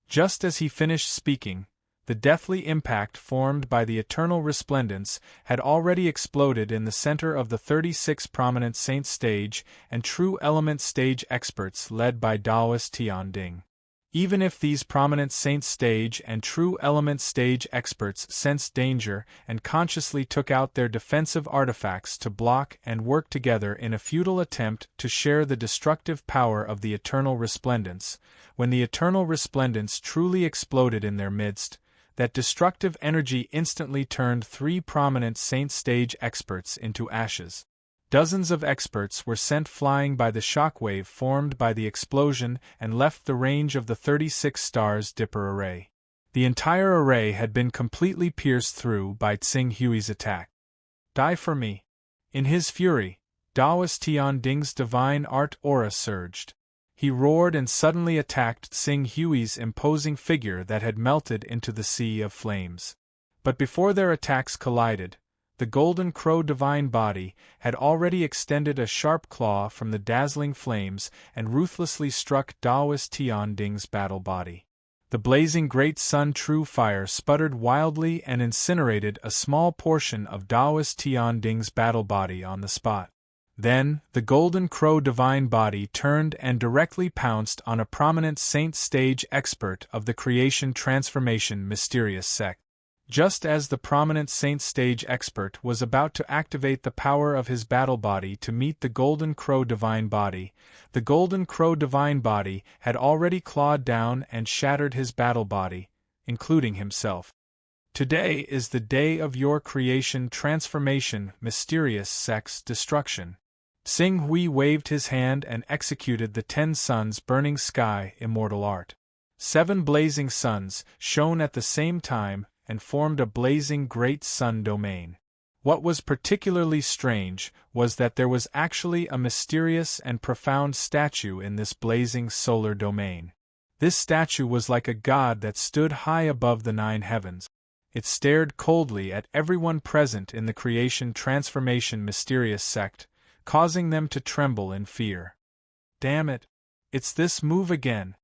Just as he finished speaking, the deathly impact formed by the eternal resplendence had already exploded in the center of the 36 prominent Saint stage and true element stage experts led by Taoist Tian Ding. Even if these prominent Saint stage and true element stage experts sensed danger and consciously took out their defensive artifacts to block and work together in a futile attempt to share the destructive power of the eternal resplendence, when the eternal resplendence truly exploded in their midst, that destructive energy instantly turned 3 prominent Saint stage experts into ashes. Dozens of experts were sent flying by the shockwave formed by the explosion and left the range of the 36 stars Dipper array. The entire array had been completely pierced through by Tsing Hui's attack. Die for me. In his fury, Taoist Tian Ding's divine art aura surged. He roared and suddenly attacked Tsing Hui's imposing figure that had melted into the sea of flames. But before their attacks collided, the Golden Crow divine body had already extended a sharp claw from the dazzling flames and ruthlessly struck Taoist Tian Ding's battle body. The blazing great sun true fire sputtered wildly and incinerated a small portion of Taoist Tian Ding's battle body on the spot. Then, the Golden Crow divine body turned and directly pounced on a prominent Saint stage expert of the Creation Transformation Mysterious sect. Just as the prominent Saint stage expert was about to activate the power of his battle body to meet the Golden Crow divine body, the Golden Crow divine body had already clawed down and shattered his battle body, including himself. Today is the day of your Creation Transformation Mysterious sect's destruction. Tsing Hui waved his hand and executed the 10 suns burning sky immortal art. 7 blazing suns shone at the same time and formed a blazing great sun domain. What was particularly strange was that there was actually a mysterious and profound statue in this blazing solar domain. This statue was like a god that stood high above the 9 heavens. It stared coldly at everyone present in the Creation Transformation Mysterious sect, causing them to tremble in fear. Damn it! It's this move again.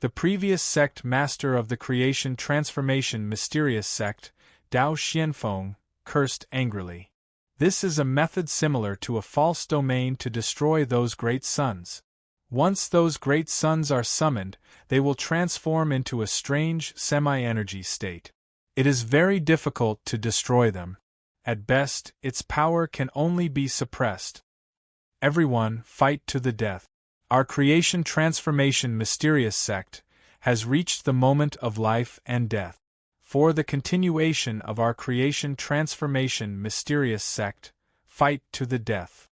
The previous sect master of the Creation Transformation Mysterious sect, Dao Xianfeng, cursed angrily. This is a method similar to a false domain to destroy those great suns. Once those great suns are summoned, they will transform into a strange semi-energy state. It is very difficult to destroy them. At best, its power can only be suppressed. Everyone, fight to the death. Our Creation Transformation Mysterious sect has reached the moment of life and death. For the continuation of our Creation Transformation Mysterious sect, fight to the death.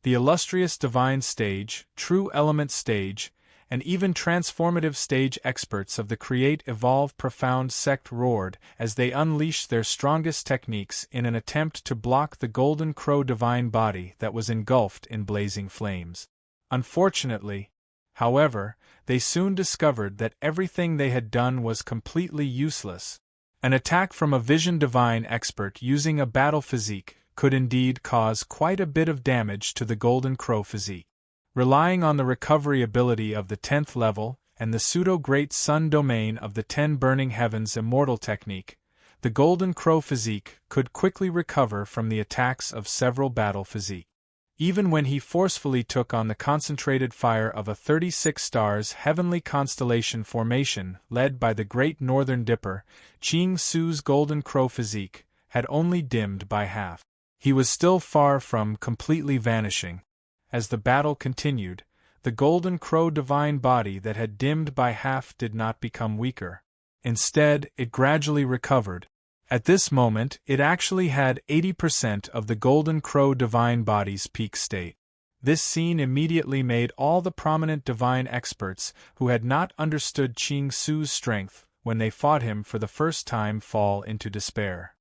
The illustrious divine stage, true element stage, and even transformative stage experts of the Create Evolve Profound sect roared as they unleashed their strongest techniques in an attempt to block the Golden Crow divine body that was engulfed in blazing flames. Unfortunately, however, they soon discovered that everything they had done was completely useless. An attack from a Vision Divine expert using a battle physique could indeed cause quite a bit of damage to the Golden Crow physique. Relying on the recovery ability of the 10th level and the pseudo-great sun domain of the 10 burning heavens immortal technique, the Golden Crow physique could quickly recover from the attacks of several battle physique. Even when he forcefully took on the concentrated fire of a 36 stars heavenly constellation formation led by the Great Northern Dipper, Ching Su's Golden Crow physique had only dimmed by half. He was still far from completely vanishing. As the battle continued, the Golden Crow divine body that had dimmed by half did not become weaker. Instead, it gradually recovered. At this moment, it actually had 80% of the Golden Crow divine body's peak state. This scene immediately made all the prominent divine experts who had not understood Ching Su's strength when they fought him for the first time fall into despair.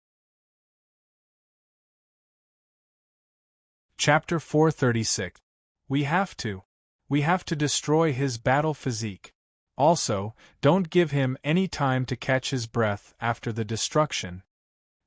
Chapter 436. We have to destroy his battle physique. Also, don't give him any time to catch his breath after the destruction.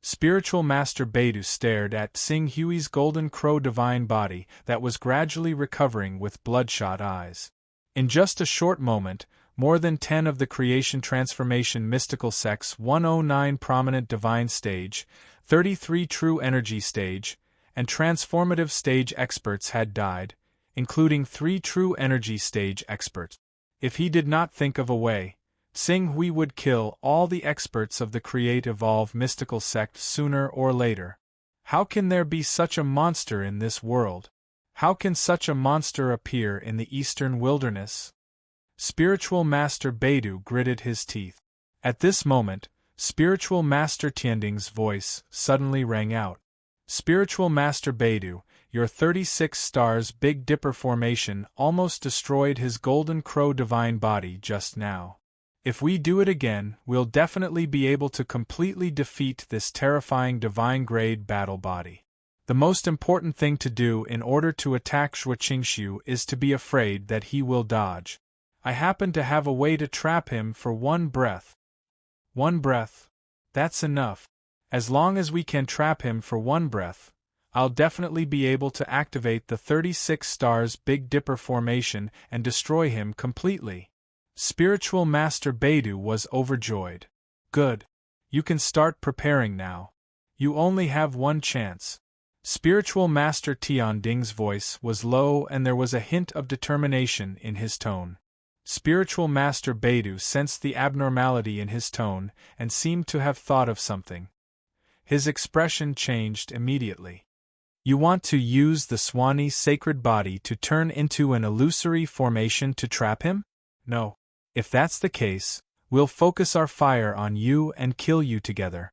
Spiritual Master Beidou stared at Tsing Hui's golden crow divine body that was gradually recovering with bloodshot eyes. In just a short moment, more than 10 of the Creation Transformation Mystical Sects 109 Prominent Divine Stage, 33 True Energy Stage, and Transformative Stage experts had died, including 3 True Energy Stage experts. If he did not think of a way, Tsing Hui would kill all the experts of the Create Evolve Mystical Sect sooner or later. How can there be such a monster in this world? How can such a monster appear in the eastern wilderness? Spiritual Master Beidou gritted his teeth. At this moment, Spiritual Master Tianding's voice suddenly rang out. Spiritual Master Beidou, your 36 stars Big Dipper formation almost destroyed his golden crow divine body just now. If we do it again, we'll definitely be able to completely defeat this terrifying divine-grade battle body. The most important thing to do in order to attack Shuo Qingshu is to be afraid that he will dodge. I happen to have a way to trap him for one breath. One breath? That's enough. As long as we can trap him for one breath, I'll definitely be able to activate the 36 stars Big Dipper formation and destroy him completely. Spiritual Master Beidou was overjoyed. Good. You can start preparing now. You only have one chance. Spiritual Master Tianding's voice was low and there was a hint of determination in his tone. Spiritual Master Beidou sensed the abnormality in his tone and seemed to have thought of something. His expression changed immediately. You want to use the Swanee sacred body to turn into an illusory formation to trap him? No. If that's the case, we'll focus our fire on you and kill you together.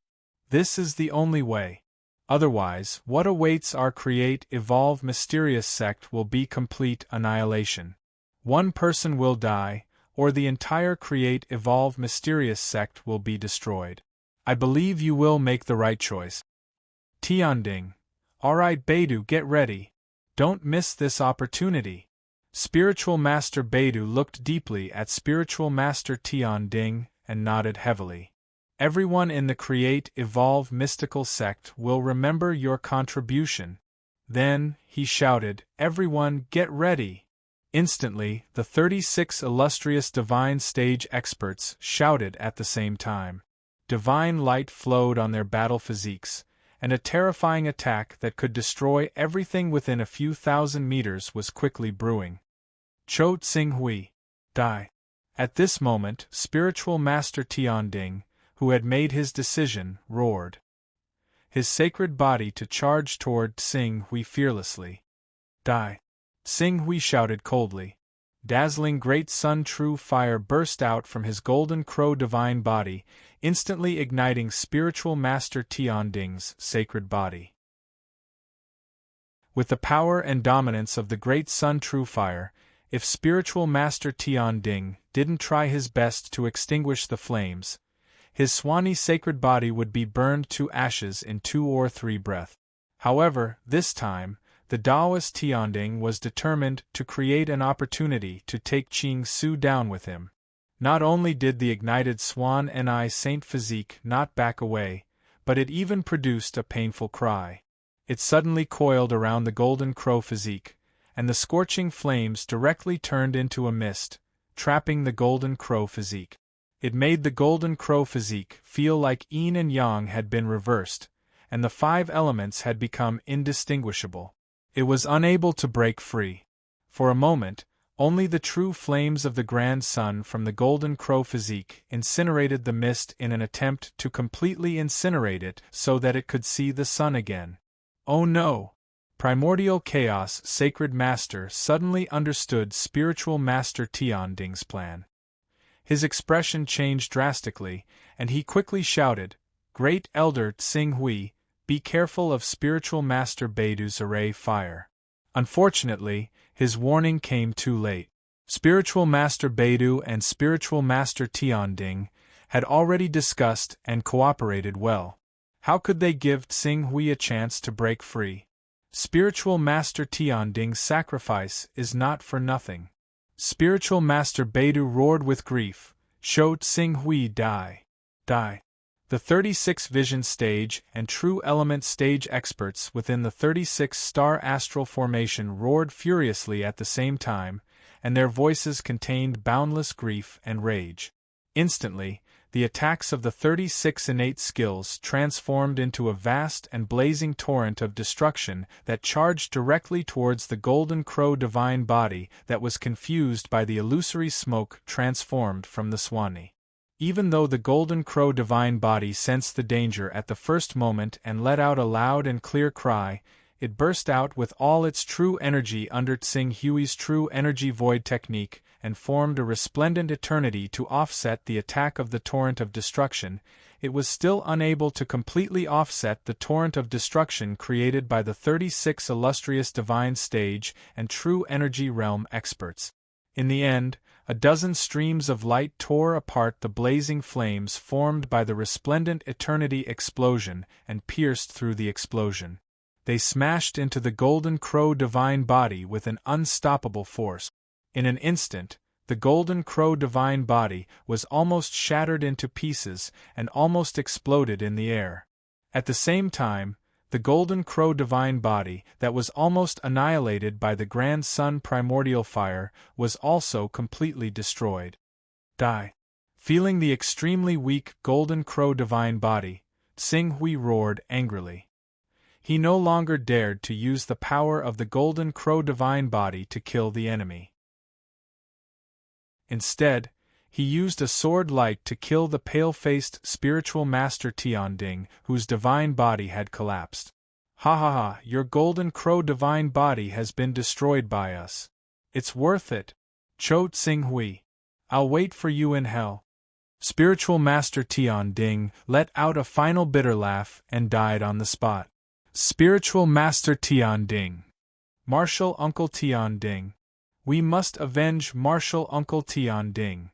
This is the only way. Otherwise, what awaits our Create Evolve Mysterious Sect will be complete annihilation. One person will die, or the entire Create Evolve Mysterious Sect will be destroyed. I believe you will make the right choice. Tianding. Alright Beidou, get ready. Don't miss this opportunity. Spiritual Master Beidou looked deeply at Spiritual Master Tianding and nodded heavily. Everyone in the Create Evolve Mystical Sect will remember your contribution. Then, he shouted, everyone get ready. Instantly, the 36 illustrious divine stage experts shouted at the same time. Divine light flowed on their battle physiques, and a terrifying attack that could destroy everything within a few thousand meters was quickly brewing. Cho Tsing Hui. Die. At this moment, Spiritual Master Tianding, who had made his decision, roared his sacred body to charge toward Tsing Hui fearlessly. Die. Tsing Hui shouted coldly. Dazzling great sun true fire burst out from his golden crow divine body, instantly igniting Spiritual Master Tianding's sacred body. With the power and dominance of the great sun true fire, if Spiritual Master Tianding didn't try his best to extinguish the flames, his Swanee sacred body would be burned to ashes in 2 or 3 breaths. However, this time, the Taoist Tianding was determined to create an opportunity to take Qing Su down with him. Not only did the ignited Swan Ni Saint physique not back away, but it even produced a painful cry. It suddenly coiled around the golden crow physique, and the scorching flames directly turned into a mist, trapping the golden crow physique. It made the golden crow physique feel like yin and yang had been reversed, and the 5 elements had become indistinguishable. It was unable to break free. For a moment, only the true flames of the grand sun from the golden crow physique incinerated the mist in an attempt to completely incinerate it so that it could see the sun again. Oh no! Primordial Chaos Sacred Master suddenly understood Spiritual Master Tianding's plan. His expression changed drastically, and he quickly shouted, Great Elder Tsing Hui, be careful of Spiritual Master Beidou's array fire. Unfortunately, his warning came too late. Spiritual Master Beidou and Spiritual Master Tianding had already discussed and cooperated well. How could they give Tsing Hui a chance to break free? Spiritual Master Tianding's sacrifice is not for nothing. Spiritual Master Beidou roared with grief, Shou Tsing Hui die. Die. The 36 Vision Stage and True Element Stage experts within the 36-star astral formation roared furiously at the same time, and their voices contained boundless grief and rage. Instantly, the attacks of the 36 innate skills transformed into a vast and blazing torrent of destruction that charged directly towards the Golden Crow divine body that was confused by the illusory smoke transformed from the Swanee. Even though the Golden Crow divine body sensed the danger at the first moment and let out a loud and clear cry, it burst out with all its true energy under Tsing Hui's true energy void technique and formed a resplendent eternity to offset the attack of the torrent of destruction. It was still unable to completely offset the torrent of destruction created by the 36 illustrious divine stage and true energy realm experts. In the end, a dozen streams of light tore apart the blazing flames formed by the resplendent eternity explosion and pierced through the explosion. They smashed into the Golden Crow divine body with an unstoppable force. In an instant, the Golden Crow divine body was almost shattered into pieces and almost exploded in the air. At the same time, the Golden Crow divine body that was almost annihilated by the Grand Sun primordial fire was also completely destroyed. Die. Feeling the extremely weak Golden Crow divine body, Tsing Hui roared angrily. He no longer dared to use the power of the Golden Crow divine body to kill the enemy. Instead, he used a sword light to kill the pale-faced spiritual master Tianding, whose divine body had collapsed. Ha ha ha, your Golden Crow divine body has been destroyed by us. It's worth it. Cho Tsing Hui. I'll wait for you in hell. Spiritual master Tianding let out a final bitter laugh and died on the spot. Spiritual master Tianding. Martial Uncle Tianding. We must avenge Martial Uncle Tianding.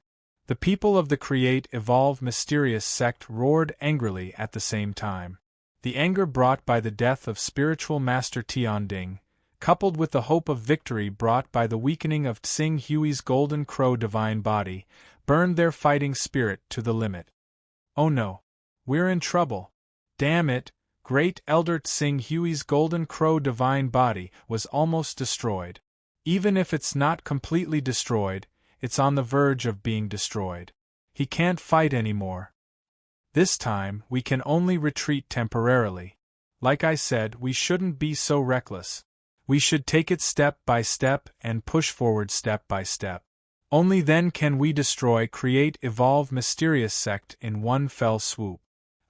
The people of the Create Evolve Mysterious sect roared angrily at the same time. The anger brought by the death of spiritual master Tianding, coupled with the hope of victory brought by the weakening of Tsing Hui's Golden Crow divine body, burned their fighting spirit to the limit. Oh no. We're in trouble. Damn it, Great Elder Tsing Hui's Golden Crow divine body was almost destroyed. Even if it's not completely destroyed, it's on the verge of being destroyed. He can't fight anymore. This time, we can only retreat temporarily. Like I said, we shouldn't be so reckless. We should take it step by step and push forward step by step. Only then can we destroy Create Evolve Mysterious sect in one fell swoop.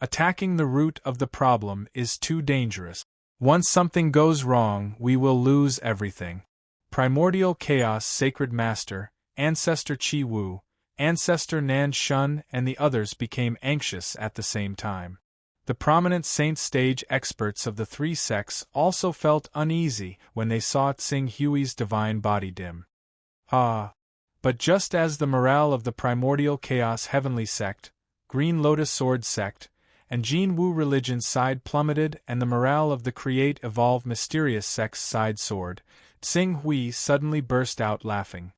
Attacking the root of the problem is too dangerous. Once something goes wrong, we will lose everything. Primordial Chaos Sacred Master, Ancestor Qi Wu, Ancestor Nan Shun and the others became anxious at the same time. The prominent Saint Stage experts of the three sects also felt uneasy when they saw Tsing Hui's divine body dim. But just as the morale of the Primordial Chaos Heavenly Sect, Green Lotus Sword Sect, and Jin Wu Religion side plummeted and the morale of the Create Evolve Mysterious sect's side soared, Tsing Hui suddenly burst out laughing.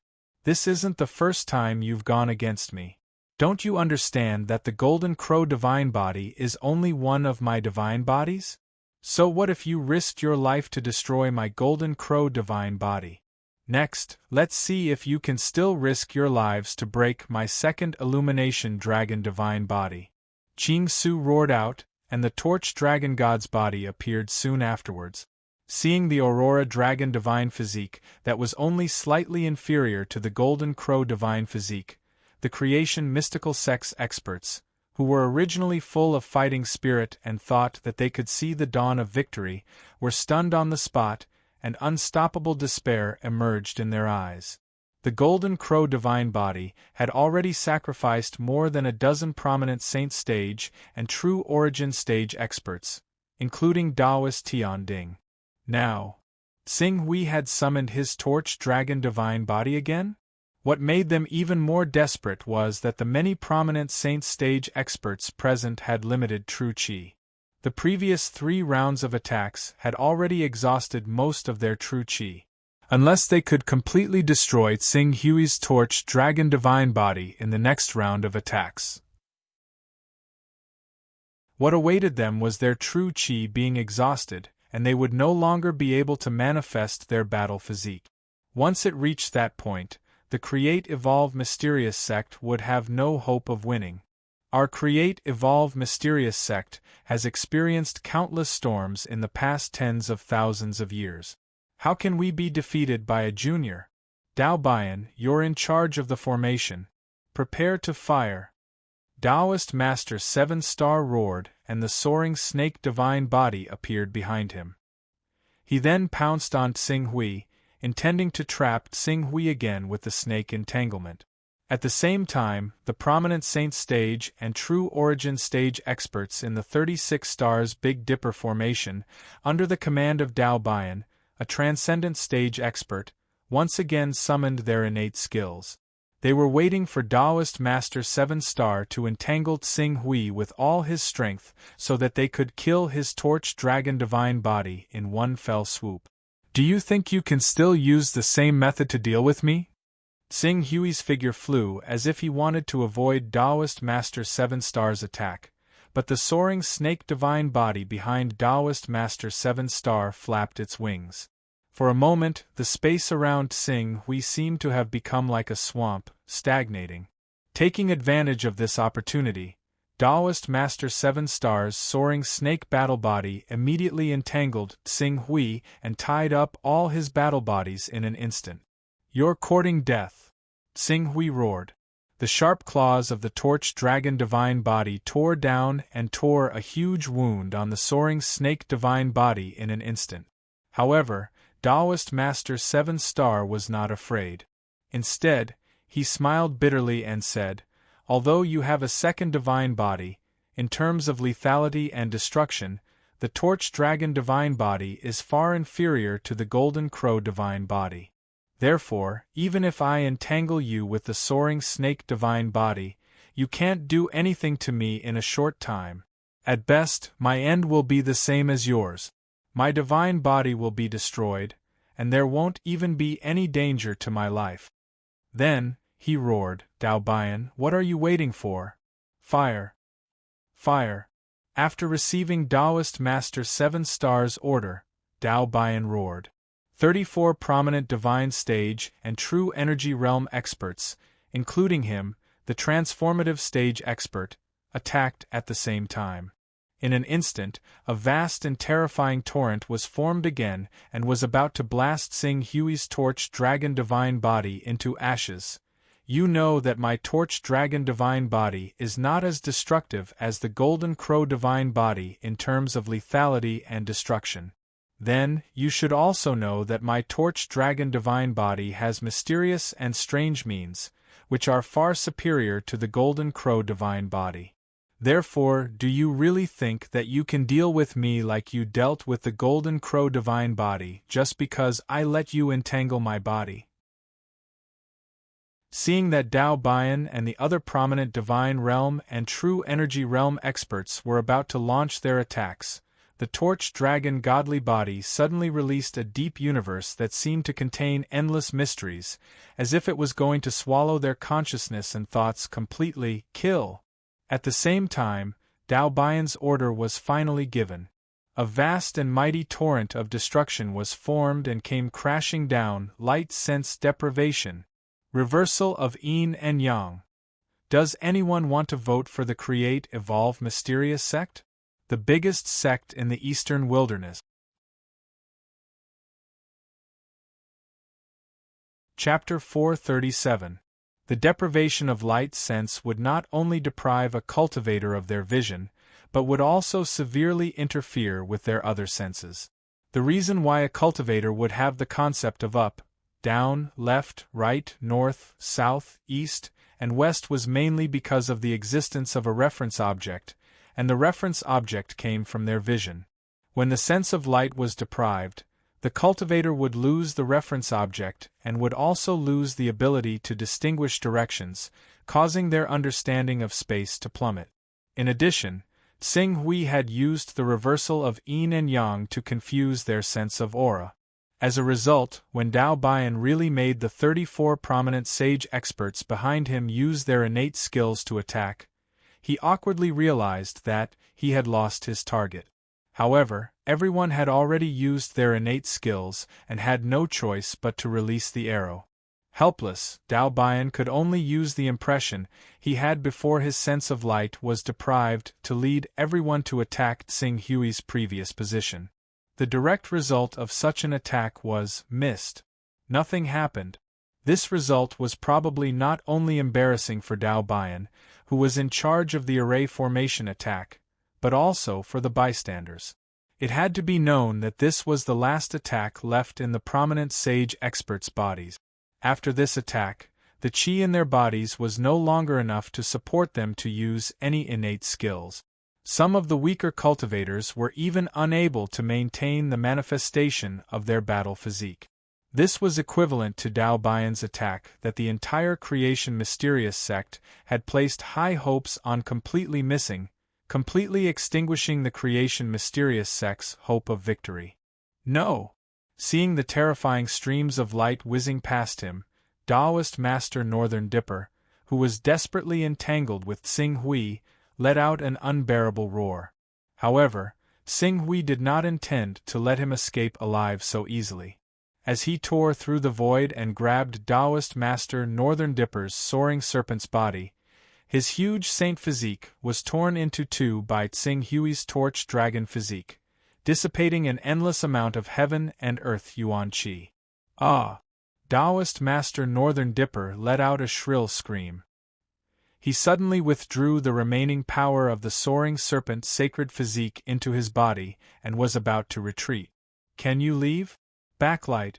This isn't the first time you've gone against me. Don't you understand that the Golden Crow divine body is only one of my divine bodies? So what if you risked your life to destroy my Golden Crow divine body? Next, let's see if you can still risk your lives to break my second Illumination Dragon divine body. Qing Su roared out, and the Torch Dragon God's body appeared soon afterwards. Seeing the Aurora Dragon divine physique that was only slightly inferior to the Golden Crow divine physique, the Creation Mystical Sects experts, who were originally full of fighting spirit and thought that they could see the dawn of victory, were stunned on the spot, and unstoppable despair emerged in their eyes. The Golden Crow divine body had already sacrificed more than a dozen prominent Saint Stage and True Origin Stage experts, including Taoist Tianding. Now, Tsing Hui had summoned his Torch Dragon divine body again? What made them even more desperate was that the many prominent Saint Stage experts present had limited true Qi. The previous 3 rounds of attacks had already exhausted most of their true Qi. Unless they could completely destroy Tsing Hui's Torch Dragon divine body in the next round of attacks. What awaited them was their true chi being exhausted, and they would no longer be able to manifest their battle physique. Once it reached that point, the Create Evolve Mysterious sect would have no hope of winning. Our Create Evolve Mysterious sect has experienced countless storms in the past tens of thousands of years. How can we be defeated by a junior? Dao Bian, you're in charge of the formation. Prepare to fire. Taoist Master 7-Star roared, and the soaring snake divine body appeared behind him. He then pounced on Tsing Hui, intending to trap Tsing Hui again with the snake entanglement. At the same time, the prominent Saint Stage and True Origin Stage experts in the 36 Stars Big Dipper formation, under the command of Dao Bian, a transcendent stage expert, once again summoned their innate skills. They were waiting for Taoist Master 7-Star to entangle Tsing Hui with all his strength so that they could kill his Torch Dragon Divine Body in one fell swoop. Do you think you can still use the same method to deal with me? Tsing Hui's figure flew as if he wanted to avoid Taoist Master 7-Star's attack, but the soaring snake divine body behind Taoist Master 7-Star flapped its wings. For a moment, the space around Tsing Hui seemed to have become like a swamp, stagnating. Taking advantage of this opportunity, Taoist Master 7-Star's soaring snake battle body immediately entangled Tsing Hui and tied up all his battle bodies in an instant. You're courting death, Tsing Hui roared. The sharp claws of the Torch Dragon Divine Body tore down and tore a huge wound on the soaring snake divine body in an instant. However, Taoist Master 7-Star was not afraid. Instead, he smiled bitterly and said, although you have a second divine body, in terms of lethality and destruction, the Torch Dragon Divine Body is far inferior to the Golden Crow Divine Body. Therefore, even if I entangle you with the soaring snake divine body, you can't do anything to me in a short time. At best, my end will be the same as yours. My divine body will be destroyed, and there won't even be any danger to my life. Then, he roared, Dao Bian, what are you waiting for? Fire! Fire! After receiving Taoist Master 7-Star's order, Dao Bian roared. 34 prominent divine stage and true energy realm experts, including him, the transformative stage expert, attacked at the same time. In an instant, a vast and terrifying torrent was formed again and was about to blast Tsing Hui's Torch Dragon Divine Body into ashes. You know that my Torch Dragon Divine Body is not as destructive as the Golden Crow Divine Body in terms of lethality and destruction. Then, you should also know that my Torch Dragon Divine Body has mysterious and strange means, which are far superior to the Golden Crow Divine Body. Therefore, do you really think that you can deal with me like you dealt with the Golden Crow Divine Body just because I let you entangle my body? Seeing that Dao Bian and the other prominent Divine Realm and True Energy Realm experts were about to launch their attacks, the Torch Dragon Godly Body suddenly released a deep universe that seemed to contain endless mysteries, as if it was going to swallow their consciousness and thoughts completely. Kill! At the same time, Dao Bian's order was finally given. A vast and mighty torrent of destruction was formed and came crashing down. Light sense deprivation. Reversal of yin and yang. Does anyone want to vote for the Create Evolve Mysterious sect? The biggest sect in the Eastern Wilderness. Chapter 437. The deprivation of light sense would not only deprive a cultivator of their vision, but would also severely interfere with their other senses. The reason why a cultivator would have the concept of up, down, left, right, north, south, east, and west was mainly because of the existence of a reference object, and the reference object came from their vision. When the sense of light was deprived, the cultivator would lose the reference object and would also lose the ability to distinguish directions, causing their understanding of space to plummet. In addition, Tsing Hui had used the reversal of yin and yang to confuse their sense of aura. As a result, when Dao Bian really made the 34 prominent sage experts behind him use their innate skills to attack, he awkwardly realized that he had lost his target. However, everyone had already used their innate skills and had no choice but to release the arrow. Helpless, Dao Bian could only use the impression he had before his sense of light was deprived to lead everyone to attack Tsing Hui's previous position. The direct result of such an attack was missed. Nothing happened. This result was probably not only embarrassing for Dao Bian, who was in charge of the array formation attack, but also for the bystanders. It had to be known that this was the last attack left in the prominent sage experts' bodies. After this attack, the qi in their bodies was no longer enough to support them to use any innate skills. Some of the weaker cultivators were even unable to maintain the manifestation of their battle physique. This was equivalent to Dao Bian's attack that the entire Creation Mysterious sect had placed high hopes on completely missing, completely extinguishing the Creation Mysterious sect's hope of victory. No! Seeing the terrifying streams of light whizzing past him, Taoist Master Northern Dipper, who was desperately entangled with Tsing Hui, let out an unbearable roar. However, Tsing Hui did not intend to let him escape alive so easily. As he tore through the void and grabbed Taoist Master Northern Dipper's soaring serpent's body, his huge saint physique was torn into two by Tsing Hui's torch dragon physique, dissipating an endless amount of heaven and earth yuan qi. Ah! Taoist Master Northern Dipper let out a shrill scream. He suddenly withdrew the remaining power of the soaring serpent's sacred physique into his body and was about to retreat. Can you leave? Backlight.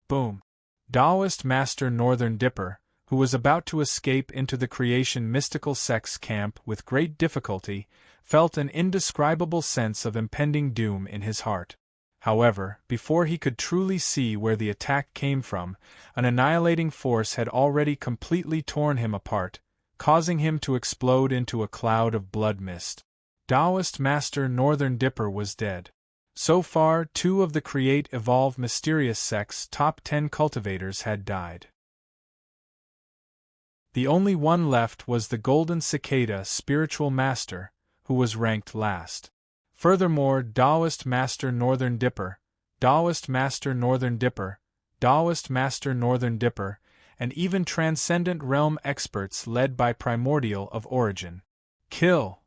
Boom. Taoist Master Northern Dipper, who was about to escape into the Creation Mystical Sect's camp with great difficulty, felt an indescribable sense of impending doom in his heart. However, before he could truly see where the attack came from, an annihilating force had already completely torn him apart, causing him to explode into a cloud of blood mist. Taoist Master Northern Dipper was dead. So far, 2 of the Create Evolve Mysterious Sect's top 10 cultivators had died. The only one left was the Golden Cicada Spiritual Master, who was ranked last. Furthermore, Taoist Master Northern Dipper, Taoist Master Northern Dipper, Taoist Master Northern Dipper, and even Transcendent Realm experts led by Primordial of origin. Kill!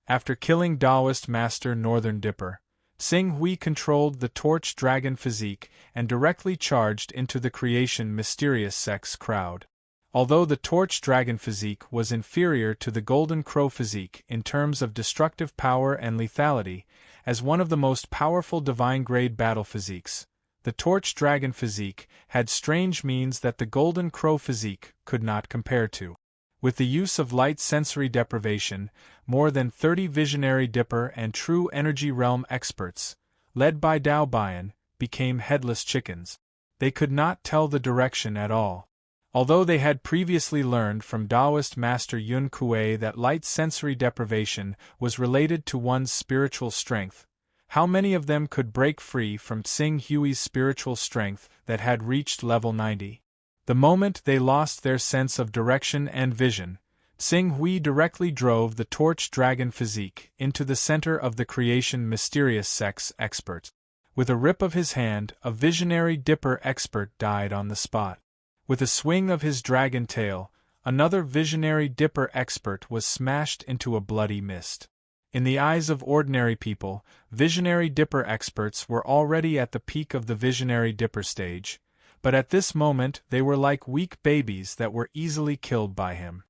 After killing Taoist Master Northern Dipper, Tsing Hui controlled the Torch Dragon physique and directly charged into the Creation Mysterious Sect's crowd. Although the Torch Dragon physique was inferior to the Golden Crow physique in terms of destructive power and lethality, as one of the most powerful divine-grade battle physiques, the Torch Dragon physique had strange means that the Golden Crow physique could not compare to. With the use of light sensory deprivation, more than 30 Visionary Dipper and True Energy Realm experts, led by Dao Bian, became headless chickens. They could not tell the direction at all. Although they had previously learned from Taoist Master Yun Kuei that light sensory deprivation was related to one's spiritual strength, how many of them could break free from Tsing Hui's spiritual strength that had reached level 90? The moment they lost their sense of direction and vision, Tsing Hui directly drove the Torch Dragon physique into the center of the Creation Mysterious Sect's expert. With a rip of his hand, a Visionary Dipper expert died on the spot. With a swing of his dragon tail, another Visionary Dipper expert was smashed into a bloody mist. In the eyes of ordinary people, Visionary Dipper experts were already at the peak of the Visionary Dipper stage, but at this moment they were like weak babies that were easily killed by him.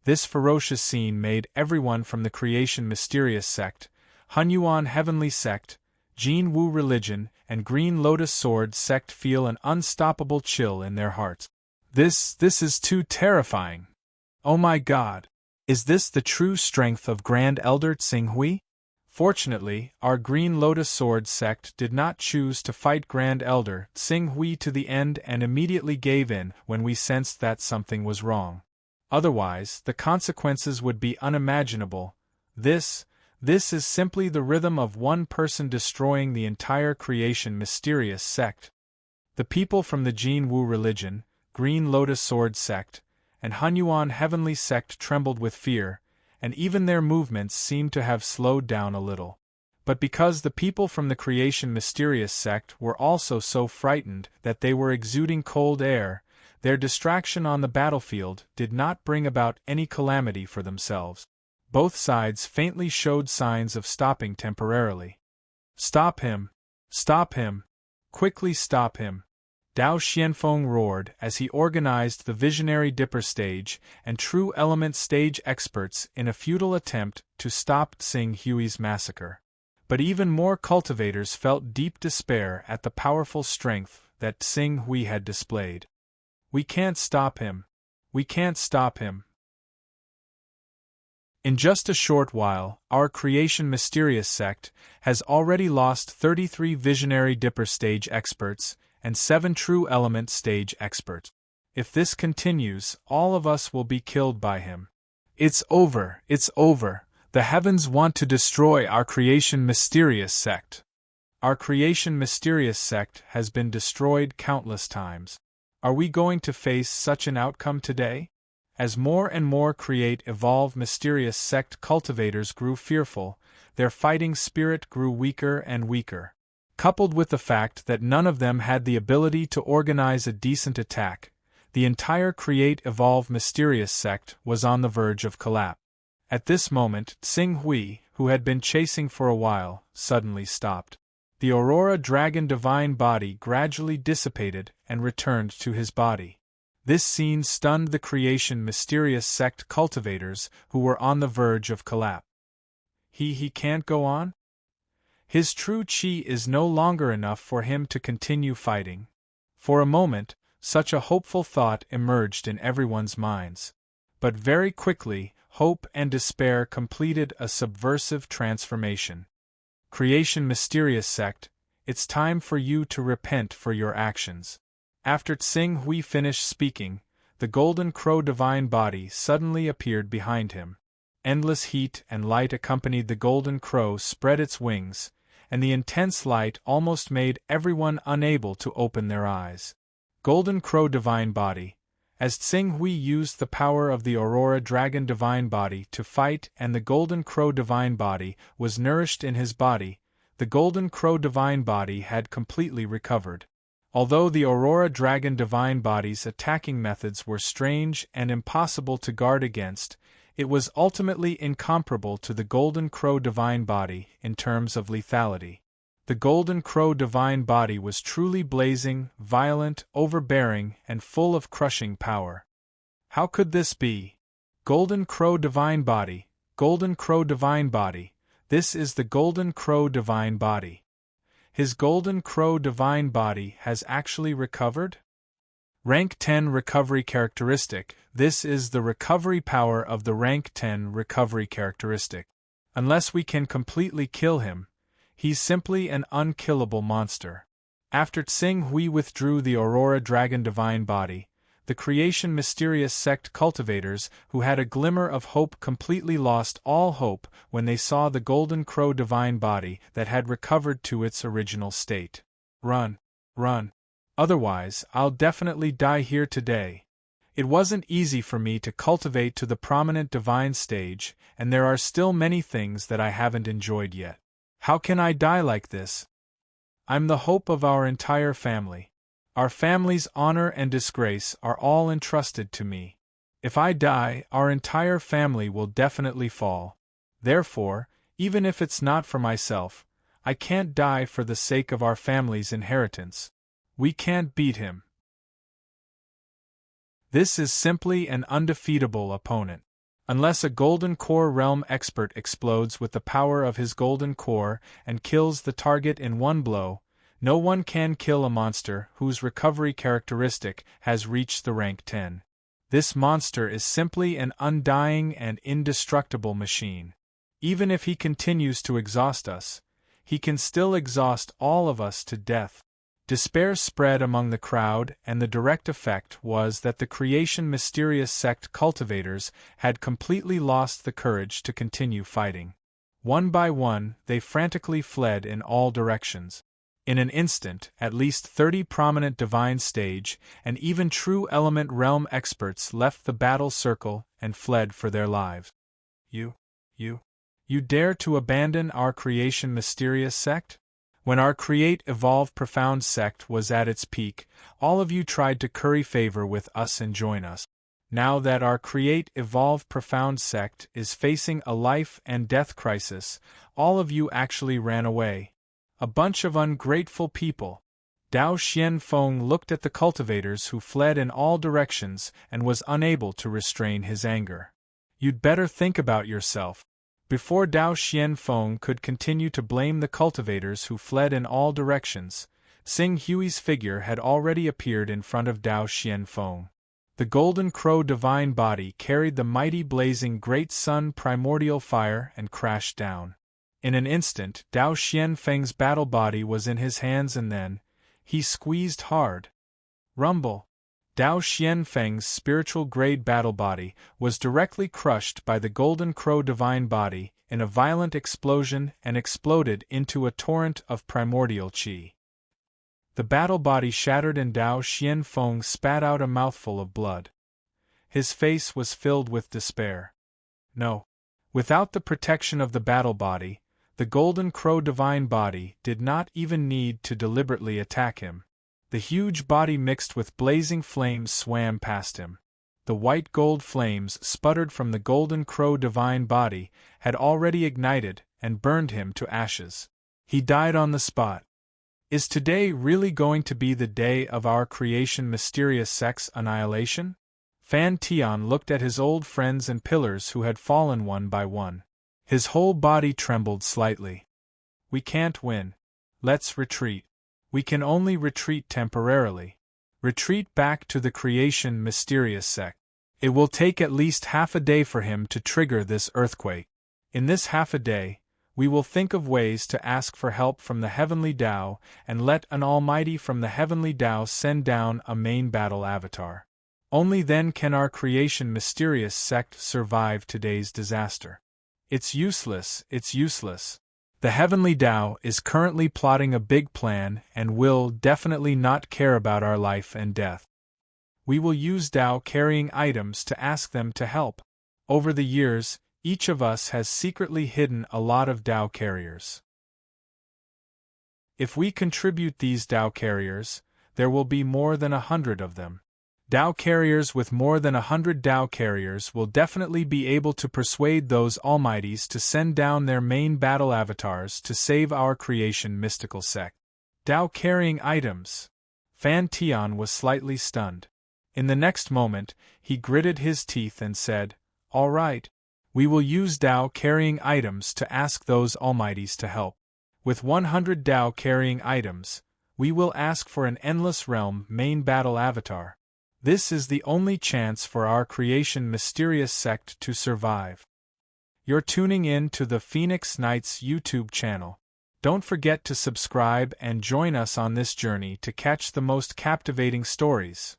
This ferocious scene made everyone from the Creation Mysterious Sect, Hunyuan Heavenly Sect, Jin Wu Religion, and Green Lotus Sword Sect feel an unstoppable chill in their hearts. This is too terrifying. Oh my God! Is this the true strength of Grand Elder Tsing Hui? Fortunately, our Green Lotus Sword sect did not choose to fight Grand Elder Tsing Hui to the end and immediately gave in when we sensed that something was wrong. Otherwise, the consequences would be unimaginable. This is simply the rhythm of one person destroying the entire Creation Mysterious Sect. The people from the Jin Wu Religion, Green Lotus Sword Sect, and Hunyuan Heavenly Sect trembled with fear, and even their movements seemed to have slowed down a little. But because the people from the Creation Mysterious sect were also so frightened that they were exuding cold air, their distraction on the battlefield did not bring about any calamity for themselves. Both sides faintly showed signs of stopping temporarily. "Stop him! Stop him! Quickly stop him!" Dao Xianfeng roared as he organized the Visionary Dipper stage and True Element stage experts in a futile attempt to stop Tsing Hui's massacre. But even more cultivators felt deep despair at the powerful strength that Tsing Hui had displayed. "We can't stop him. We can't stop him." In just a short while, our Creation Mysterious sect has already lost 33 Visionary Dipper stage experts and 7 True Element stage experts. If this continues, all of us will be killed by him. "It's over, it's over. The heavens want to destroy our Creation Mysterious sect." Our Creation Mysterious sect has been destroyed countless times. Are we going to face such an outcome today? As more and more Evolve Mysterious sect cultivators grew fearful, their fighting spirit grew weaker and weaker. Coupled with the fact that none of them had the ability to organize a decent attack, the entire Evolve Mysterious sect was on the verge of collapse. At this moment, Tsing Hui, who had been chasing for a while, suddenly stopped. The Aurora Dragon Divine Body gradually dissipated and returned to his body. This scene stunned the Creation Mysterious sect cultivators who were on the verge of collapse. He can't go on? His true chi is no longer enough for him to continue fighting. For a moment, such a hopeful thought emerged in everyone's minds. But very quickly, hope and despair completed a subversive transformation. Creation Mysterious sect, it's time for you to repent for your actions. After Tsing Hui finished speaking, the Golden Crow Divine Body suddenly appeared behind him. Endless heat and light accompanied the Golden Crow spread its wings, and the intense light almost made everyone unable to open their eyes. Golden Crow Divine Body. As Tsing Hui used the power of the Aurora Dragon Divine Body to fight and the Golden Crow Divine Body was nourished in his body, the Golden Crow Divine Body had completely recovered. Although the Aurora Dragon Divine Body's attacking methods were strange and impossible to guard against, it was ultimately incomparable to the Golden Crow Divine Body in terms of lethality. The Golden Crow Divine Body was truly blazing, violent, overbearing, and full of crushing power. How could this be? Golden Crow Divine Body, Golden Crow Divine Body, this is the Golden Crow Divine Body. His Golden Crow Divine Body has actually recovered? Rank 10 Recovery Characteristic. This is the recovery power of the Rank 10 recovery characteristic. Unless we can completely kill him, he's simply an unkillable monster. After Tsing Hui withdrew the Aurora Dragon Divine Body, the Creation Mysterious sect cultivators who had a glimmer of hope completely lost all hope when they saw the Golden Crow Divine Body that had recovered to its original state. Run, run. Otherwise, I'll definitely die here today. It wasn't easy for me to cultivate to the prominent divine stage, and there are still many things that I haven't enjoyed yet. How can I die like this? I'm the hope of our entire family. Our family's honor and disgrace are all entrusted to me. If I die, our entire family will definitely fall. Therefore, even if it's not for myself, I can't die for the sake of our family's inheritance. We can't beat him. This is simply an undefeatable opponent. Unless a Golden Core Realm expert explodes with the power of his Golden Core and kills the target in one blow, no one can kill a monster whose recovery characteristic has reached the rank 10. This monster is simply an undying and indestructible machine. Even if he continues to exhaust us, he can still exhaust all of us to death. Despair spread among the crowd, and the direct effect was that the Creation Mysterious sect cultivators had completely lost the courage to continue fighting. One by one, they frantically fled in all directions. In an instant, at least 30 prominent divine stage and even true element realm experts left the battle circle and fled for their lives. You, you dare to abandon our creation mysterious sect? When our create evolve profound sect was at its peak, all of you tried to curry favor with us and join us. Now that our create evolve profound sect is facing a life and death crisis, all of you actually ran away. A bunch of ungrateful people. Dao Xianfeng looked at the cultivators who fled in all directions and was unable to restrain his anger. You'd better think about yourself. Before Dao Xianfeng could continue to blame the cultivators who fled in all directions, Xing Hui's figure had already appeared in front of Dao Xianfeng. The golden crow divine body carried the mighty blazing great sun primordial fire and crashed down. In an instant, Dao Xianfeng's battle body was in his hands and then, he squeezed hard. Rumble! Dao Xianfeng's spiritual grade battle body was directly crushed by the golden crow divine body in a violent explosion and exploded into a torrent of primordial qi. The battle body shattered and Dao Xianfeng spat out a mouthful of blood. His face was filled with despair. No. Without the protection of the battle body, the golden crow divine body did not even need to deliberately attack him. The huge body mixed with blazing flames swam past him. The white gold flames sputtered from the golden crow divine body had already ignited and burned him to ashes. He died on the spot. Is today really going to be the day of our creation mysterious sex annihilation? Fan Tian looked at his old friends and pillars who had fallen one by one. His whole body trembled slightly. We can't win. Let's retreat. We can only retreat temporarily. Retreat back to the creation mysterious sect. It will take at least half a day for him to trigger this earthquake. In this half a day, we will think of ways to ask for help from the heavenly Tao and let an almighty from the heavenly Tao send down a main battle avatar. Only then can our creation mysterious sect survive today's disaster. It's useless, it's useless. The heavenly Tao is currently plotting a big plan and will definitely not care about our life and death. We will use Tao carrying items to ask them to help. Over the years, each of us has secretly hidden a lot of Tao carriers. If we contribute these Tao carriers, there will be more than 100 of them. Tao carriers with more than 100 Tao carriers will definitely be able to persuade those almighties to send down their main battle avatars to save our creation mystical sect. Tao carrying items. Fan Tian was slightly stunned. In the next moment, he gritted his teeth and said, "All right. We will use Tao carrying items to ask those almighties to help. With 100 Tao carrying items, we will ask for an endless realm main battle avatar. This is the only chance for our creation mysterious sect to survive." You're tuning in to the Phoenix Knights YouTube channel. Don't forget to subscribe and join us on this journey to catch the most captivating stories.